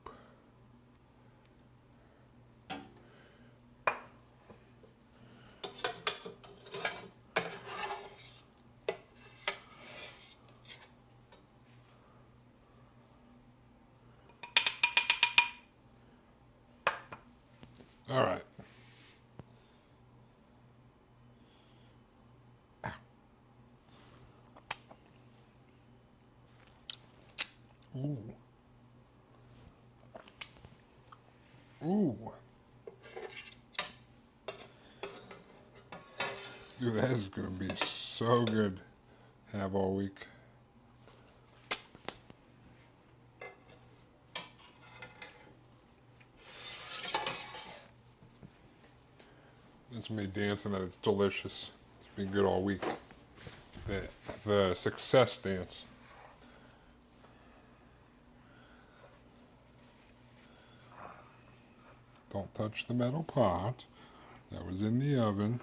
All right. Ooh. Ooh. Dude, that is going to be so good to have all week. It's me dancing that it's delicious. It's been good all week. The success dance. Don't touch the metal pot. That was in the oven.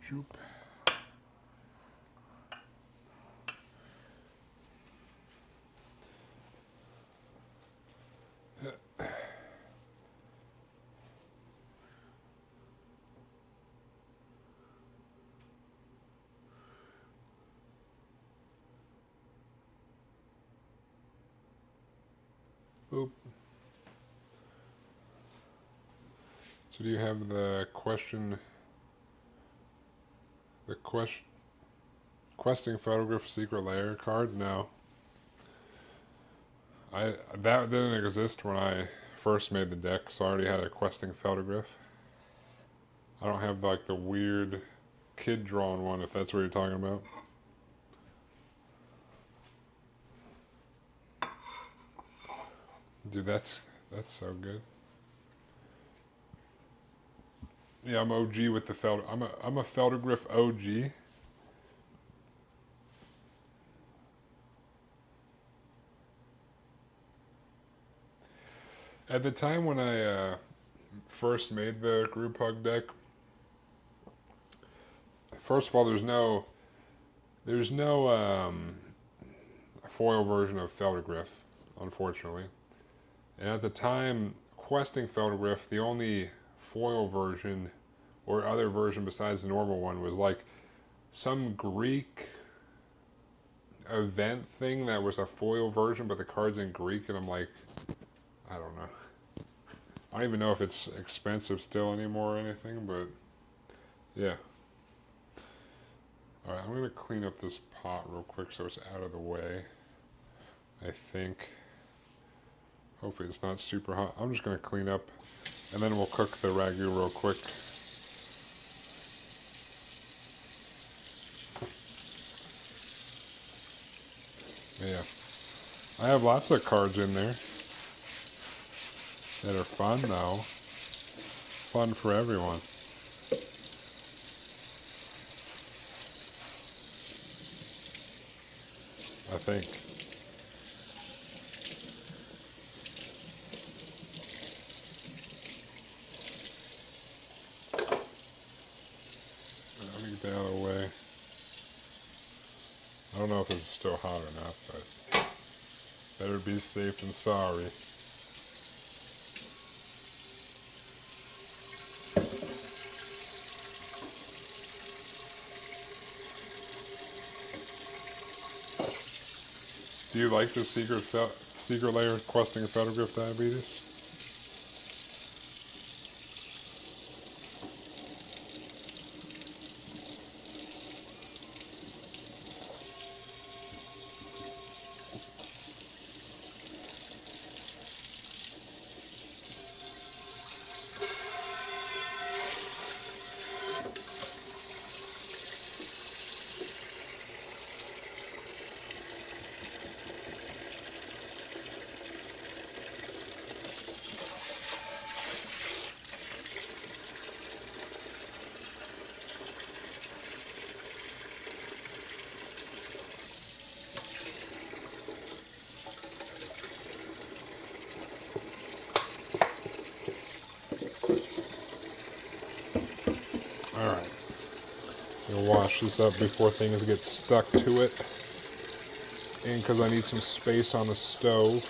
Shoop. Boop. So do you have the questing photograph secret layer card? No. That didn't exist when I first made the deck, so I already had a questing photograph. I don't have like the weird kid drawn one, if that's what you're talking about. Dude, that's so good. Yeah, I'm OG with the I'm a photograph OG. At the time when I first made the group hug deck, first of all, there's no foil version of photograph, unfortunately. And at the time, questing photograph, the only foil version or other version besides the normal one was like some Greek event thing that was a foil version, but the card's in Greek, and I'm like, I don't know. I don't even know if it's expensive still anymore or anything, but yeah. Alright, I'm going to clean up this pot real quick so it's out of the way. I think. Hopefully it's not super hot. I'm just going to clean up, and then we'll cook the Ragu real quick. Yeah. I have lots of cards in there that are fun, though. Fun for everyone. I think. Let me get that out of the way. I don't know if it's still hot or not, but better be safe than sorry. Do you like the secret layer questing photograph diabetes? Alright. I'll wash this up before things get stuck to it. And because I need some space on the stove.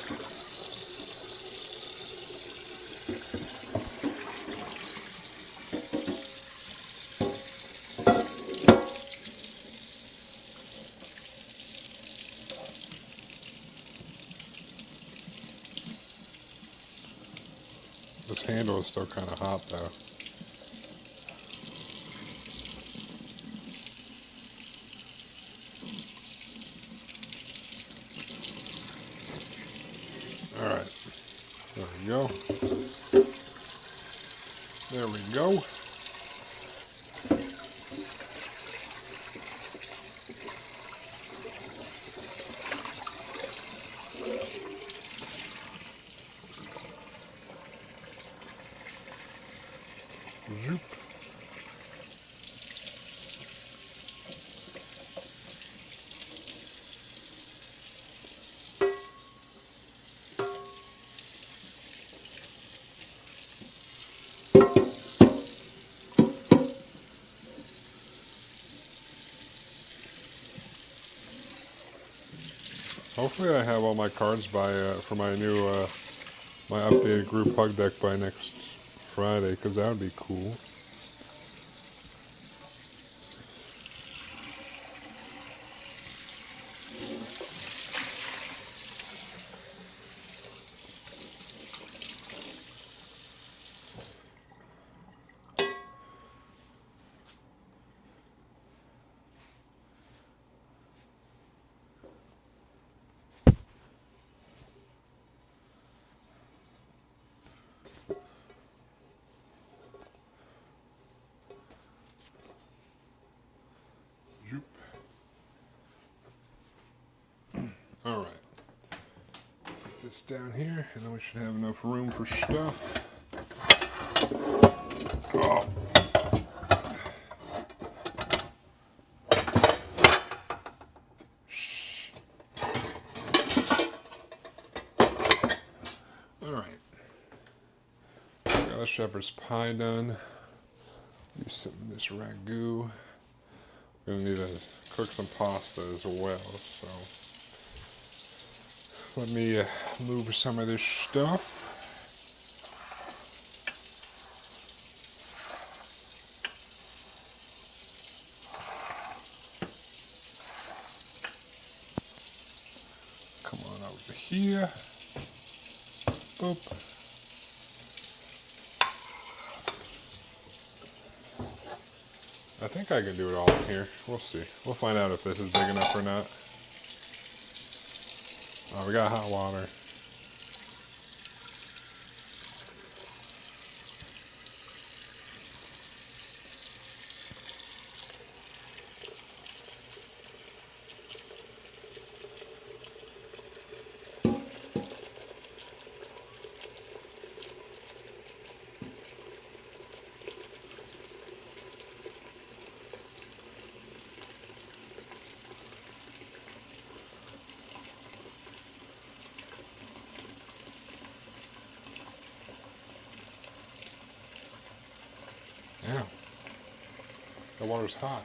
This handle is still kind of hot though. Alright, there we go. There we go. Zoop. Hopefully I have all my cards by for my new my updated group hug deck by next Friday, because that would be cool. Zoop. Alright. Put this down here, and then we should have enough room for stuff. Oh. Shh. Alright. Got the shepherd's pie done. Use some of this ragu. Gonna need to cook some pasta as well, so let me move some of this stuff. Come on over here. Boop. I think I can do it all in here. We'll see. We'll find out if this is big enough or not. Oh, we got hot water. Yeah. The water's hot.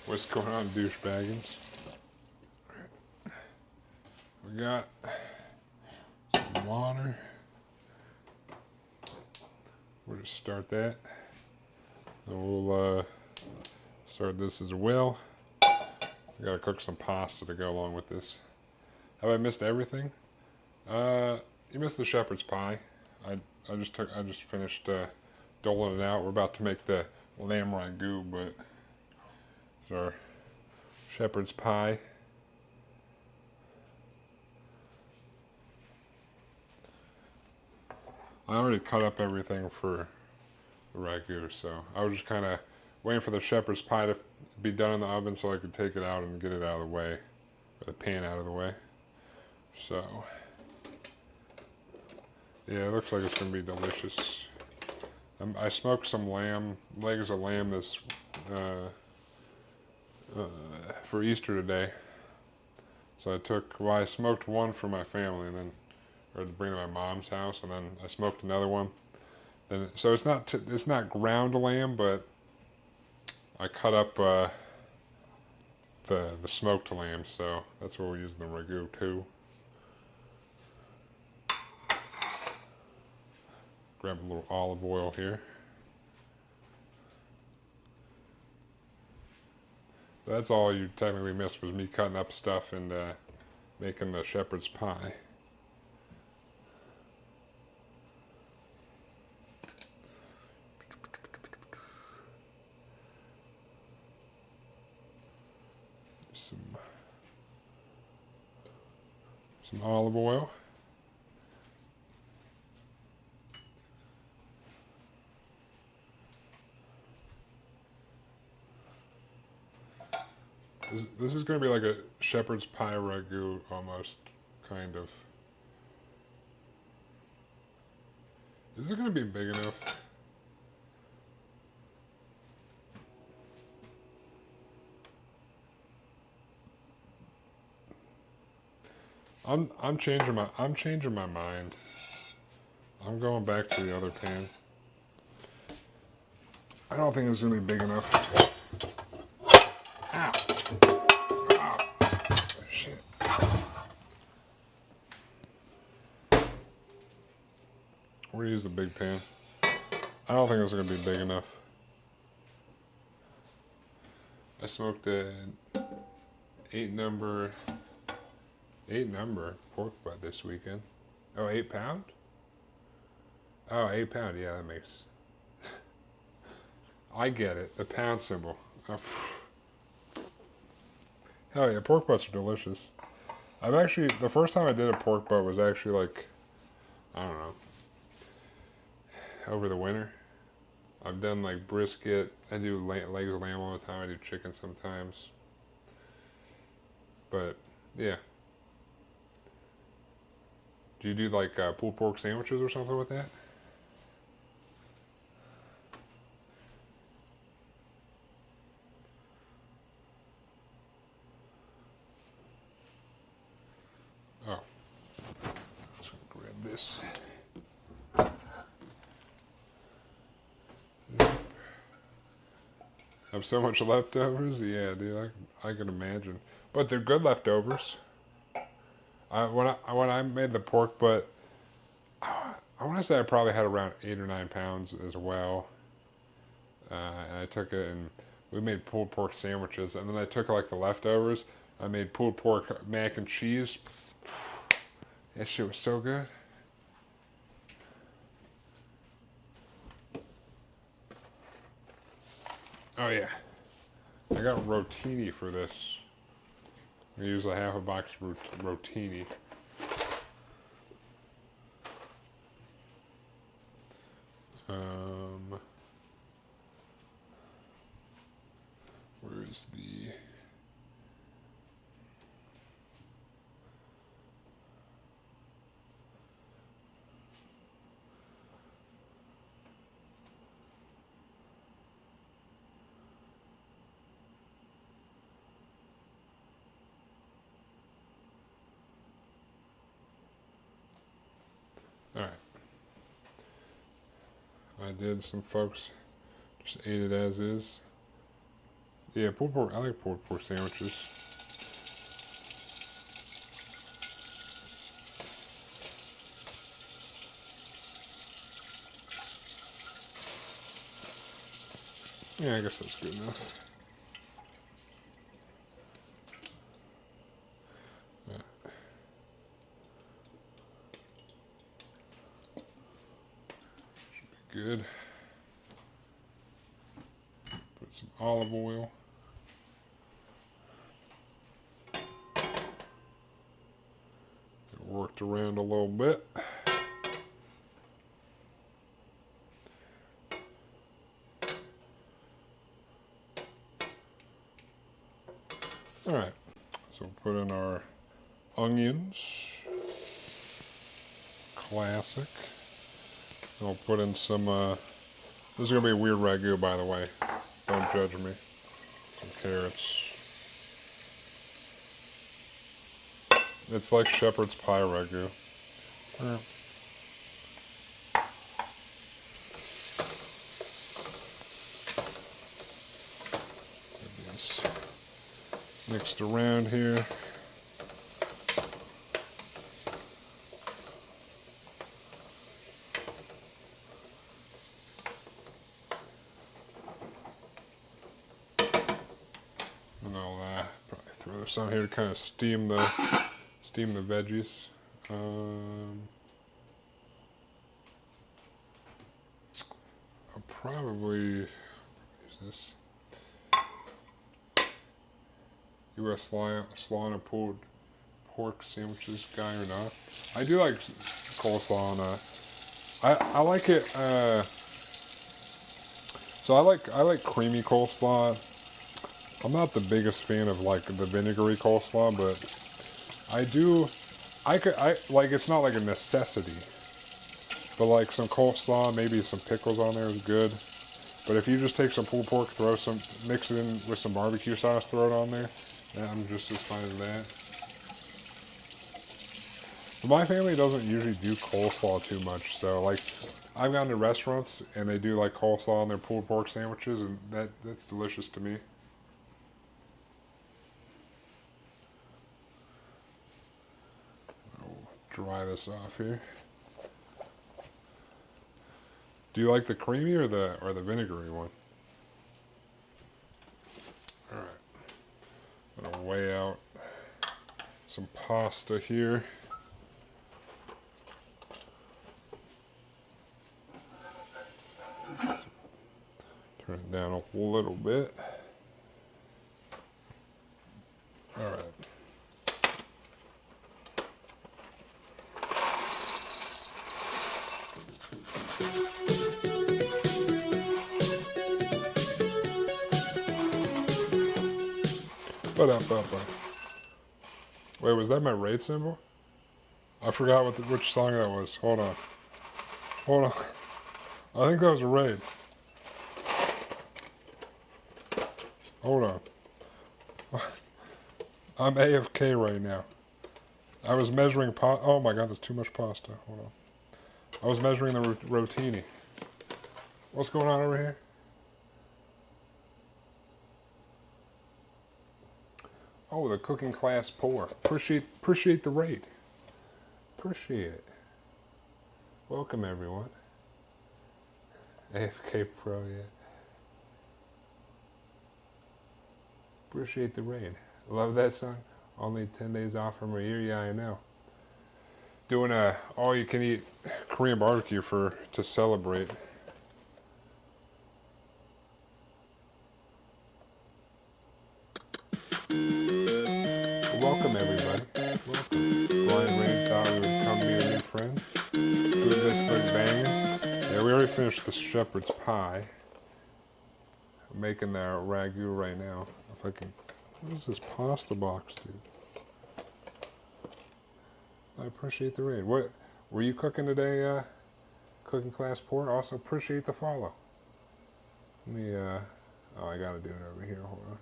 What's going on, douchebaggins? We got some water. We'll just start that. And we'll start this as well. We gotta cook some pasta to go along with this. Have I missed everything? You missed the shepherd's pie. I just finished doling it out. We're about to make the lamb ragu, but it's our shepherd's pie. I already cut up everything for the ragu, so I was just kind of waiting for the shepherd's pie to be done in the oven so I could take it out and get it out of the way, or the pan out of the way. So, yeah, it looks like it's going to be delicious. I smoked some legs of lamb this for Easter today. So I smoked one for my family, and then, or to bring to my mom's house, and then I smoked another one. So it's not ground lamb, but I cut up the smoked lamb, so that's what we're using the ragu too. Grab a little olive oil here. That's all you technically missed was me cutting up stuff and making the shepherd's pie. Some olive oil. This is going to be like a shepherd's pie ragu almost, kind of. Is it going to be big enough? I'm changing my mind. I'm going back to the other pan. I don't think it's going to be big enough. Ow. Oh, shit. We're going to use the big pan. I don't think it's going to be big enough. I smoked an 8 number pork butt this weekend. Oh, 8 pound? Oh, 8 pound. Yeah, that makes... I get it. The pound symbol. Oh, hell yeah, pork butts are delicious. I've actually... The first time I did a pork butt was actually like... I don't know. Over the winter. I've done like brisket. I do legs of lamb all the time. I do chicken sometimes. But, yeah. Do you do like pulled pork sandwiches or something with that? Oh. Let's grab this. Have so much leftovers? Yeah, dude, I can imagine. But they're good leftovers. When I made the pork butt, I want to say I probably had around 8 or 9 pounds as well. And I took it and we made pulled pork sandwiches. And then I took like the leftovers. I made pulled pork mac and cheese. That shit was so good. Oh yeah. I got rotini for this. I use a half a box of rotini. Where is the... Alright. I did. Some folks just ate it as is. Yeah, pulled pork. I like pulled pork sandwiches. Yeah, I guess that's good enough. Yeah. Should be good. Put some olive oil. It worked around a little bit. Alright, so we'll put in our onions. Classic. And I'll put in some, this is going to be a weird ragu, by the way. Don't judge me. Some carrots. It's like shepherd's pie ragu. Mixed around here. And I'll steps on here to kind of steam the veggies. I'll probably use this. You a slaw and pulled pork sandwiches guy or not? I do like coleslaw on I like it. So I like creamy coleslaw. I'm not the biggest fan of like the vinegary coleslaw, but I like it's not like a necessity. But like some coleslaw, maybe some pickles on there is good. But if you just take some pulled pork, mix it in with some barbecue sauce, throw it on there, yeah, I'm just as fine as that. But my family doesn't usually do coleslaw too much, so like I've gone to restaurants and they do like coleslaw on their pulled pork sandwiches, and that's delicious to me. I'll dry this off here. Do you like the creamy or the vinegary one? All right. I'm gonna weigh out some pasta here. Turn it down a little bit. All right. Wait, was that my raid symbol? I forgot which song that was. Hold on. I think that was a raid. Hold on. I'm AFK right now. I was measuring oh my god, that's too much pasta. Hold on. I was measuring the rotini. What's going on over here? Oh, the cooking class poor. Appreciate the raid. Appreciate it. Welcome everyone. AFK Pro, yeah. Appreciate the raid. Love that song. Only 10 days off from a year. Yeah, I know. Doing a all-you-can-eat Korean barbecue to celebrate. Welcome everybody. Welcome. Blind Rain thought we would come meet a new friend. Food this thing banging. Yeah, we already finished the shepherd's pie. I'm making the ragu right now. If I can. What is this pasta box, dude? I appreciate the raid. What were you cooking today? Cooking class poor. Also appreciate the follow. Let me. Oh, I gotta do it over here. Hold on.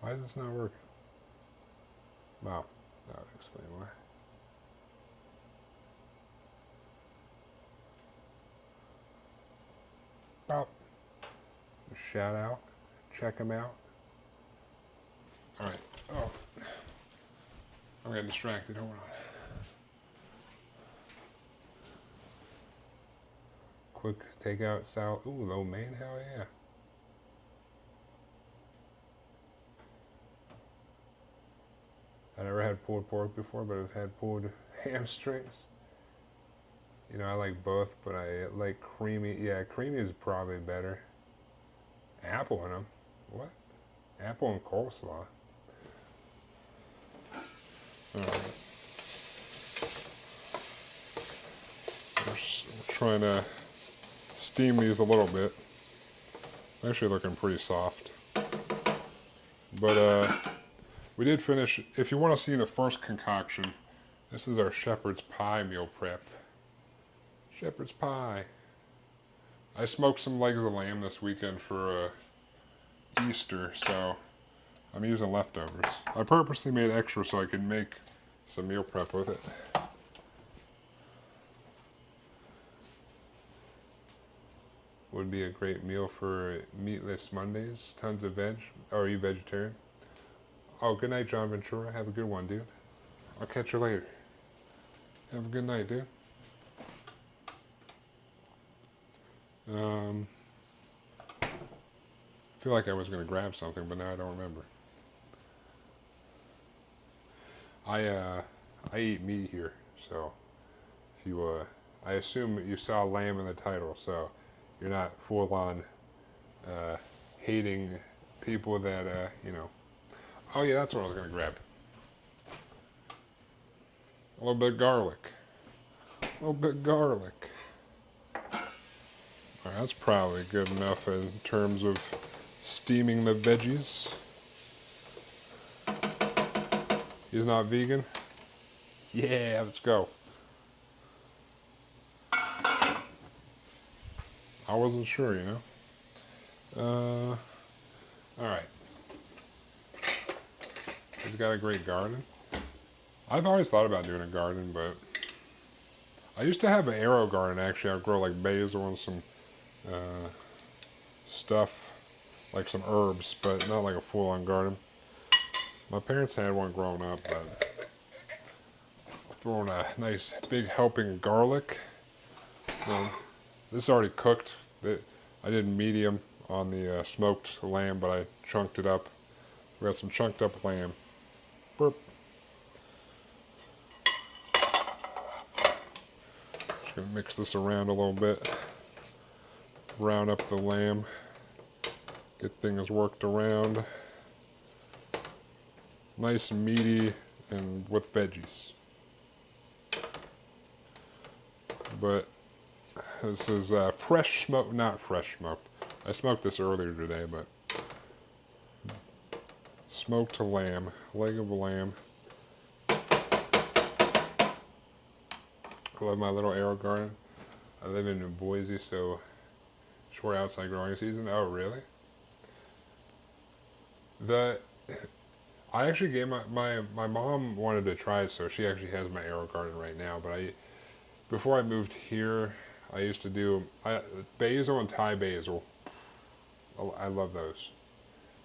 Why is this not working? Wow, that would explain why. Oh, shout out, check them out. All right. Oh, I'm getting distracted. Hold on. Quick takeout style. Ooh, lo mein, hell yeah. I never had pulled pork before, but I've had pulled hamstrings. You know, I like both, but I like creamy. Yeah, creamy is probably better. Apple in them. What? Apple and coleslaw. Alright. We're trying to steam these a little bit. Actually looking pretty soft. But, we did finish. If you want to see the first concoction, this is our shepherd's pie meal prep. Shepherd's pie. I smoked some legs of lamb this weekend for Easter, so I'm using leftovers. I purposely made extra so I could make some meal prep with it. Would be a great meal for meatless Mondays. Tons of veg. Oh, are you vegetarian? Oh, good night, John Ventura. Have a good one, dude. I'll catch you later. Have a good night, dude. I feel like I was going to grab something, but now I don't remember. I eat meat here, so if you I assume you saw lamb in the title, so you're not full on uh, hating people that you know. Oh yeah, that's what I was going to grab. A little bit of garlic. A little bit of garlic. All right, that's probably good enough in terms of steaming the veggies. He's not vegan? Yeah, let's go. I wasn't sure, you know. All right. He's got a great garden. I've always thought about doing a garden, but I used to have an arrow garden. Actually, I'd grow like basil and some stuff, like some herbs, but not like a full-on garden. My parents had one growing up, but throwing a nice big helping garlic. This is already cooked. I did medium on the smoked lamb, but I chunked it up. We got some chunked up lamb. Burp. Just gonna mix this around a little bit. Brown up the lamb. Get things worked around. Nice and meaty and with veggies. But this is fresh smoked, not fresh smoked. I smoked this earlier today, but smoked lamb, leg of a lamb. I love my little arrow garden. I live in Boise, so short outside growing season. Oh, really? I actually gave my mom wanted to try it, so she actually has my arrow garden right now. But before I moved here, I used to do basil and Thai basil. I love those.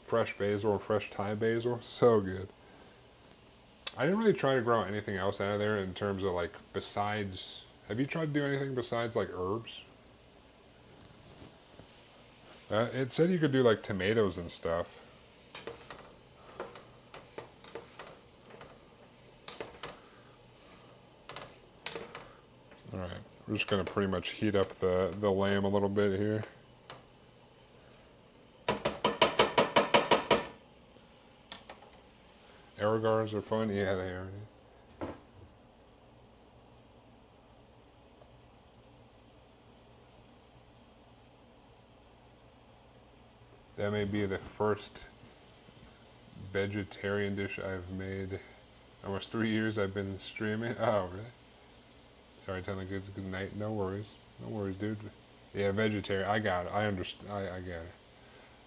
Fresh basil and fresh Thai basil, so good. I didn't really try to grow anything else out of there in terms of like besides. Have you tried to do anything besides like herbs? It said you could do like tomatoes and stuff. All right, we're just gonna pretty much heat up the lamb a little bit here. Arrow gardens are fun. Yeah, they are. That may be the first vegetarian dish I've made. Almost 3 years I've been streaming. Oh, really? Sorry, telling the kids good night. No worries. No worries, dude. Yeah, vegetarian. I got it. I understand. I get it.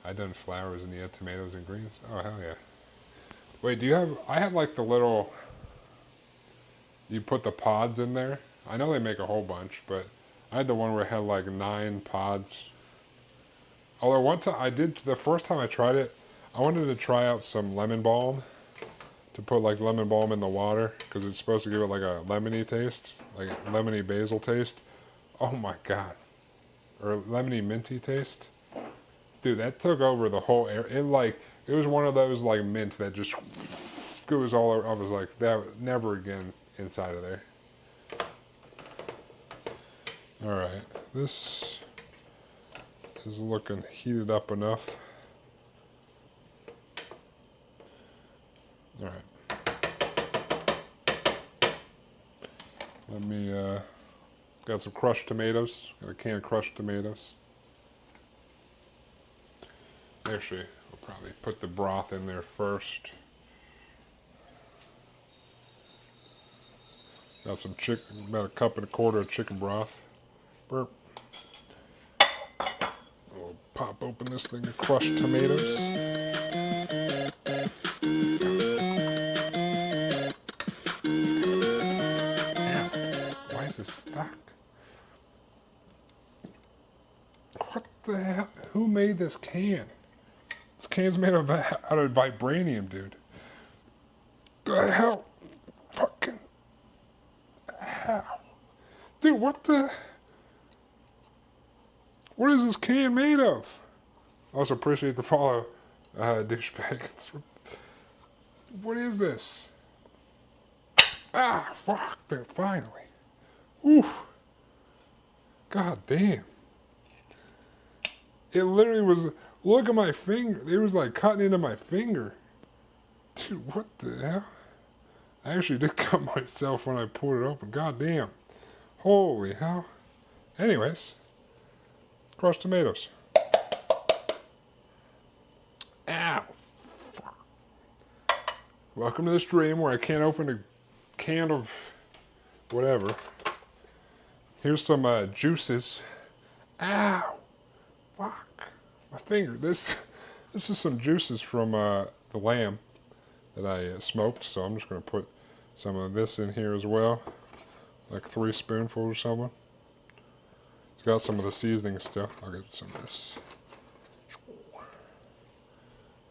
I done flowers and you had tomatoes and greens. Oh, hell yeah. Wait, do you have... I had like the little... You put the pods in there. I know they make a whole bunch, but I had the one where it had like 9 pods. Although one time I did... The first time I tried it, I wanted to try out some lemon balm. To put like lemon balm in the water. Because it's supposed to give it like a lemony taste. Like a lemony basil taste. Oh my god. Or lemony minty taste. Dude, that took over the whole air. It was one of those like mint that just goes all over. I was like, that never again inside of there. All right, this is looking heated up enough. All right. Let me, got some crushed tomatoes. Got a can of crushed tomatoes. Actually, we'll probably put the broth in there first. Got some chicken, about 1.25 cups of chicken broth. Burp. We'll pop open this thing of crushed tomatoes. Why is this stuck? What the hell? Who made this can? This can's made out of vibranium, dude. The hell? Fucking hell. Dude, what the... What is this can made of? Also appreciate the follow, douchebag. What is this? Ah, fuck, there, finally. Ooh. God damn. It literally was, look at my finger. It was like cutting into my finger. Dude, what the hell? I actually did cut myself when I pulled it open. God damn. Holy hell. Anyways, crushed tomatoes. Ow. Fuck. Welcome to the stream where I can't open a can of whatever. Here's some juices. Ow. Fuck. My finger. This is some juices from the lamb that I smoked. So I'm just going to put some of this in here as well. Like 3 spoonfuls or something. It's got some of the seasoning still. I'll get some of this.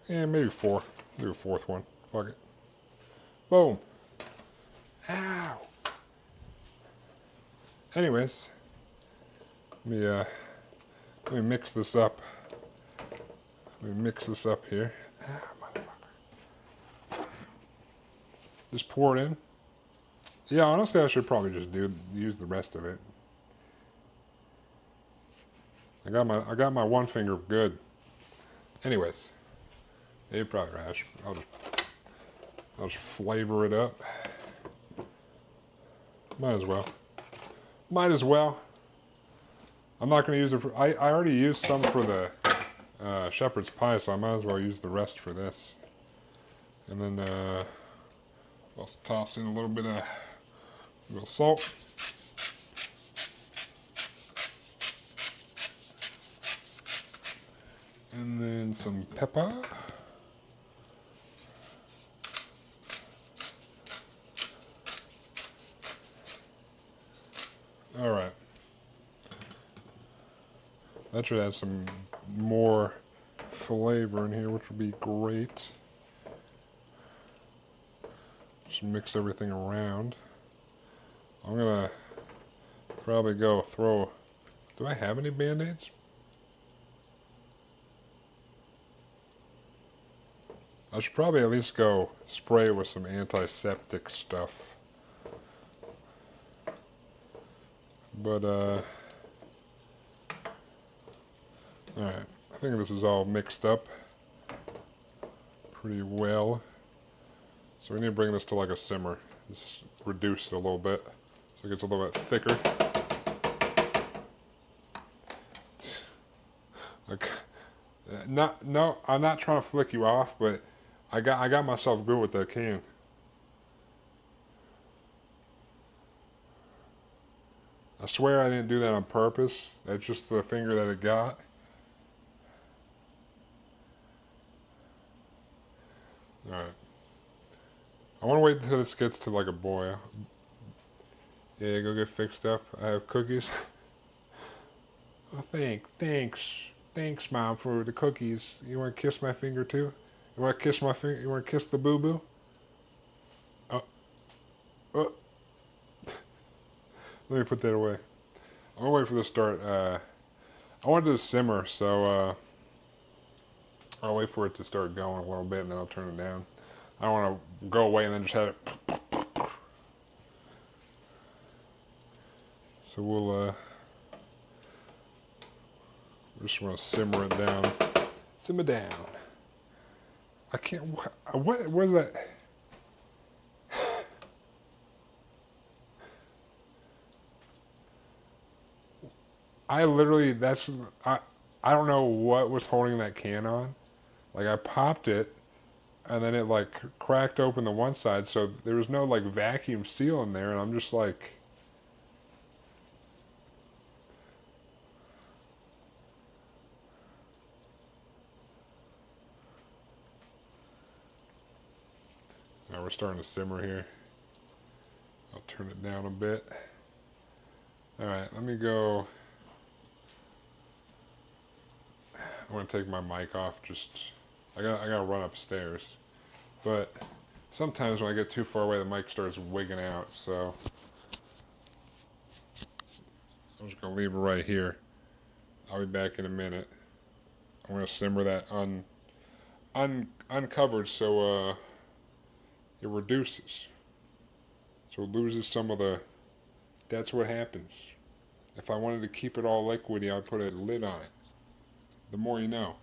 And maybe 4. Do a 4th one. Fuck it. Boom. Ow. Anyways, let me mix this up. Let me mix this up here. Ah, motherfucker. Just pour it in. Yeah, honestly, I should probably just use the rest of it. I got my one finger good. Anyways, you're probably right. I'll just flavor it up. Might as well. Might as well. I'm not going to use it for... I already used some for the shepherd's pie, so I might as well use the rest for this. And then I'll toss in a little bit of salt. And then some pepper. All right. That should add some more flavor in here, which would be great. Just mix everything around. I'm gonna probably go throw... Do I have any Band-Aids? I should probably at least go spray with some antiseptic stuff. But, alright. I think this is all mixed up pretty well. So we need to bring this to like a simmer. Just reduce it a little bit so it gets a little bit thicker. Like, no, I'm not trying to flick you off, but I got myself good with that can. I swear I didn't do that on purpose. That's just the finger that it got. Alright. I want to wait until this gets to like a boil. Yeah, go get fixed up. I have cookies. Oh, thanks, Mom, for the cookies. You want to kiss my finger too? You want to kiss my finger? You want to kiss the boo-boo? Let me put that away. I'm gonna wait for this to start. I want it to simmer, so I'll wait for it to start going a little bit, and then I'll turn it down. I don't want to go away and then just have it. So we'll just want to simmer it down. Simmer down. I can't. What is that? I literally, I don't know what was holding that can on. Like, I popped it, and then it, like, cracked open the one side, so there was no, like, vacuum seal in there, and I'm just like... Now we're starting to simmer here. I'll turn it down a bit. Alright, let me go... I want to take my mic off, just... I gotta run upstairs. But sometimes when I get too far away, the mic starts wigging out, so... I'm just gonna leave it right here. I'll be back in a minute. I'm gonna simmer that uncovered so it reduces. So it loses some of the. That's what happens. If I wanted to keep it all liquidy, I'd put a lid on it. The more you know.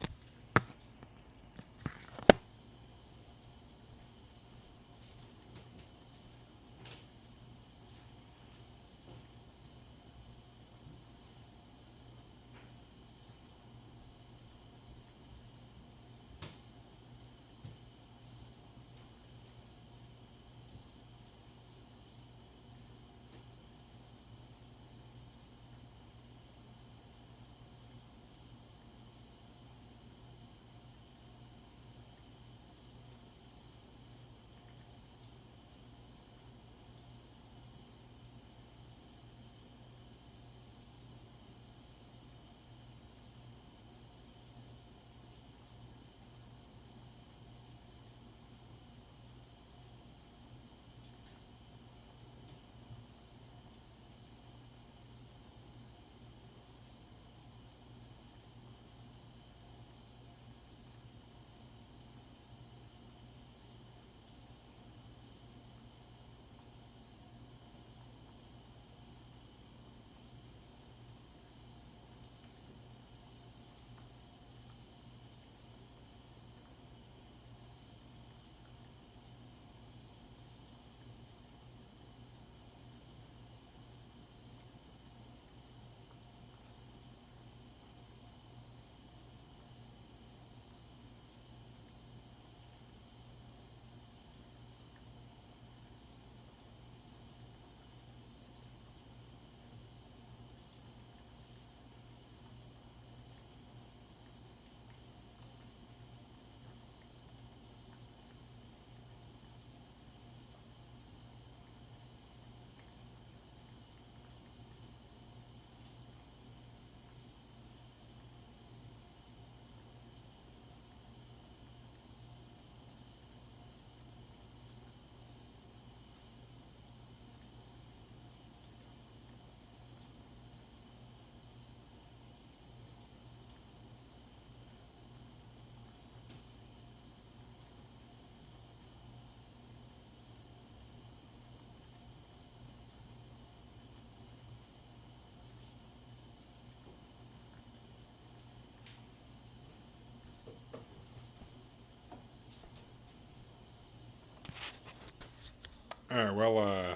Alright, well,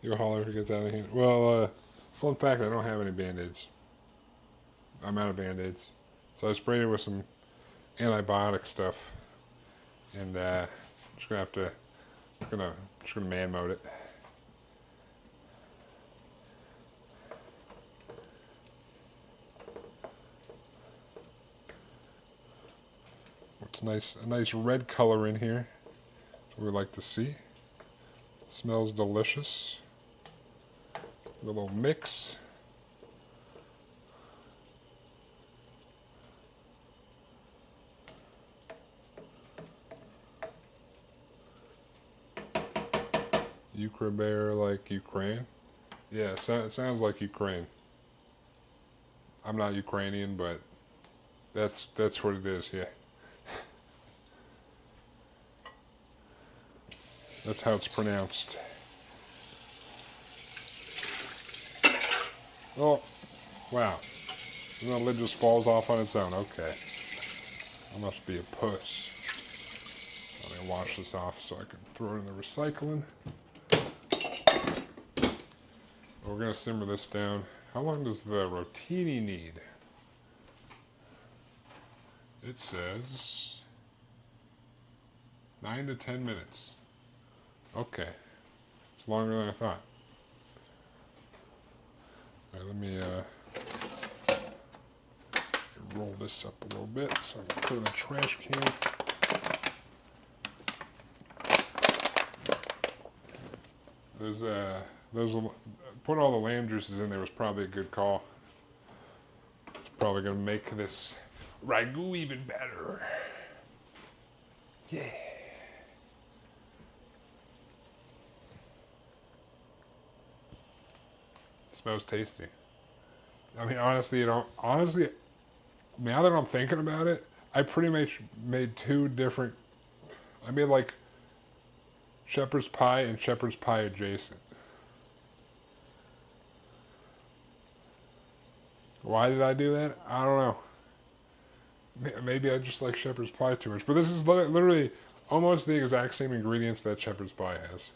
your hauler gets out of hand. Well, fun fact, I don't have any Band-Aids. I'm out of Band-Aids. So I sprayed it with some antibiotic stuff. And, just gonna have to, just gonna man mode it. It's nice, a nice red color in here. That's what we like to see. Smells delicious. A little mix. Ukraine like Ukraine. Yeah, it sounds like Ukraine. I'm not Ukrainian, but that's what it is. Yeah. That's how it's pronounced. Oh, wow. And the lid just falls off on its own. Okay. I must be a puss. Let me wash this off so I can throw it in the recycling. We're going to simmer this down. How long does the rotini need? It says 9 to 10 minutes. Okay. It's longer than I thought. All right, let me roll this up a little bit so I can put it in the trash can. Putting all the lamb juices in there was probably a good call. It's probably going to make this ragu even better. Yeah. Smells tasty. I mean, honestly, now that I'm thinking about it, I pretty much made two different. I made like shepherd's pie and shepherd's pie adjacent. Why did I do that? I don't know. Maybe I just like shepherd's pie too much. But this is literally almost the exact same ingredients that shepherd's pie has,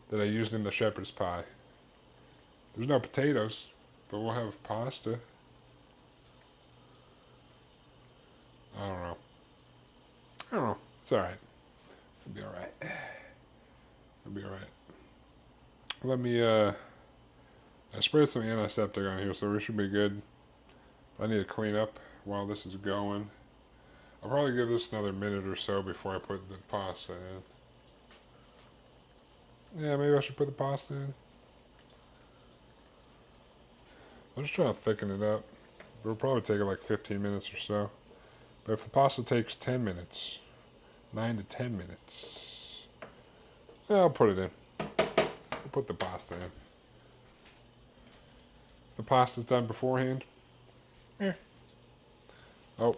that I used in the shepherd's pie. There's no potatoes, but we'll have pasta. I don't know. I don't know. It's alright. It'll be alright. It'll be alright. Let me, I sprayed some antiseptic on here, so we should be good. I need to clean up while this is going. I'll probably give this another minute or so before I put the pasta in. Yeah, maybe I should put the pasta in. I'm just trying to thicken it up. It'll probably take like 15 minutes or so. But if the pasta takes 10 minutes, 9 to 10 minutes, yeah, I'll put it in. I'll put the pasta in. If the pasta's done beforehand, yeah. Oh,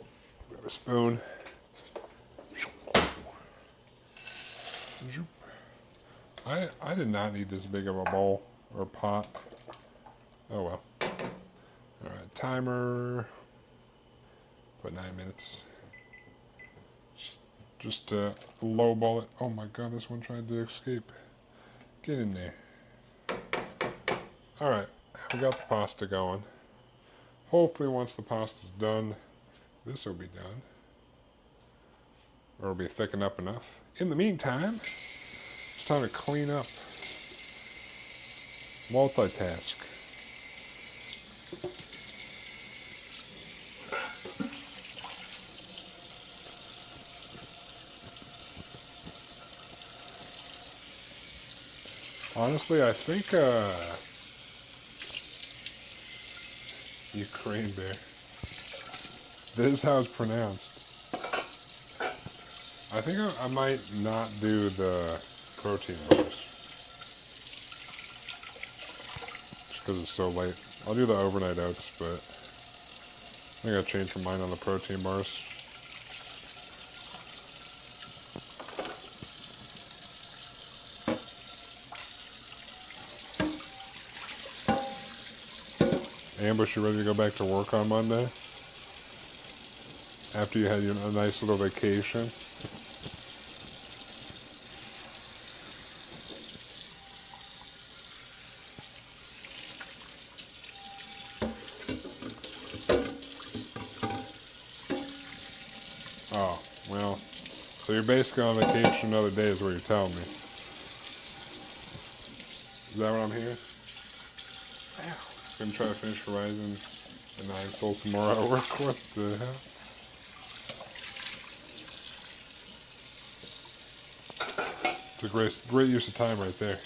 grab a spoon. I did not need this big of a bowl or pot. Oh well. Alright, timer. Put 9 minutes. Just low ball it. Oh my god, this one tried to escape. Get in there. Alright, we got the pasta going. Hopefully once the pasta's done, this will be done. Or it'll be thickened up enough. In the meantime, it's time to clean up. Multitask. Honestly, I think, Ukraine bear. This is how it's pronounced. I think I might not do the protein bars. Just because it's so late. I'll do the overnight oats, but I think I changed my mind on the protein bars. Ambush, you ready to go back to work on Monday? After you had a nice little vacation? Oh, well, so you're basically on vacation another day is what you're telling me. Is that what I'm hearing? Gonna try to finish Horizon and I sold some more artwork. What the hell? It's a great use of time right there.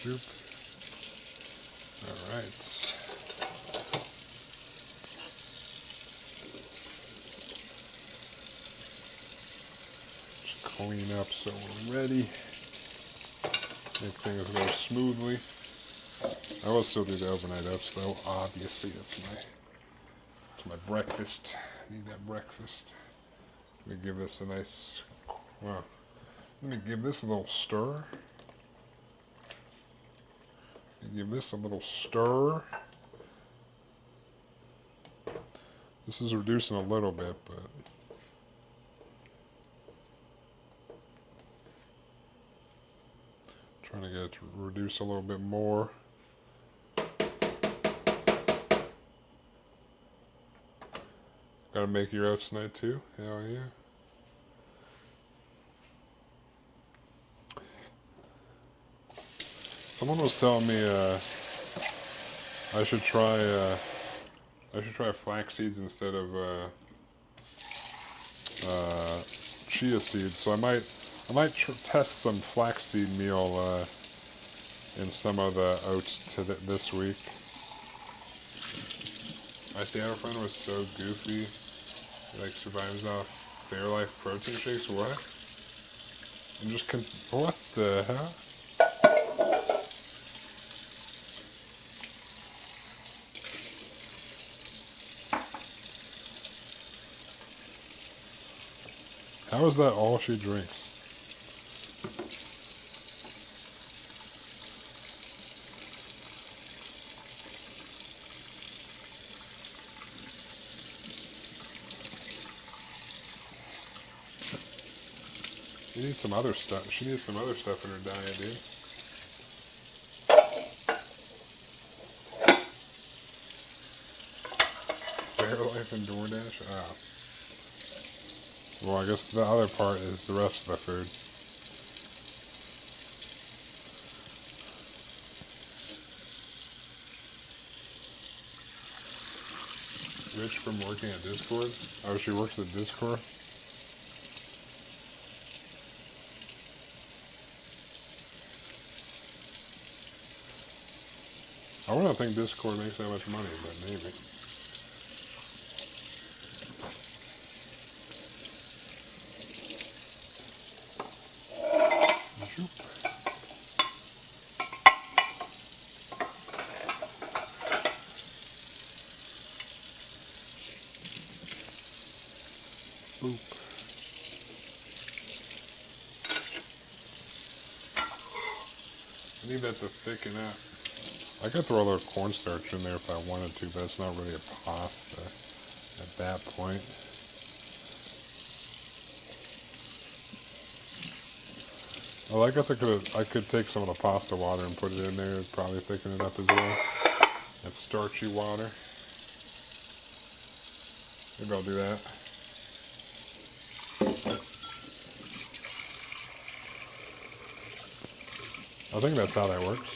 Shoop. All right. Just clean up so we're ready. Make things go smoothly. I will still do the overnight oats though. Obviously, that's my breakfast. I need that breakfast. Let me give this a nice. Well, let me give this a little stir. Give this a little stir. This is reducing a little bit, but trying to get it to reduce a little bit more. Gotta make your oats tonight too. Hell yeah. Someone was telling me I should try flax seeds instead of chia seeds. So I might I might test some flaxseed meal in some of the oats this week. My Seattle friend was so goofy. He like survives off Fairlife protein shakes. What? I'm just what the hell? How is that all she drinks? She needs some other stuff. She needs some other stuff in her diet, dude. Fairlife and DoorDash? Ah. Well, I guess the other part is the rest of the food. Rich from working at Discord? Oh, she works at Discord? I don't think Discord makes that much money, but maybe. Zoop. Boop. I need that to thicken up. I could throw a little cornstarch in there if I wanted to, but it's not really a pasta at that point. Well, I guess I could take some of the pasta water and put it in there. It'd probably thicken it up as well. That starchy water. Maybe I'll do that. I think that's how that works.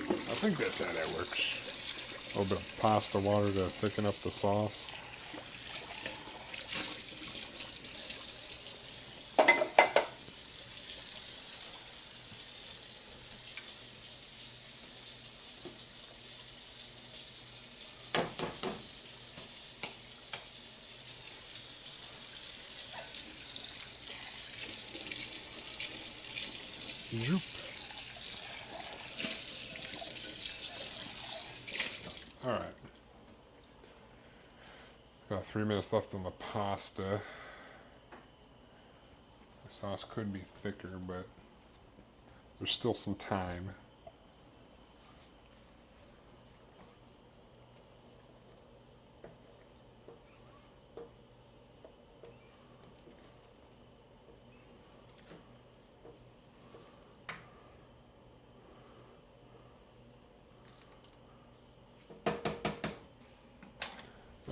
I think that's how that works. A little bit of pasta water to thicken up the sauce. Zoop. Alright. About 3 minutes left on the pasta. The sauce could be thicker, but there's still some time.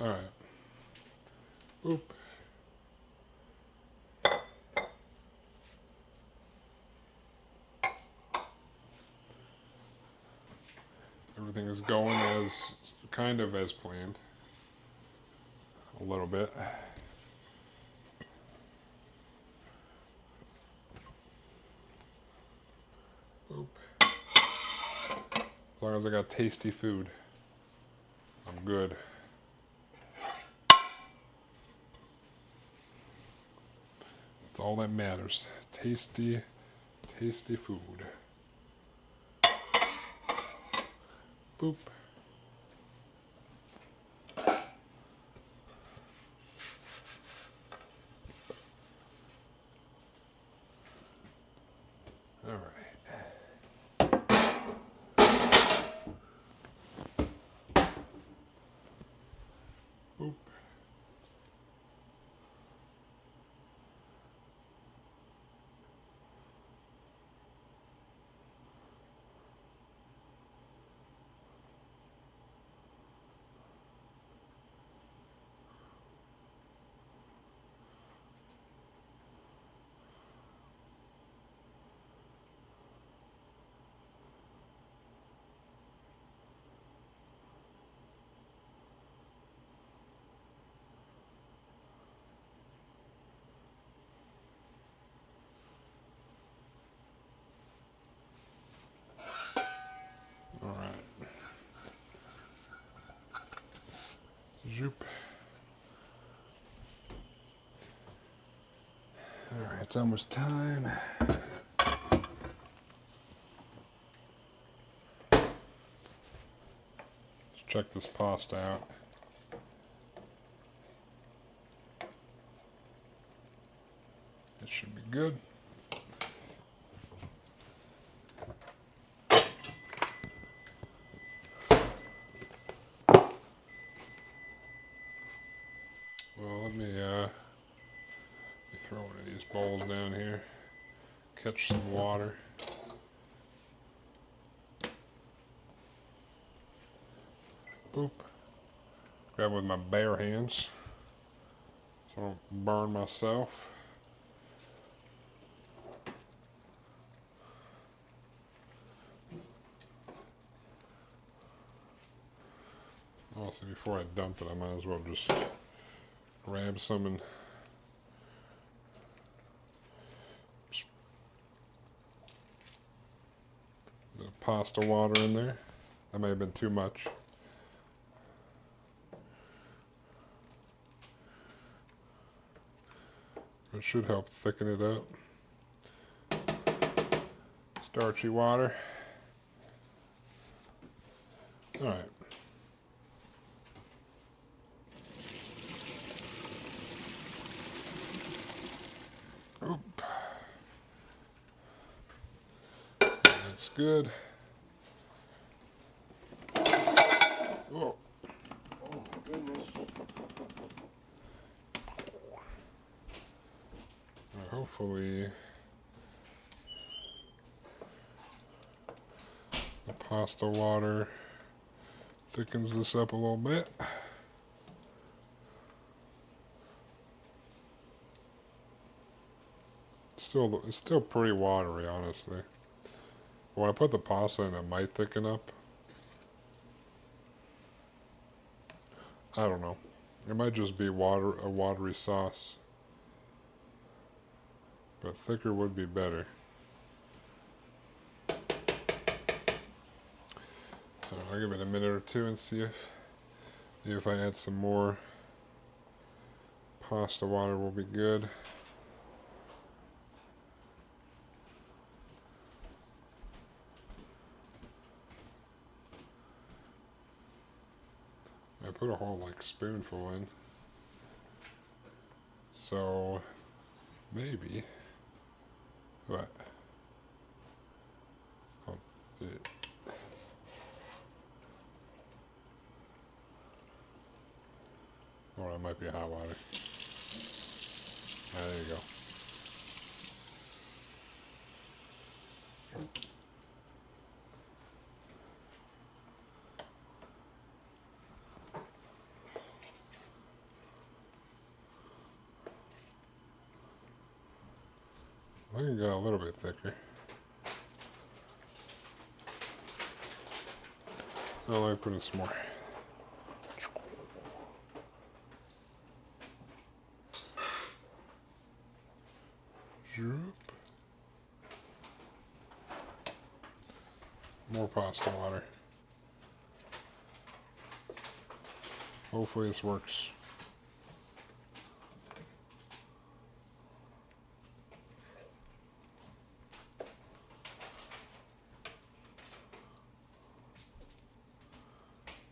Alright. Oop. Everything is going kind of as planned. A little bit. Oop. As long as I got tasty food, I'm good. That's all that matters. Tasty, tasty food. Boop. All right. Boop. Zoop. Alright, it's almost time. Let's check this pasta out. It should be good. Well, let me throw one of these bowls down here. Catch some water. Boop. Grab it with my bare hands so I don't burn myself. Also, before I dump it, I might as well just grab some and the pasta water in there. That may have been too much. It should help thicken it up. Starchy water. Alright. Oop. That's good. Oh. Oh, goodness. Hopefully the pasta water thickens this up a little bit. It's still pretty watery, honestly. When I put the pasta in, it might thicken up. I don't know. It might just be a watery sauce. But thicker would be better. I'll give it a minute or two and see if I add some more pasta water will be good. I put a whole spoonful in. So maybe what? Oh, or it might be hot water. There you go. I think it got a little bit thicker. I'll let me put in some more. More pasta water. Hopefully this works.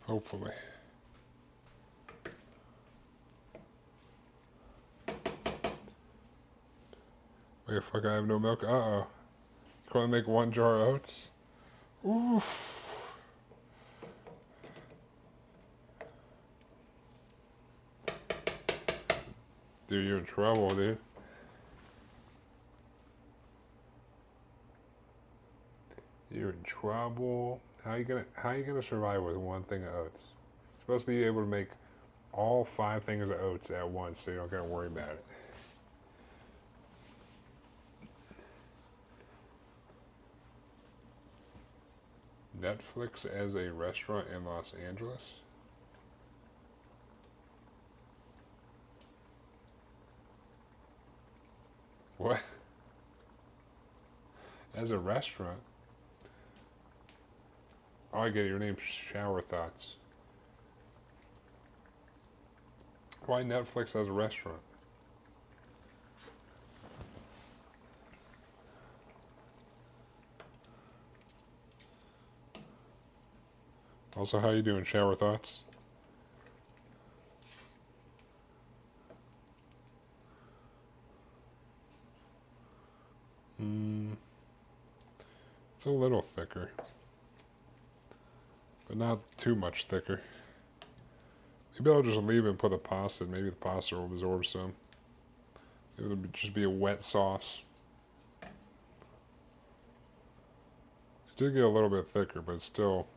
Hopefully. Wait, fuck, I have no milk. Uh-oh. Can I make one jar of oats? Oof. Dude, you're in trouble, dude. You're in trouble. How you gonna survive with one thing of oats? You're supposed to be able to make all 5 things of oats at once, so you don't gotta worry about it. Netflix as a restaurant in Los Angeles? What? As a restaurant? Oh, I get it. Your name's Shower Thoughts. Why Netflix has a restaurant? Also, how you doing? Shower thoughts? It's a little thicker, but not too much thicker. Maybe I'll just leave and put the pasta. Maybe the pasta will absorb some. It would just be a wet sauce. It did get a little bit thicker, but it's still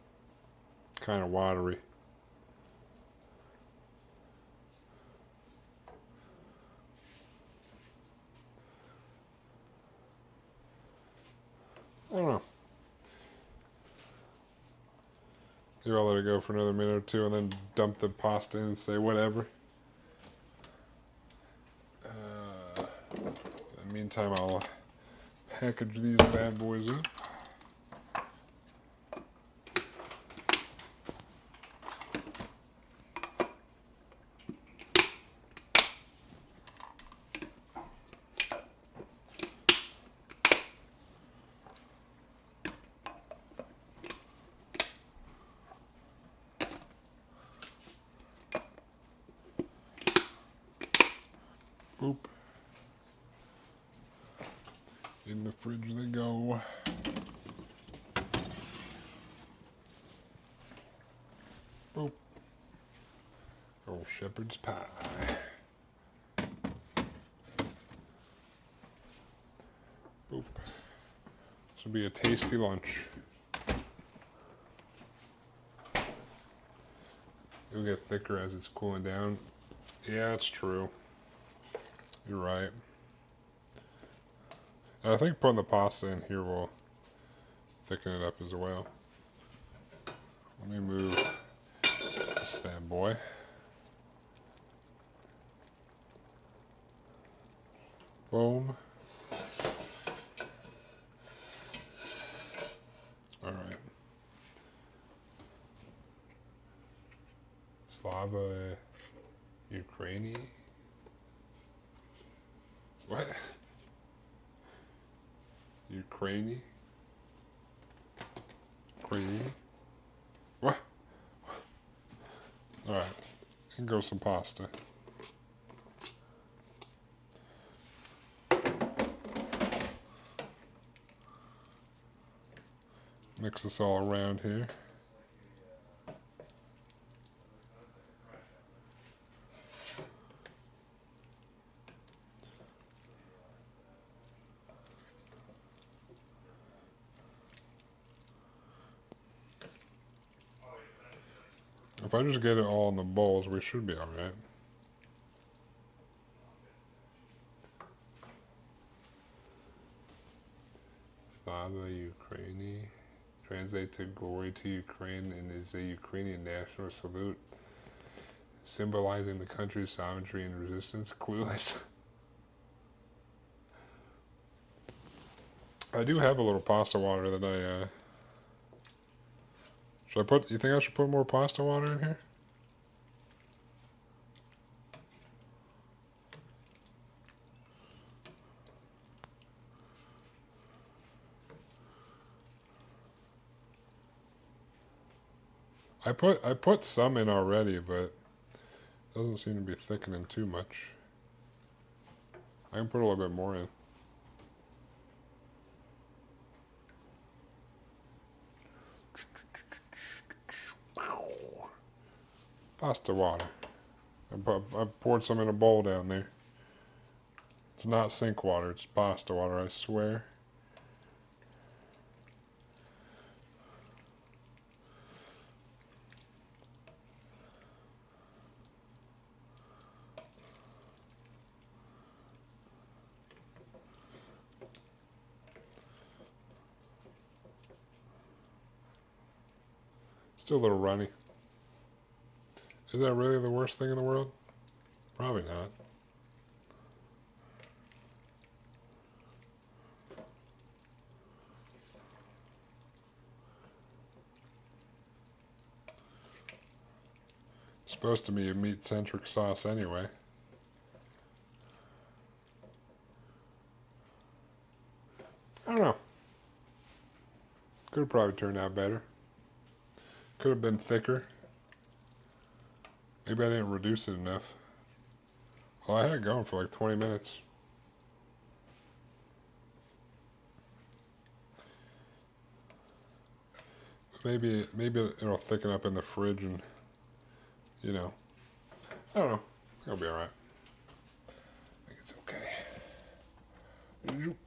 kind of watery. I don't know. Maybe I'll let it go for another minute or two and then dump the pasta in and say whatever. In the meantime, I'll package these bad boys up. Boop. In the fridge they go. Boop. Old shepherd's pie. Boop. This will be a tasty lunch. It'll get thicker as it's cooling down. Yeah, it's true. You're right. And I think putting the pasta in here will thicken it up as well. Let me move this bad boy. Boom. Alright. Slava Ukraini. What? Ukraini? Ukraini? What? Alright. And go some pasta. Mix this all around here. If I just get it all in the bowls, we should be alright. Slava Ukraini. Translate to glory to Ukraine and is a Ukrainian national salute, symbolizing the country's sovereignty and resistance. Clueless. I do have a little pasta water that I, should I put, you think I should put more pasta water in here? I put some in already, but it doesn't seem to be thickening too much. I can put a little bit more in. Pasta water. I poured some in a bowl down there. It's not sink water, it's pasta water, I swear. Still a little runny. Is that really the worst thing in the world? Probably not. Supposed to be a meat-centric sauce anyway. I don't know. Could have probably turned out better. Could have been thicker. Maybe I didn't reduce it enough. Well, I had it going for like 20 minutes. Maybe it'll thicken up in the fridge and, you know, I don't know. It'll be alright. I think it's okay. Zoop.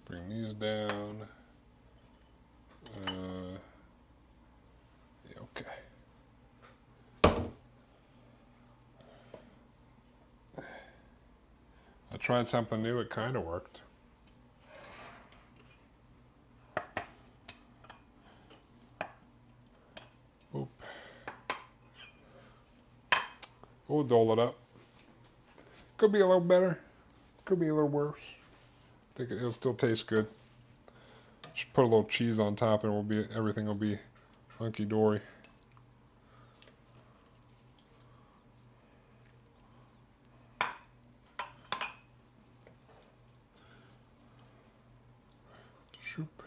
Bring these down. Yeah, okay. I tried something new. It kind of worked. Oop. We'll dole it up. Could be a little better. Could be a little worse. I think it'll still taste good. Just put a little cheese on top and everything will be hunky dory. Shoop.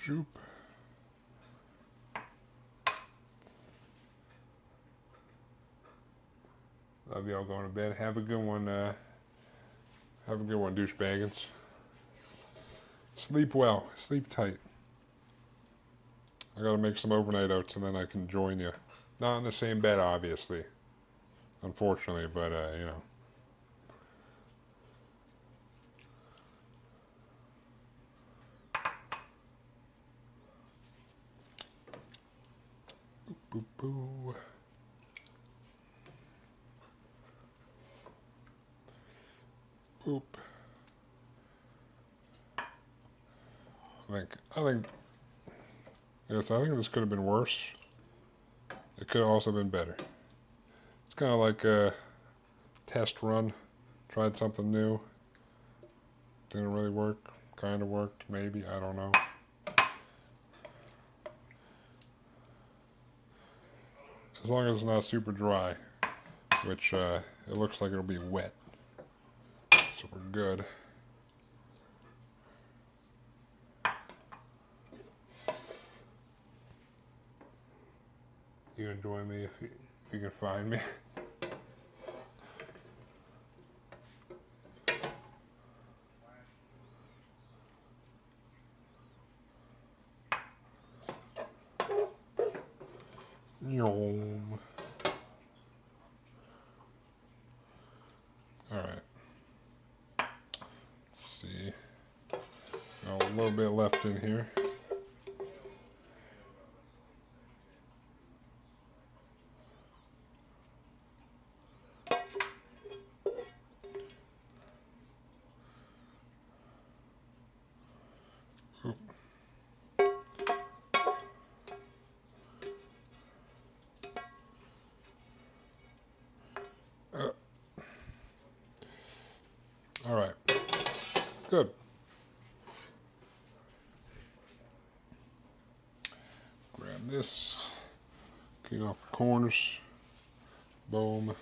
Shoop. Love y'all going to bed. Have a good one. Have a good one, douchebaggins. Sleep well. Sleep tight. I gotta make some overnight oats and then I can join you. Not in the same bed, obviously. Unfortunately, but, you know. Boo boo. Boop. Yes, I think this could have been worse. It could have also been better. It's kind of like a test run. Tried something new. Didn't really work. Kind of worked, maybe. I don't know. As long as it's not super dry, which it looks like it'll be wet. So we're good. You can join me if you can find me. Yum. All right. Let's see. Got a little bit left in here. All right. Good. Grab this. Clean off the corners. Boom.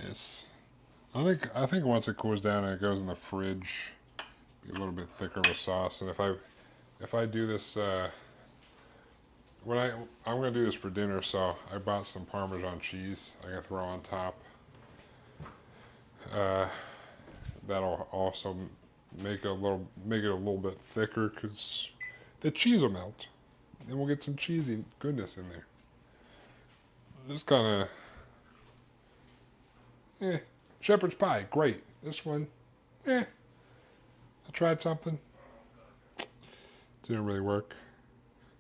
Yes. I think once it cools down and it goes in the fridge, be a little bit thicker with sauce. And if I do this I'm gonna do this for dinner, so I bought some Parmesan cheese I can throw on top. That'll also make it a little bit thicker because the cheese will melt, and we'll get some cheesy goodness in there. This kind of shepherd's pie, great. This one, I tried something. Didn't really work.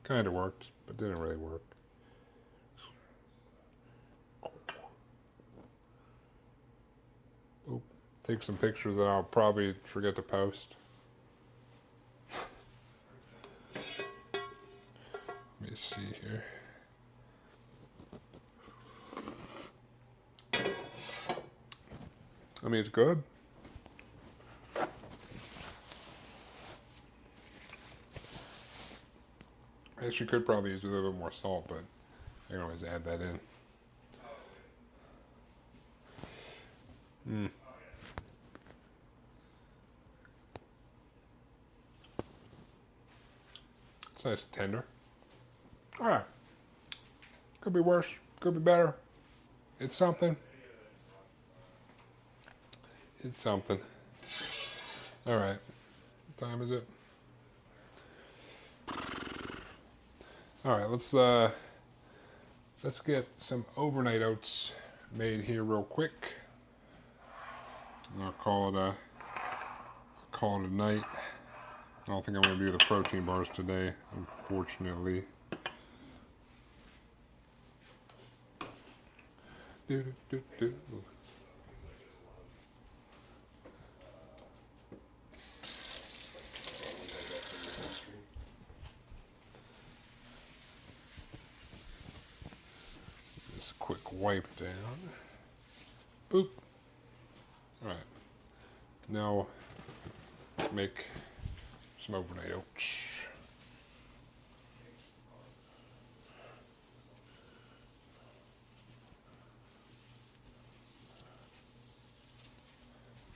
Kind of worked, but didn't really work. Oop. Take some pictures that I'll probably forget to post. Let me see here. I mean, it's good. I guess you could probably use a little bit more salt, but I can always add that in. It's nice and tender. Alright. Could be worse. Could be better. It's something. It's something. Alright. What time is it? Alright, let's get some overnight oats made here real quick. And I'll call it a night. I don't think I'm going to do the protein bars today, unfortunately. Just a quick wipe down. Boop. Alright. Now make some overnight oats.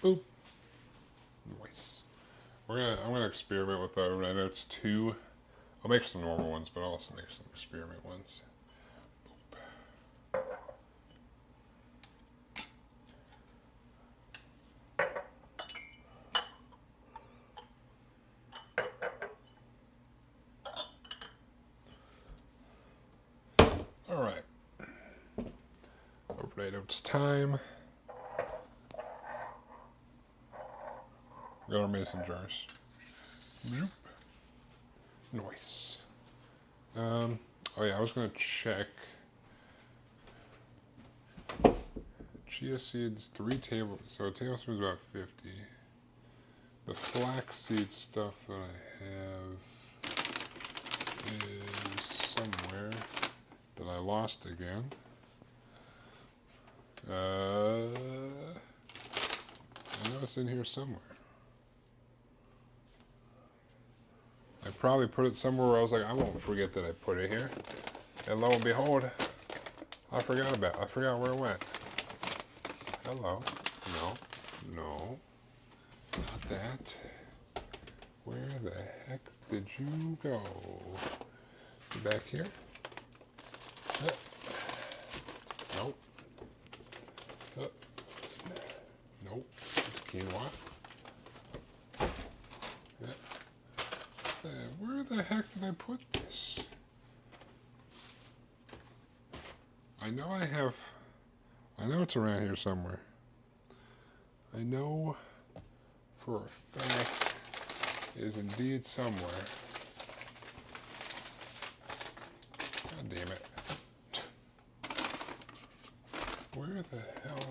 Boop. Nice. I'm gonna experiment with the overnight oats too. I'll make some normal ones, but I'll also make some experiment ones. Boop. Alright. Overnight oats time. Got our mason jars. Zoop. Nice. Oh yeah, I was gonna check. Chia seeds, 3 tablespoons. So a tablespoon is about 50. The flaxseed stuff that I have is somewhere that I lost again. I know it's in here somewhere. I probably put it somewhere where I was like, I won't forget that I put it here. And lo and behold, I forgot where it went. Hello. No. Not that. Where the heck did you go? You back here? Nope. Nope. It's quinoa. Where the heck did I put this? I know it's around here somewhere. I know for a fact it is indeed somewhere. God damn it. Where the hell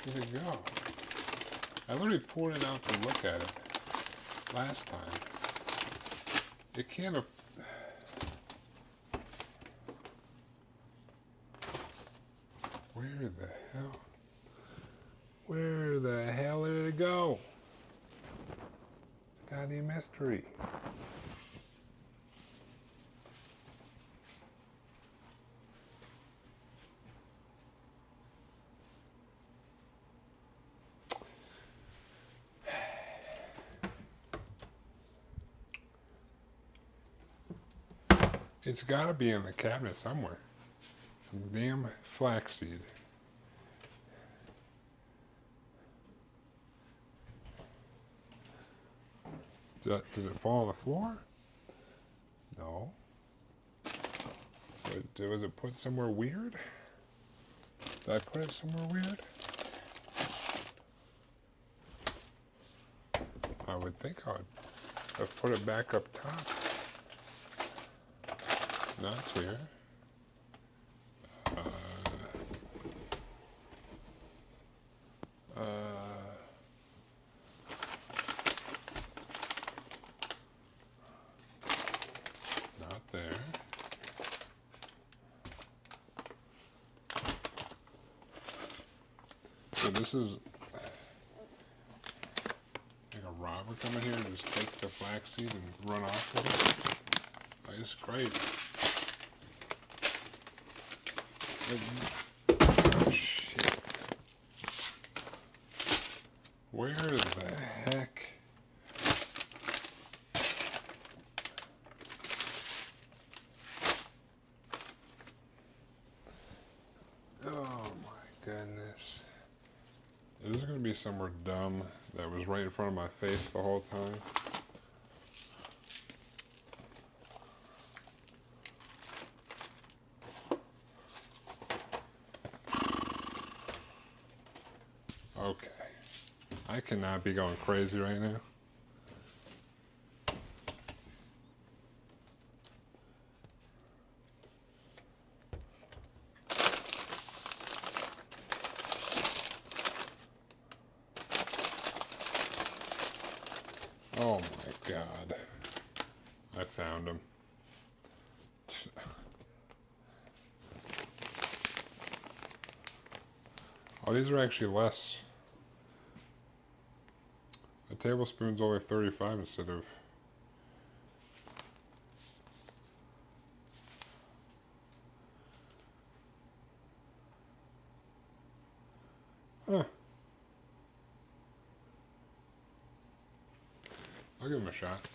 did it go? I literally pulled it out to look at it last time. It can't have... Where the hell did it go? Goddamn mystery. It's gotta be in the cabinet somewhere. Some damn flaxseed. Does it fall on the floor? No. Was it put somewhere weird? Did I put it somewhere weird? I would think I would have put it back up top. Not here. Not there. So this is like a robber coming here and just take the flaxseed and run off with it. boys. Great. Oh, shit. Where the heck? Oh my goodness. Is this going to be somewhere dumb that was right in front of my face the whole time? Okay. I cannot be going crazy right now. Oh my God. I found him. Oh, these are actually less. A tablespoon's only 35 instead of... Huh. I'll give them a shot.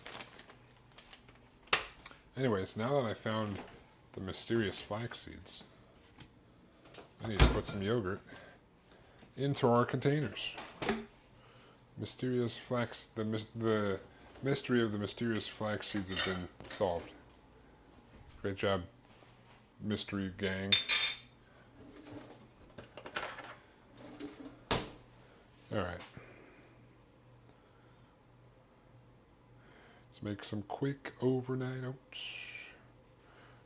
Anyways, now that I found the mysterious flax seeds, I need to put some yogurt into our containers. Mysterious flax, the mystery of the mysterious flax seeds has been solved. Great job, mystery gang. All right. Let's make some quick overnight oats.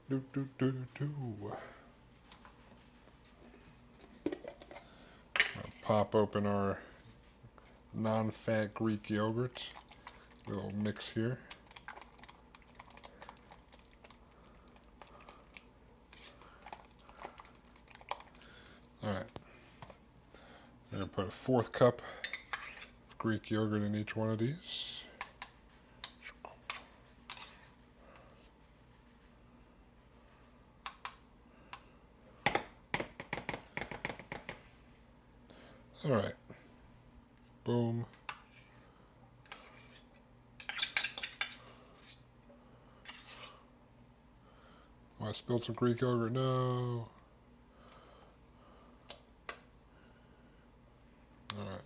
Do do do do do. I'll pop open our non-fat Greek yogurt. A little mix here. All right. I'm gonna put a 1/4 cup of Greek yogurt in each one of these. All right. Boom. Oh, I spilled some Greek yogurt. No. All right.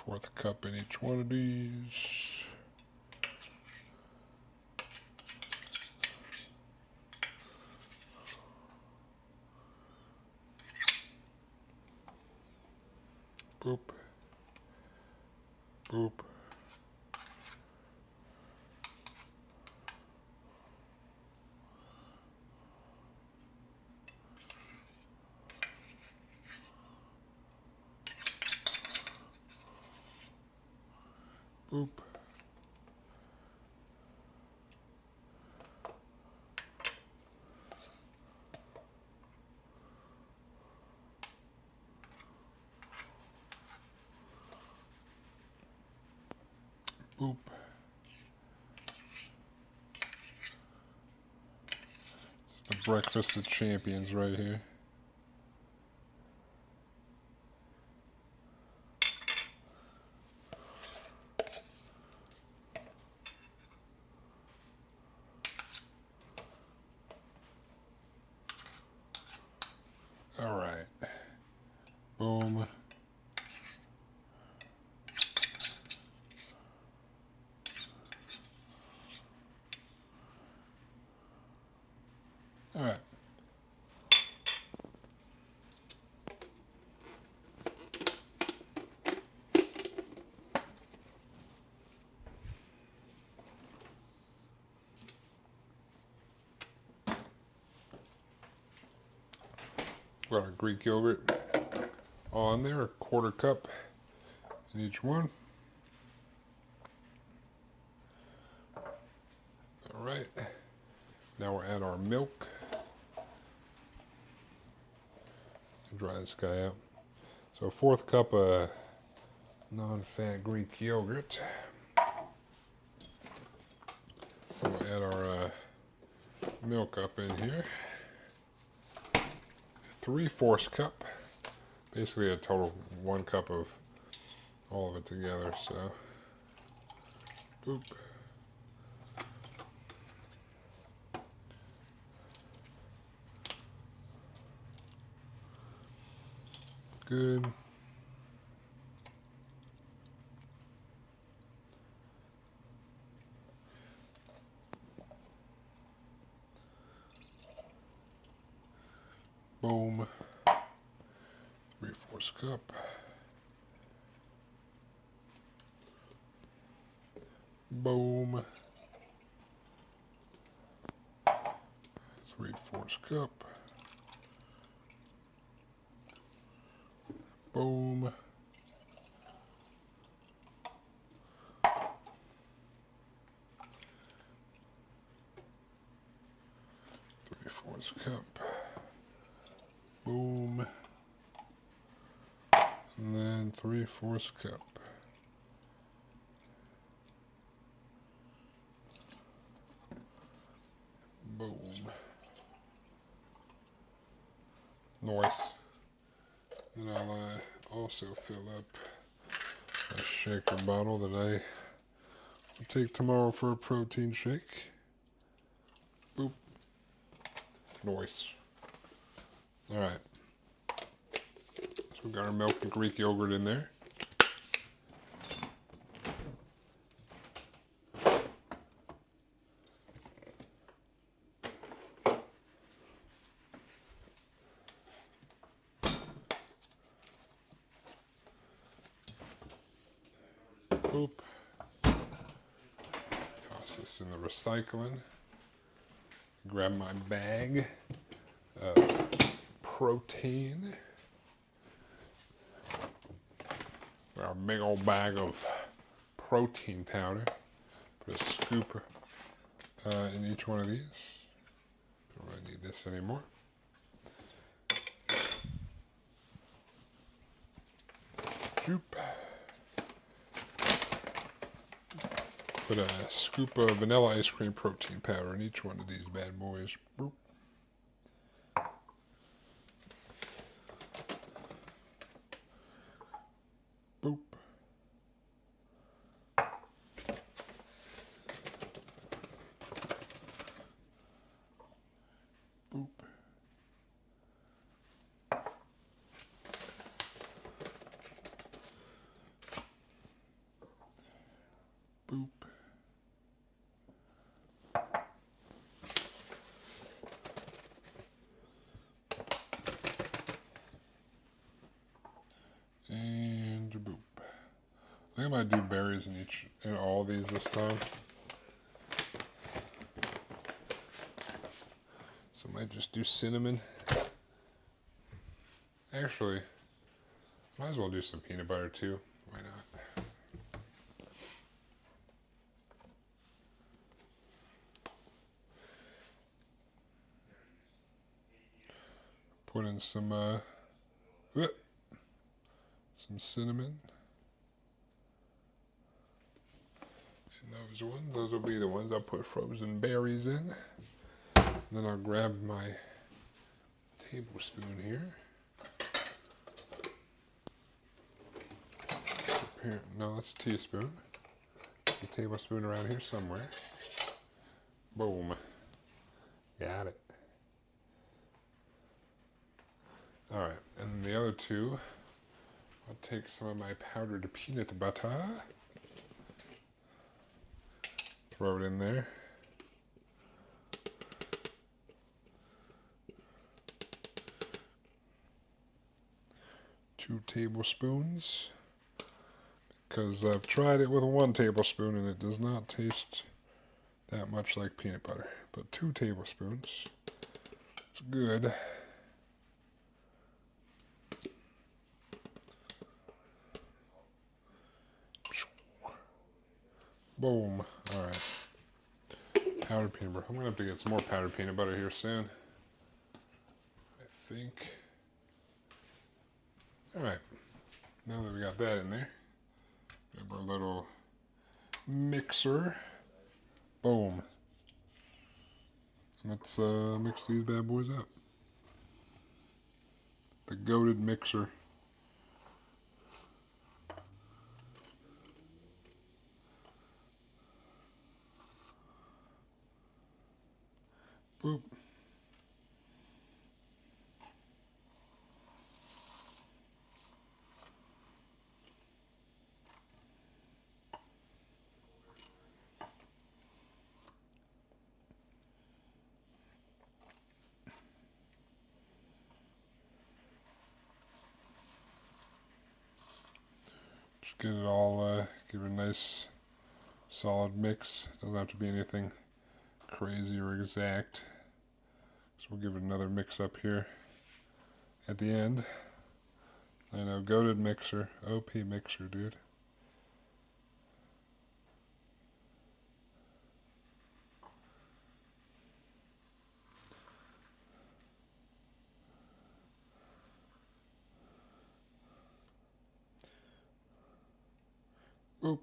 1/4 cup in each one of these. Boop. Boop. Boop. Boop. It's the breakfast of champions right here. All right. Boom. All right. Got our Greek yogurt all in there, a 1/4 cup in each one. All right. Now we'll add our milk. Dry this guy out. So 1/4 cup of non-fat Greek yogurt. We'll add our milk up in here. 3/4 cup. Basically a total 1 cup of all of it together, so boop. Good. Boom. 3/4 cup. Boom. 3/4 cup. Boom. Three-fourths cup. Boom. And then 3/4 cup. Boom. Nice. And I'll also fill up a shaker bottle that I will take tomorrow for a protein shake. Boop. Nice. Alright. So we got our milk and Greek yogurt in there. Boop. Toss this in the recycling. Grab my bag of protein. Our big old bag of protein powder. Put a scoop in each one of these. Don't really need this anymore. Joop. Put a scoop of vanilla ice cream protein powder in each one of these bad boys. Boop. Boop. Boop. Boop. And boop. I think I might do berries in all these this time. So I might just do cinnamon. Actually, might as well do some peanut butter too. Why not? Put in some cinnamon. And those ones, those will be the ones I'll put frozen berries in. And then I'll grab my tablespoon here. No, that's a teaspoon. A tablespoon around here somewhere. Boom. Got it. Alright, and the other two, I'll take some of my powdered peanut butter. Throw it in there. Two tablespoons. Because I've tried it with 1 tablespoon and it does not taste that much like peanut butter. But 2 tablespoons. It's good. Boom. Alright. Powdered peanut butter. I'm going to have to get some more powdered peanut butter here soon. I think. Alright. Now that we got that in there, grab our little mixer. Boom. Let's mix these bad boys up. The goated mixer. Boop. Just get it all, give it a nice solid mix. Doesn't have to be anything crazy or exact. So we'll give it another mix up here at the end. I know, goated mixer, OP mixer, dude. Oop.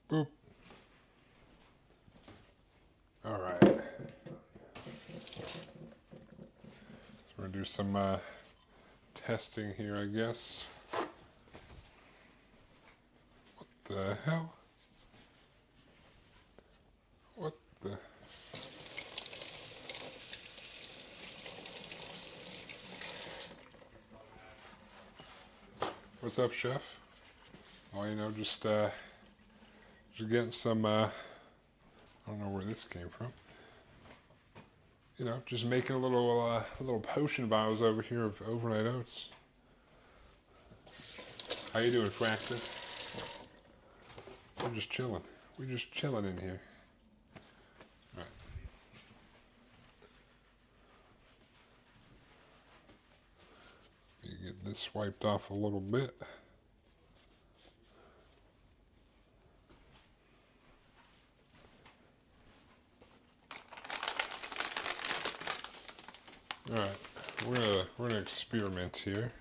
Boop. All right. So we're gonna do some testing here, I guess. What the hell? What the? What's up, chef? Oh, you know, just getting some, I don't know where this came from. You know, just making a little potion bottles over here of overnight oats. How you doing, Fraxton? We're just chilling. We're just chilling in here. All right. You get this wiped off a little bit. All right, we're gonna experiment here.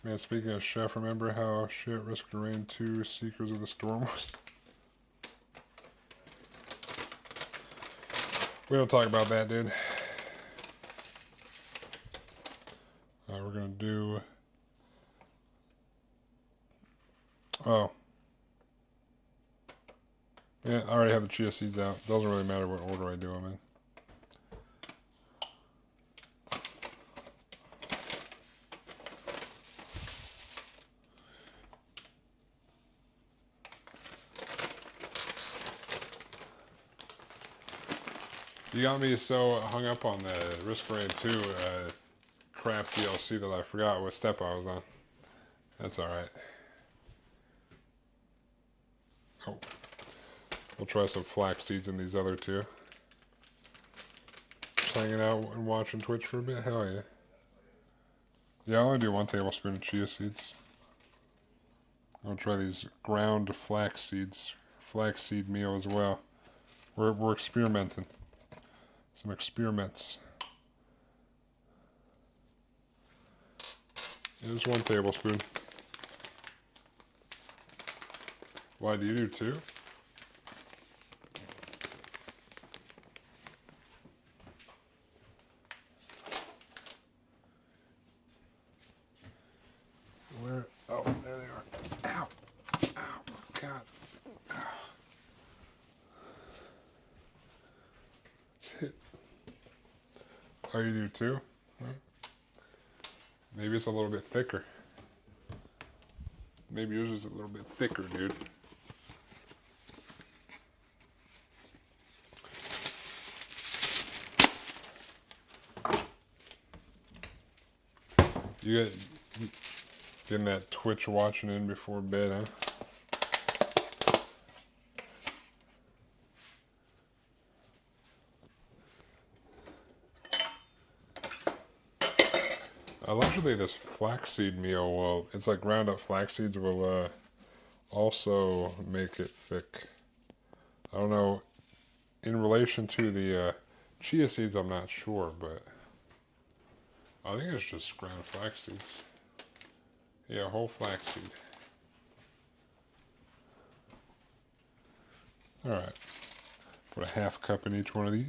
Man, speaking of chef, remember how shit Risk of Rain 2 Seekers of the Storm was? We don't talk about that, dude. We're gonna do. Oh. Yeah, I already have the chia seeds out. Doesn't really matter what order I do them in. You got me so hung up on the Risk of Rain 2 crap DLC that I forgot what step I was on. That's alright. Oh. We'll try some flax seeds in these other two. Just hanging out and watching Twitch for a bit? Hell yeah. Yeah, I'll only do 1 tablespoon of chia seeds. I'll try these ground flax seeds. Flaxseed meal as well. We're experimenting. Some experiments. Here's 1 tablespoon. Why do you do 2? Where? Oh, there they are. Ow! Ow! God! Ow. Shit. Oh, you do 2? Huh? Maybe it's a little bit thicker. Maybe yours is a little bit thicker, dude. You getting that Twitch watching in before bed, huh? Allegedly, this flaxseed meal will, it's like ground up flax seeds will also make it thick. I don't know, in relation to the chia seeds, I'm not sure, but I think it's just ground flax seeds. Yeah, whole flaxseed. Alright, put a half cup in each one of these.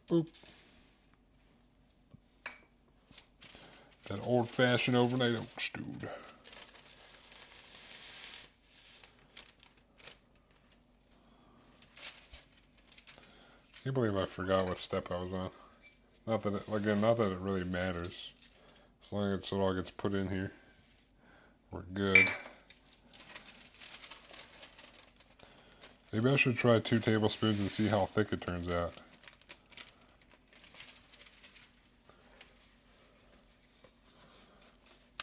Boop. That old-fashioned overnight oats, dude. Can't believe I forgot what step I was on. Not that it, again, not that it really matters. As long as it all gets put in here, we're good. Maybe I should try 2 tablespoons and see how thick it turns out.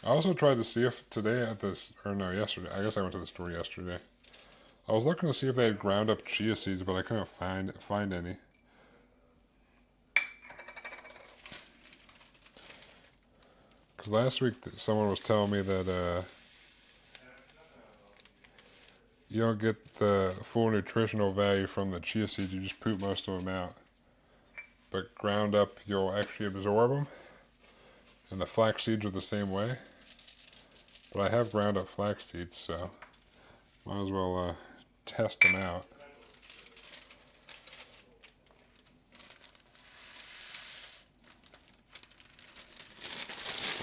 I also tried to see if today at this, or no, yesterday. I guess I went to the store yesterday. I was looking to see if they had ground up chia seeds, but I couldn't find any. Because last week someone was telling me that you don't get the full nutritional value from the chia seeds. You just poop most of them out. But ground up, you'll actually absorb them. And the flax seeds are the same way. But I have ground up flax seeds, so might as well test them out.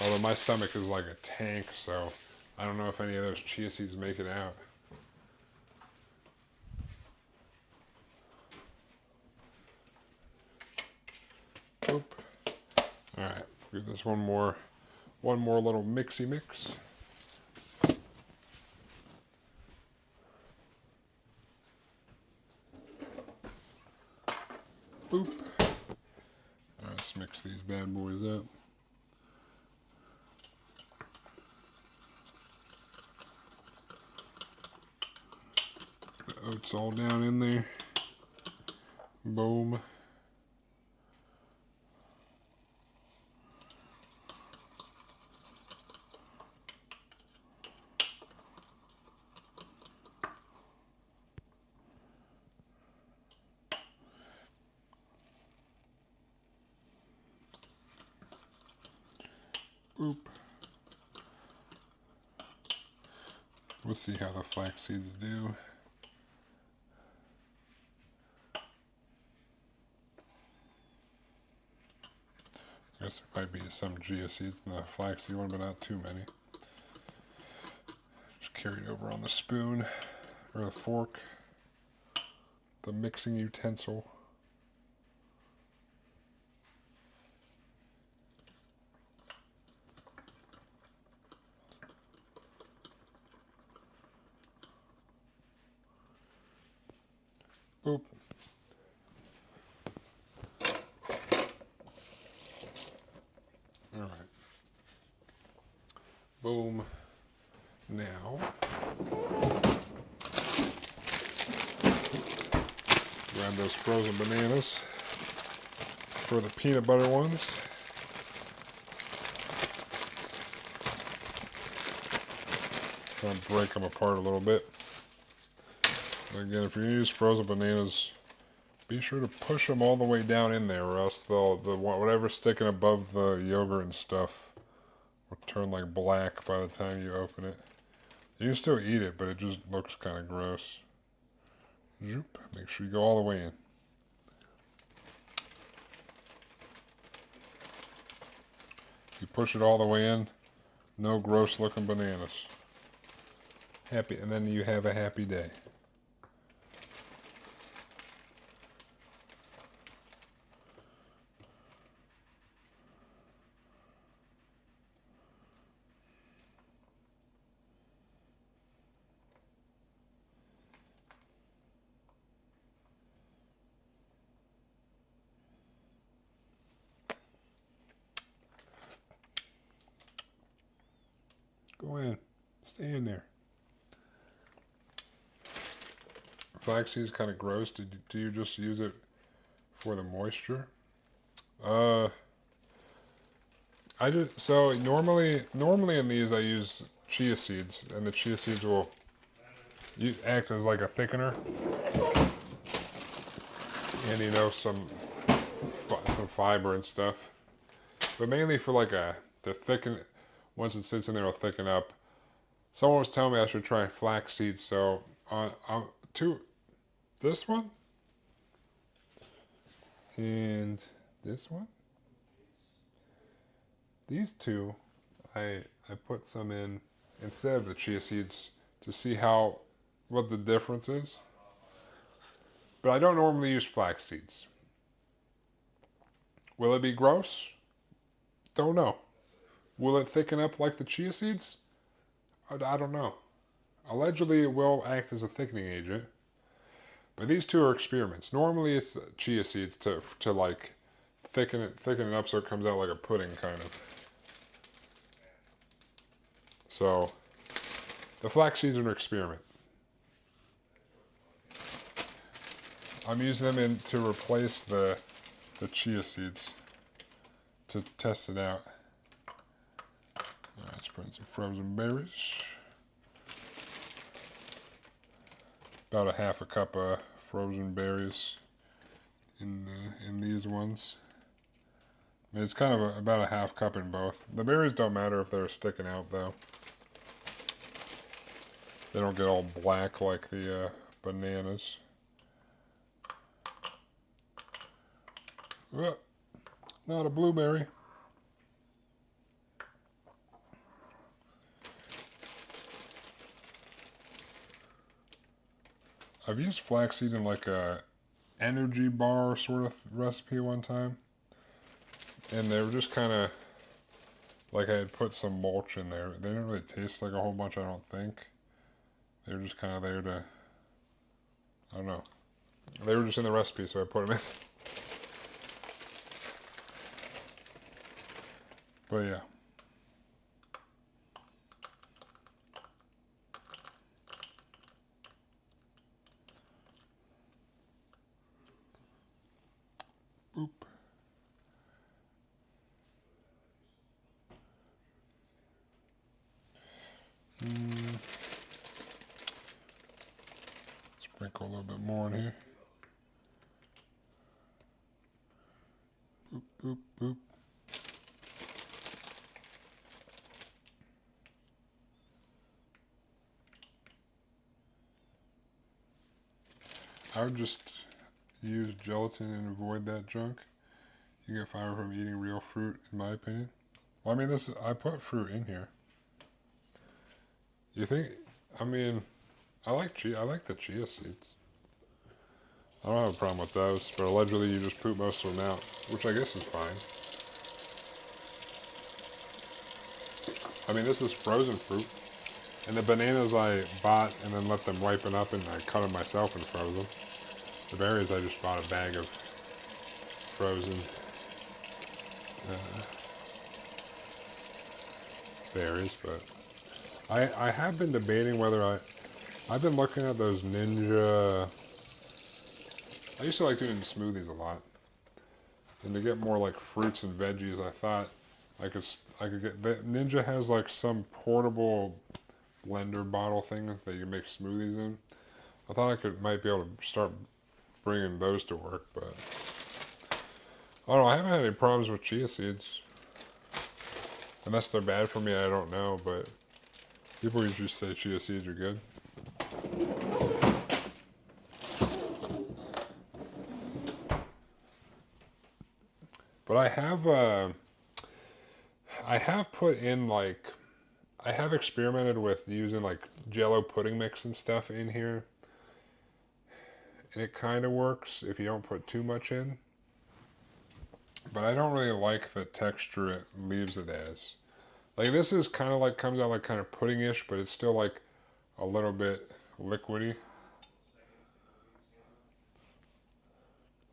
Although my stomach is like a tank, so I don't know if any of those chia seeds make it out. Oop. Alright, give this one more little mixy mix. Boop. Alright, let's mix these bad boys up. The oats all down in there. Boom. Boop. We'll see how the flax seeds do. I guess there might be some chia seeds in the flaxseed one, but not too many. Just carry it over on the spoon, or the fork, the mixing utensil. Boop. Alright. Boom. Now, grab those frozen bananas for the peanut butter ones. Try and break them apart a little bit. Again, if you use frozen bananas, be sure to push them all the way down in there, or else whatever's sticking above the yogurt and stuff will turn like black by the time you open it. You can still eat it, but it just looks kind of gross. Zoop. Make sure you go all the way in. If you push it all the way in, no gross looking bananas. Happy, and then you have a happy day. Go in. Stay in there. flaxseed is kind of gross. Do you just use it for the moisture? I just so normally in these I use chia seeds, and the chia seeds will act as like a thickener, and some fiber and stuff. But mainly for like the thicken. Once it sits in there, it'll thicken up. Someone was telling me I should try flax seeds, so this one and this one. These two, I put some in instead of the chia seeds to see what the difference is. But I don't normally use flax seeds. Will it be gross? Don't know. Will it thicken up like the chia seeds? I don't know. Allegedly, it will act as a thickening agent. But these two are experiments. Normally, it's chia seeds to like thicken it up so it comes out like a pudding kind of. So the flax seeds are an experiment. I'm using them to replace the chia seeds to test it out. Let's put in some frozen berries. About a half a cup of frozen berries in these ones. It's kind of about a half cup in both. The berries don't matter if they're sticking out though. They don't get all black like the bananas. Not a blueberry. I've used flaxseed in like a energy bar sort of recipe one time. And they were just kind of like I had put some mulch in there. They didn't really taste like a whole bunch, I don't think. They were just kind of there to, I don't know. They were just in the recipe, so I put them in. But yeah. Boop. Sprinkle a little bit more in here. Boop, boop, boop. I would just use gelatin and avoid that junk. You get fiber from eating real fruit, in my opinion. Well, I mean, I put fruit in here. You think? I mean, I like the chia seeds. I don't have a problem with those, but allegedly you just poop most of them out, which I guess is fine. I mean, this is frozen fruit. And the bananas I bought and then let them ripen up and I cut them myself and froze them. The berries I just bought a bag of frozen berries, but I have been debating whether I've been looking at those Ninja. I used to like doing smoothies a lot, and to get more like fruits and veggies, I thought I could get. Ninja has like some portable blender bottle things that you make smoothies in. I thought might be able to start bringing those to work, but I don't know. I haven't had any problems with chia seeds. Unless they're bad for me, I don't know, but people usually say chia seeds are good. But I have put in like, I have experimented with using like Jello pudding mix and stuff in here. And it kind of works if you don't put too much in. But I don't really like the texture it leaves it as. Like this is kind of like, comes out like kind of pudding-ish, but it's still like a little bit liquidy.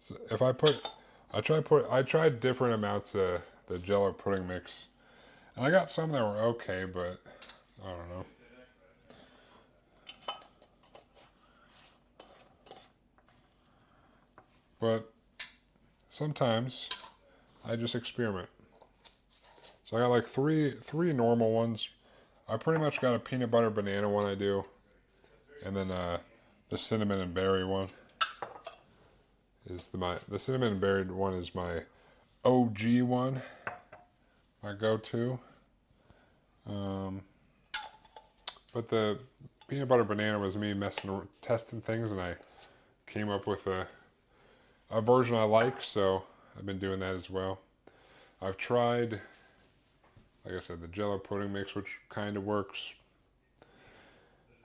So if I tried different amounts of the Jello pudding mix. And I got some that were okay, but I don't know. but sometimes I just experiment. So I got like three normal ones. I pretty much got a peanut butter banana one I do, and then the cinnamon and berry one is the cinnamon and berry one is my OG one, my go-to. But the peanut butter banana was me testing things, and I came up with a version I like, so I've been doing that as well. I've tried, like I said, the Jello pudding mix, which kind of works.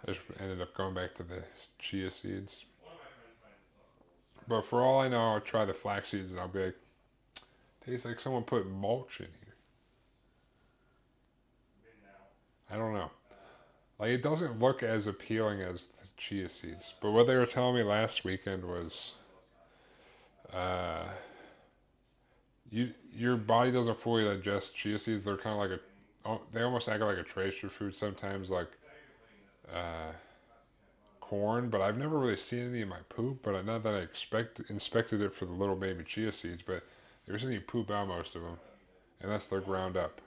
I just ended up going back to the chia seeds. But for all I know, I'll try the flax seeds and I'll be like, tastes like someone put mulch in here. I don't know. Like, it doesn't look as appealing as the chia seeds. But what they were telling me last weekend was, your body doesn't fully digest chia seeds. They're kind of like they almost act like a tracer food sometimes, like corn. But I've never really seen any in my poop. But not that I inspected it for the little baby chia seeds, but there's any poop out most of them, unless they're ground up.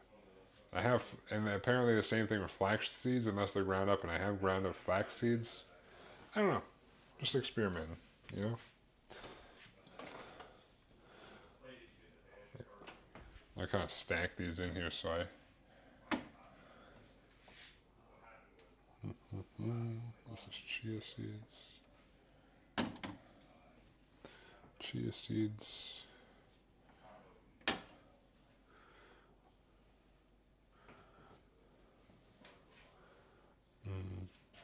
And apparently the same thing with flax seeds, unless they're ground up, and I have ground up flax seeds. I don't know, just experimenting, you know. I kind of stack these in here, so this is chia seeds. Chia seeds.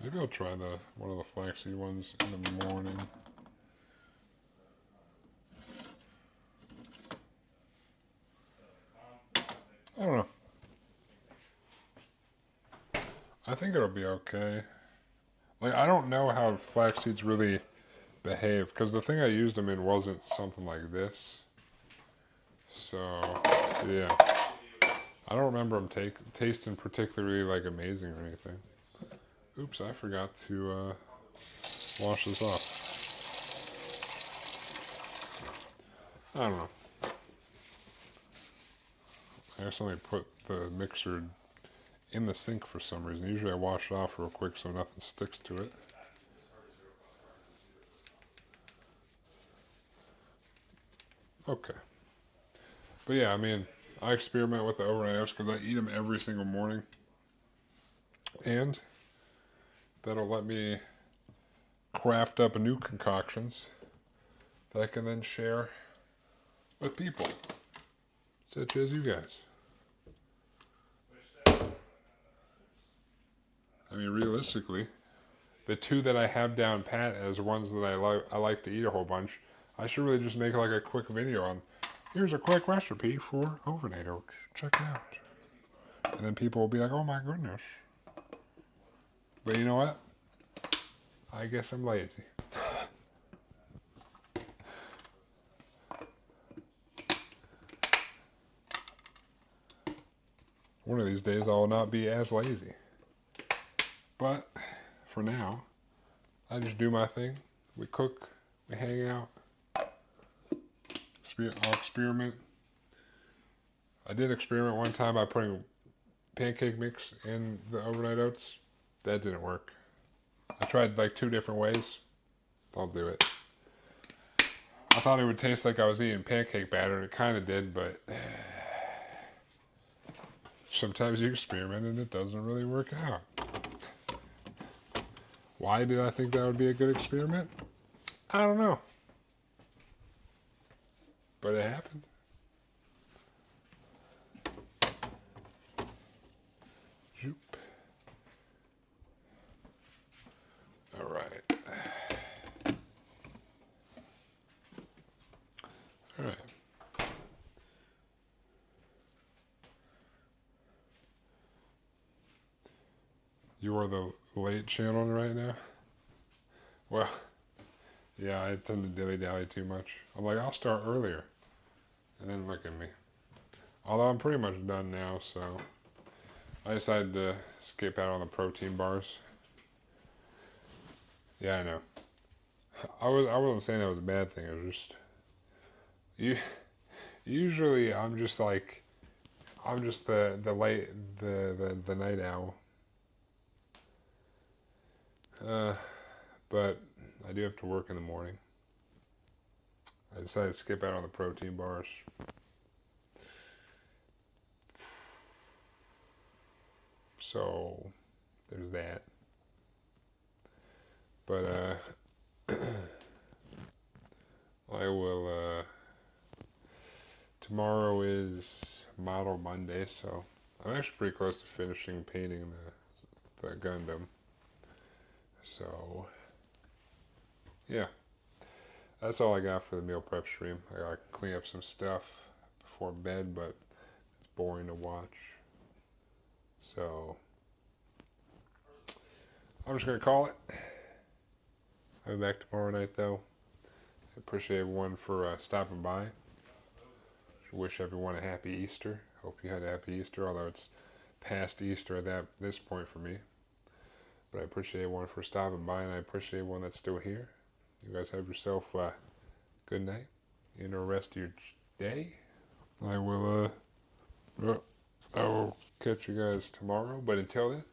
Maybe I'll try one of the flaxseed ones in the morning. I don't know. I think it'll be okay. Like, I don't know how flax seeds really behave, because the thing I used them in wasn't something like this. So, yeah. I don't remember them tasting particularly, like, amazing or anything. Oops, I forgot to wash this off. I don't know. I accidentally put the mixer in the sink for some reason. Usually I wash it off real quick so nothing sticks to it. Okay. But yeah, I mean, I experiment with the overnight oats because I eat them every single morning. And that'll let me craft up new concoctions that I can then share with people, such as you guys. I mean, realistically, the two that I have down pat as ones that I like to eat a whole bunch, I should really just make like a quick video on, here's a quick recipe for overnight oats. Check it out. And then people will be like, oh my goodness. But you know what? I guess I'm lazy. One of these days I will not be as lazy. But for now, I just do my thing. We cook, we hang out. I'll experiment. I did experiment one time by putting pancake mix in the overnight oats. That didn't work. I tried like 2 different ways. I'll do it. I thought it would taste like I was eating pancake batter, and it kind of did, but sometimes you experiment and it doesn't really work out. Why did I think that would be a good experiment? I don't know. But it happened. Zoop. All right. All right. You are the late channel right now? Well, yeah, I tend to dilly-dally too much. I'm like, I'll start earlier. And then look at me. Although I'm pretty much done now, so I decided to skip out on the protein bars. Yeah, I know. I wasn't saying that was a bad thing. It was just You usually I'm just like I'm just the night owl. But I do have to work in the morning. I decided to skip out on the protein bars. So there's that. But I will tomorrow is Model Monday, so I'm actually pretty close to finishing painting the Gundam. So yeah, that's all I got for the meal prep stream. I gotta clean up some stuff before bed, but it's boring to watch. So I'm just gonna call it. I'll be back tomorrow night though. I appreciate everyone for stopping by. Wish everyone a happy Easter. Hope you had a happy Easter, although it's past Easter at this point for me. But I appreciate everyone for stopping by, and I appreciate everyone that's still here. You guys have yourself a good night and the rest of your day. I will catch you guys tomorrow. But until then,